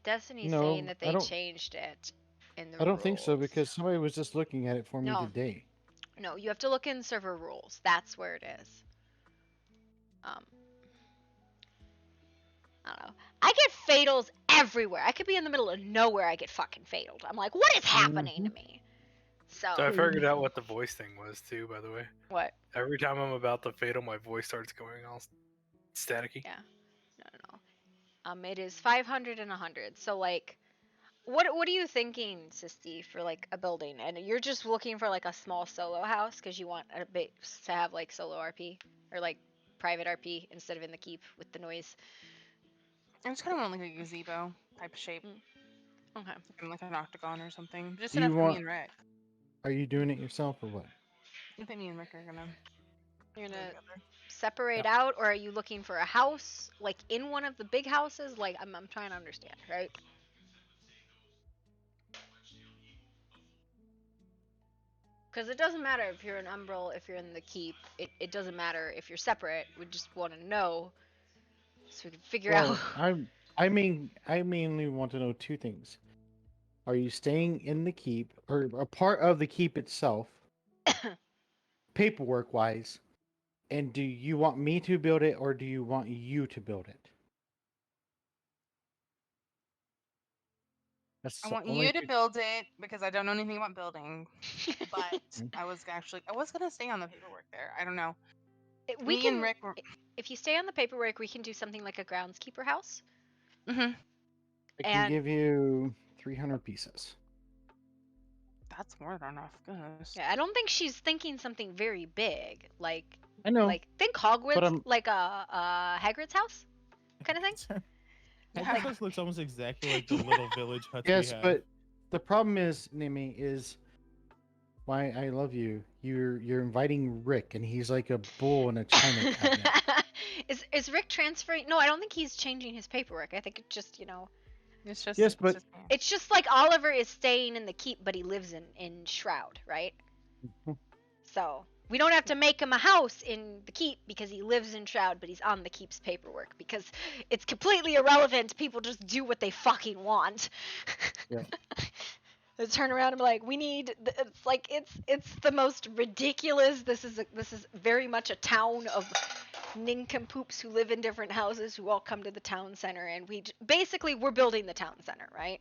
Destiny's saying that they changed it in the I don't think so because somebody was just looking at it for me today. No, you have to look in server rules. That's where it is. I don't know. I get fatals everywhere. I could be in the middle of nowhere. I get fucking fataled. I'm like, what is happening to me? So I figured out what the voice thing was too, by the way. What? Every time I'm about to fatal, my voice starts going all staticky. Yeah. No. It is 500 and 100. So like, what are you thinking, Sisty, for like a building? And you're just looking for like a small solo house because you want a bit to have like solo RP or like private RP instead of in the keep with the noise. I just kind of want like a gazebo type of shape. Okay. Like an octagon or something. Just enough for me and Rick. Are you doing it yourself or what? I think me and Rick are gonna. You're gonna separate out, or are you looking for a house like in one of the big houses? Like I'm trying to understand, right? Because it doesn't matter if you're in Umbral, if you're in the keep. It doesn't matter if you're separate. We just want to know so we can figure out. I mainly want to know two things. Are you staying in the keep or a part of the keep itself, paperwork wise? And do you want me to build it or do you want you to build it? I want you to build it because I don't know anything about building. But I was gonna stay on the paperwork there. I don't know. And Rick were... If you stay on the paperwork, we can do something like a groundskeeper house. Mm-hmm. I can give you 300 pieces. That's more than enough. Goodness. Yeah, I don't think she's thinking something very big. Like I know. Like think Hogwarts, like a Hagrid's house, kind of thing. Hagrid's house looks almost exactly like the little village huts Yes, we have. but the problem is, Nimi, is why I love you. You're inviting Rick, and he's like a bull in a china cabinet. Is Rick transferring? No, I don't think he's changing his paperwork. I think it's just It's just yes, but it's just like Oliver is staying in the keep, but he lives in Shroud, right? So we don't have to make him a house in the keep because he lives in Shroud, but he's on the keep's paperwork because it's completely irrelevant. People just do what they fucking want. Yeah. They turn around and be like, "We need." It's like it's the most ridiculous. This is very much a town of nincompoops who live in different houses who all come to the town center, and we're building the town center, right?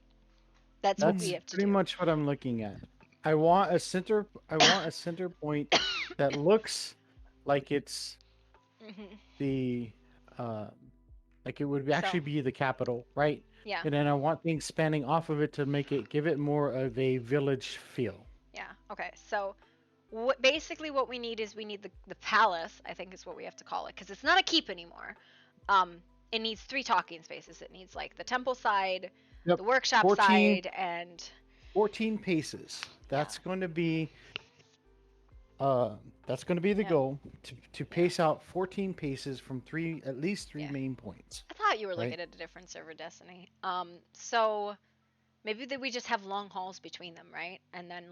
That's what we have to do. Pretty much what I'm looking at. I want a center point that looks like it's the like it would actually be the capital, right? Yeah. And then I want things spanning off of it to give it more of a village feel. Yeah. Okay. So basically what we need is the palace, I think is what we have to call it, because it's not a keep anymore. It needs 3 talking spaces. It needs like the temple side, the workshop side, and 14 paces. That's going to be the goal to pace out 14 paces from at least three main points. I thought you were looking at a different server, Destiny. So Maybe that we just have long halls between them, right? And then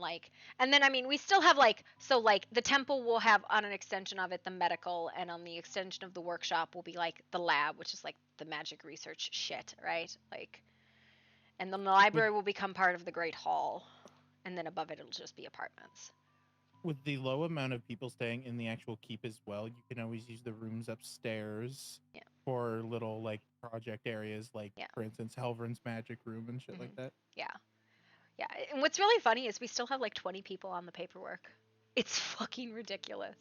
I mean, we still have like, so like the temple will have on an extension of it the medical, and on the extension of the workshop will be like the lab, which is like the magic research shit, right? Like, and then the library will become part of the great hall, and then above it it'll just be apartments. With the low amount of people staying in the actual keep as well, you can always use the rooms upstairs for little like project areas, like for instance Helverin's magic room and shit like that. Yeah. And what's really funny is we still have like 20 people on the paperwork. It's fucking ridiculous.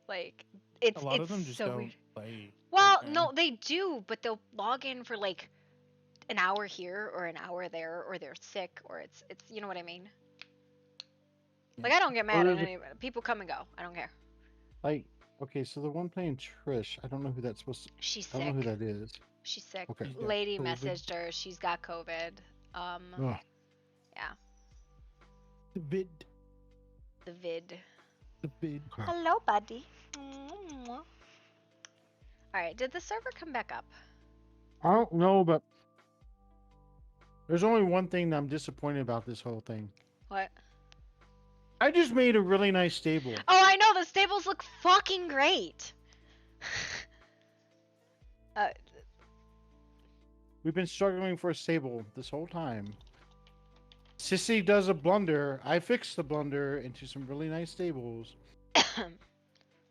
Like, it's a lot of them just so don't weird. play. Well, right now. no, they do, but they'll log in for like an hour here or an hour there, or they're sick, or it's you know what I mean? Like, I don't get mad at anybody. People come and go. I don't care. Like, okay, so the one playing Trish, I don't know who that's supposed to. She's I don't know who that is. She's sick. Okay. Lady COVID. messaged her. She's got COVID. Ugh. Yeah. The vid. The vid. The vid. Hello, buddy. All right. Did the server come back up? I don't know, but there's only one thing that I'm disappointed about this whole thing. What? I just made a really nice stable. Oh, I know. The stables look fucking great. We've been struggling for a stable this whole time. Sissy does a blunder. I fixed the blunder into some really nice stables.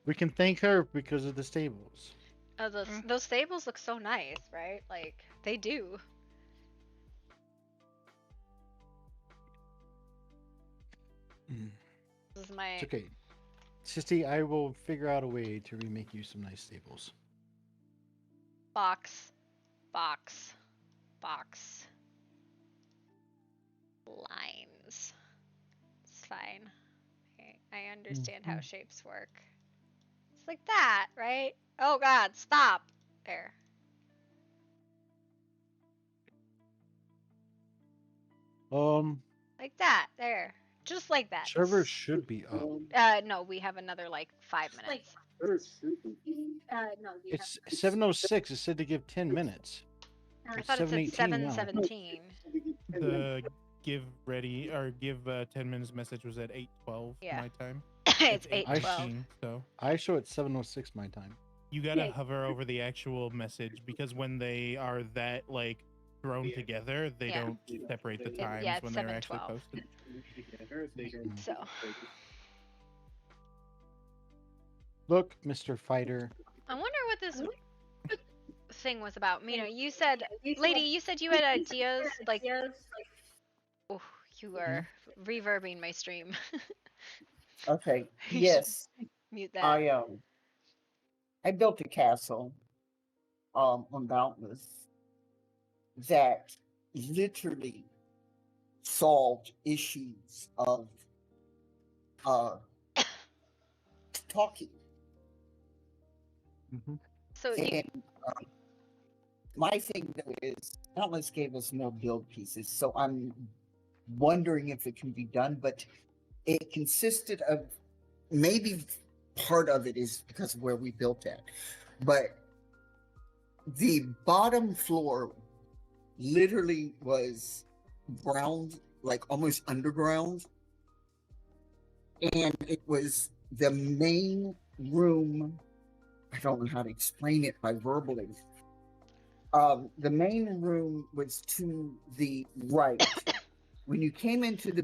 We can thank her because of the stables. Oh, those stables look so nice, right? Like, they do. This is my... It's okay. Sissy, I will figure out a way to remake you some nice stables. Box. Lines. It's fine. I understand how shapes work. It's like that, right? Oh god, stop. There. Like that, there. Just like that. Server should be up. No, we have another like 5 minutes. It's 7:06. It said to give 10 minutes. I thought it said 7:17. The give 10 minutes message was at 8:12 my time. It's 8:12. So I show it 7:06 my time. You gotta hover over the actual message because when they are that like thrown together, they don't separate the times when they're actually posted. So. Look, Mr. Fighter. I wonder what this thing was about. Mina, you said, lady, you said you had ideas like. Oh, you are reverbing my stream. Okay. Yes. Mute that. I built a castle on Boundless that literally solved issues of talking. So my thing though is Boundless gave us more build pieces, so I'm wondering if it can be done, but it consisted of maybe part of it is because of where we built at, but the bottom floor literally was ground, like almost underground, and it was the main room. I don't know how to explain it by verbally. The main room was to the right. When you came into the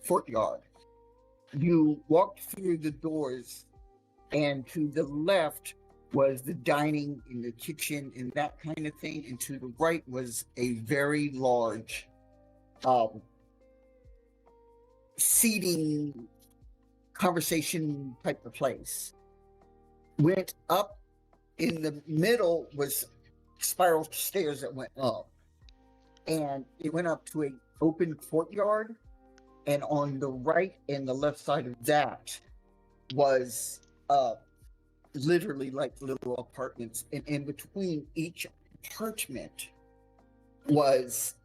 courtyard, you walked through the doors, and to the left was the dining and the kitchen and that kind of thing, and to the right was a very large seating conversation type of place. Went up, in the middle was spiral stairs that went up, and it went up to an open courtyard, and on the right and the left side of that was literally like little apartments, and in between each apartment was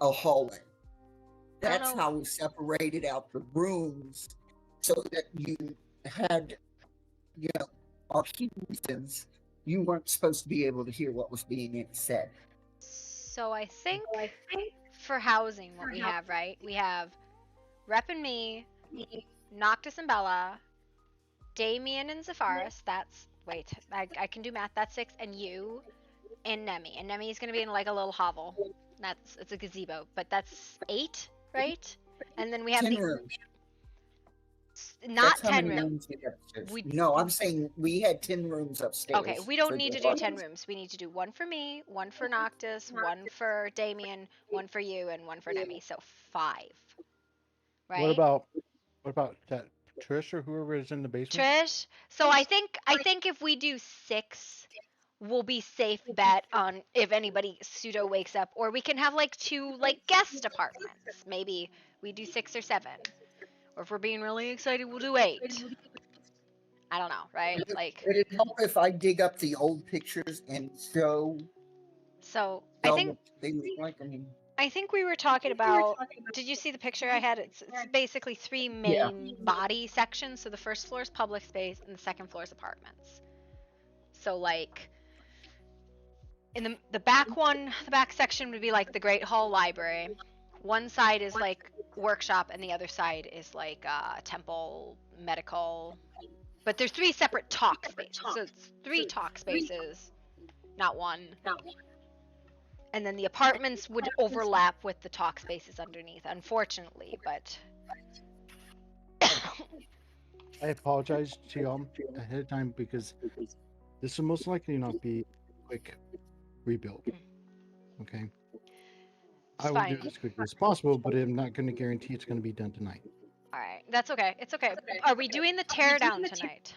a hallway. That's how we separated out the rooms, so that you had, arcane reasons you weren't supposed to be able to hear what was being said. So I think for housing, what we have, right? We have Rep and me, Noctis and Bella, Damien and Zepharis. That's wait, I can do math. That's 6, and you, and Nemi. And Nemi is gonna be in like a little hovel. It's a gazebo, but that's 8, right? And then we have 10 rooms. Not That's how 10 many rooms. we had upstairs. No, I'm saying we had 10 rooms upstairs. Okay, we don't for need the to do 10 apartments. rooms. We need to do 1 for me, 1 for Noctis, 1 for Damien, 1 for you, and 1 for Nemi. So 5. Right? What about that Trish or whoever is in the basement? Trish? So I think if we do 6, we'll be safe bet on if anybody pseudo wakes up, or we can have like 2 like guest apartments. Maybe we do 6 or 7. Or if we're being really excited, we'll do 8. I don't know, right? Like, Would it help if I dig up the old pictures and show? So I think what they look like. I mean, I think we were talking about. Did you see the picture I had? It's basically 3 main body sections. So the first floor is public space, and the second floor is apartments. So like, in the back one, the back section would be like the Great Hall Library. One side is like workshop, and the other side is like temple, medical. But there's 3 separate talk spaces. So it's 3 talk spaces, not 1. And then the apartments would overlap with the talk spaces underneath, unfortunately, but... I apologize to y'all ahead of time because this will most likely not be a quick rebuild. Okay? I will do it as quickly as possible, but I'm not going to guarantee it's going to be done tonight. Alright, that's okay. It's okay. Are we doing the teardown tonight?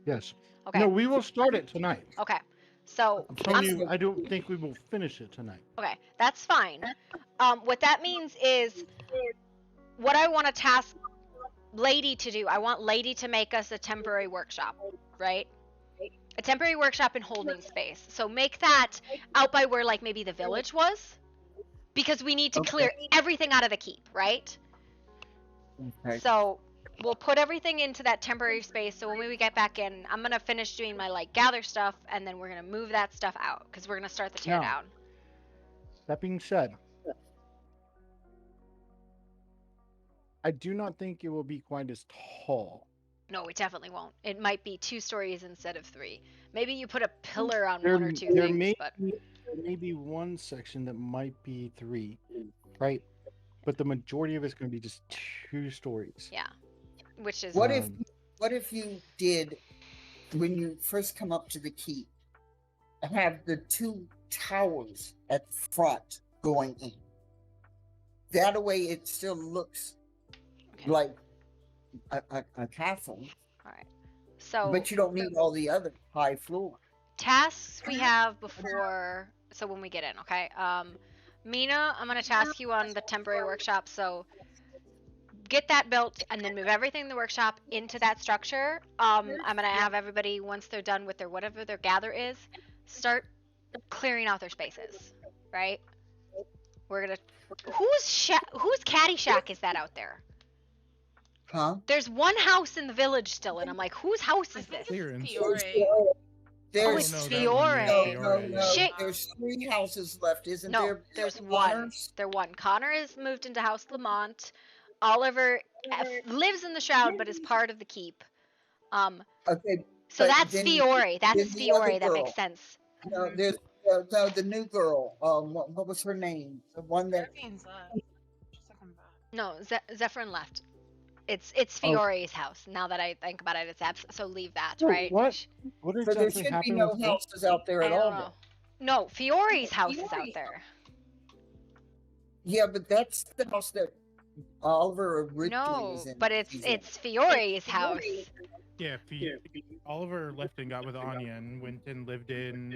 Yes. Okay. No, we will start it tonight. Okay. So I'm telling you, I don't think we will finish it tonight. Okay, that's fine. What that means is what I want to task Lady to do. I want Lady to make us a temporary workshop, right? A temporary workshop in holding space. So make that out by where like maybe the village was, because we need to clear everything out of the keep, right? Okay. So we'll put everything into that temporary space. So when we get back in, I'm gonna finish doing my like gather stuff, and then we're gonna move that stuff out because we're gonna start the tear down. That being said, I do not think it will be quite as tall. No, it definitely won't. It might be 2 stories instead of 3. Maybe you put a pillar on There 1 or 2 things, but may be one section that might be 3, right? But the majority of it's going to be just 2 stories. yeah, which is what if you did, when you first come up to the keep, have the 2 towers at the front going in? That way it still looks like a castle. Alright. So But you don't need all the other high floor. tasks we have before, so when we get in, okay? Mina, I'm gonna task you on the temporary workshop, so get that built and then move everything in the workshop into that structure. I'm gonna have everybody, once they're done with their whatever their gather is, start clearing out their spaces, right? We're gonna whose caddy shack is that out there? Huh? There's one house in the village still, and I'm like, whose house is this? There's it's Fiore. No, Shit. there's 3 houses left, isn't No, there? there's 1. There's 1. Connor is moved into House Lamont. Oliver lives in the Shroud, but is part of the keep. Okay. So but that's then- Fiore. That's then the other Fiore. That girl. makes sense. No, there's the new girl. What was her name? The one that. No, Zephyrin left. It's Fiore's house. Now that I think about it, so leave that, So right? What So exactly there should be happened no with houses out there I at don't all. know. No, Fiore's house is out there. Yeah, but that's the house that Oliver originally No, was in. but it's Fiore's house. Yeah, Oliver left and got with Anya and went and lived in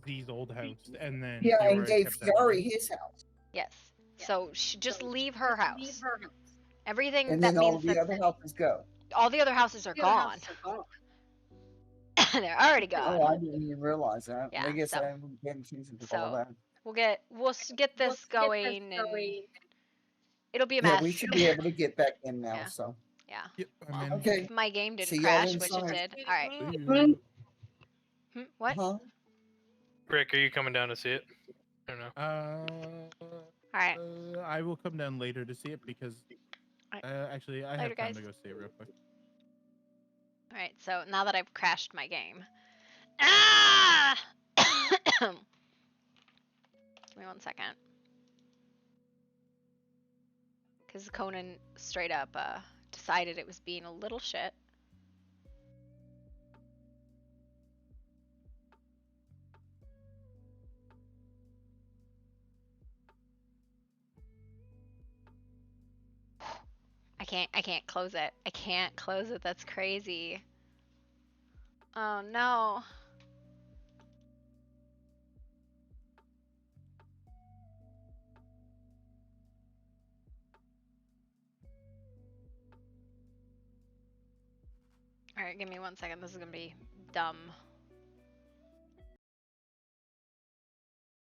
Z's old house, and then Yeah, and Fiore gave kept that Fiore house. his house. Yes. So just leave her house. Everything And that then all means the that other houses go. all the other houses are gone. They're already gone. Oh, I didn't even realize that. Yeah, I guess so- I haven't been attention to all so that. we'll get this going, and it'll be a Yeah, mess. we should be able to get back in now. Yeah. So. Yeah. Yep, I'm in. Okay. If my game See didn't y'all crash, which it inside. did. All right. What? Huh? Rick, are you coming down to see it? I don't know. Alright. I will come down later to see it because actually I Later, have time guys. to go see it real quick. Alright, so now that I've crashed my game. Ah! Give me 1 second. Because Conan straight up decided it was being a little shit. I can't close it. I can't close it. That's crazy. Oh no. Alright, give me 1 second. This is gonna be dumb.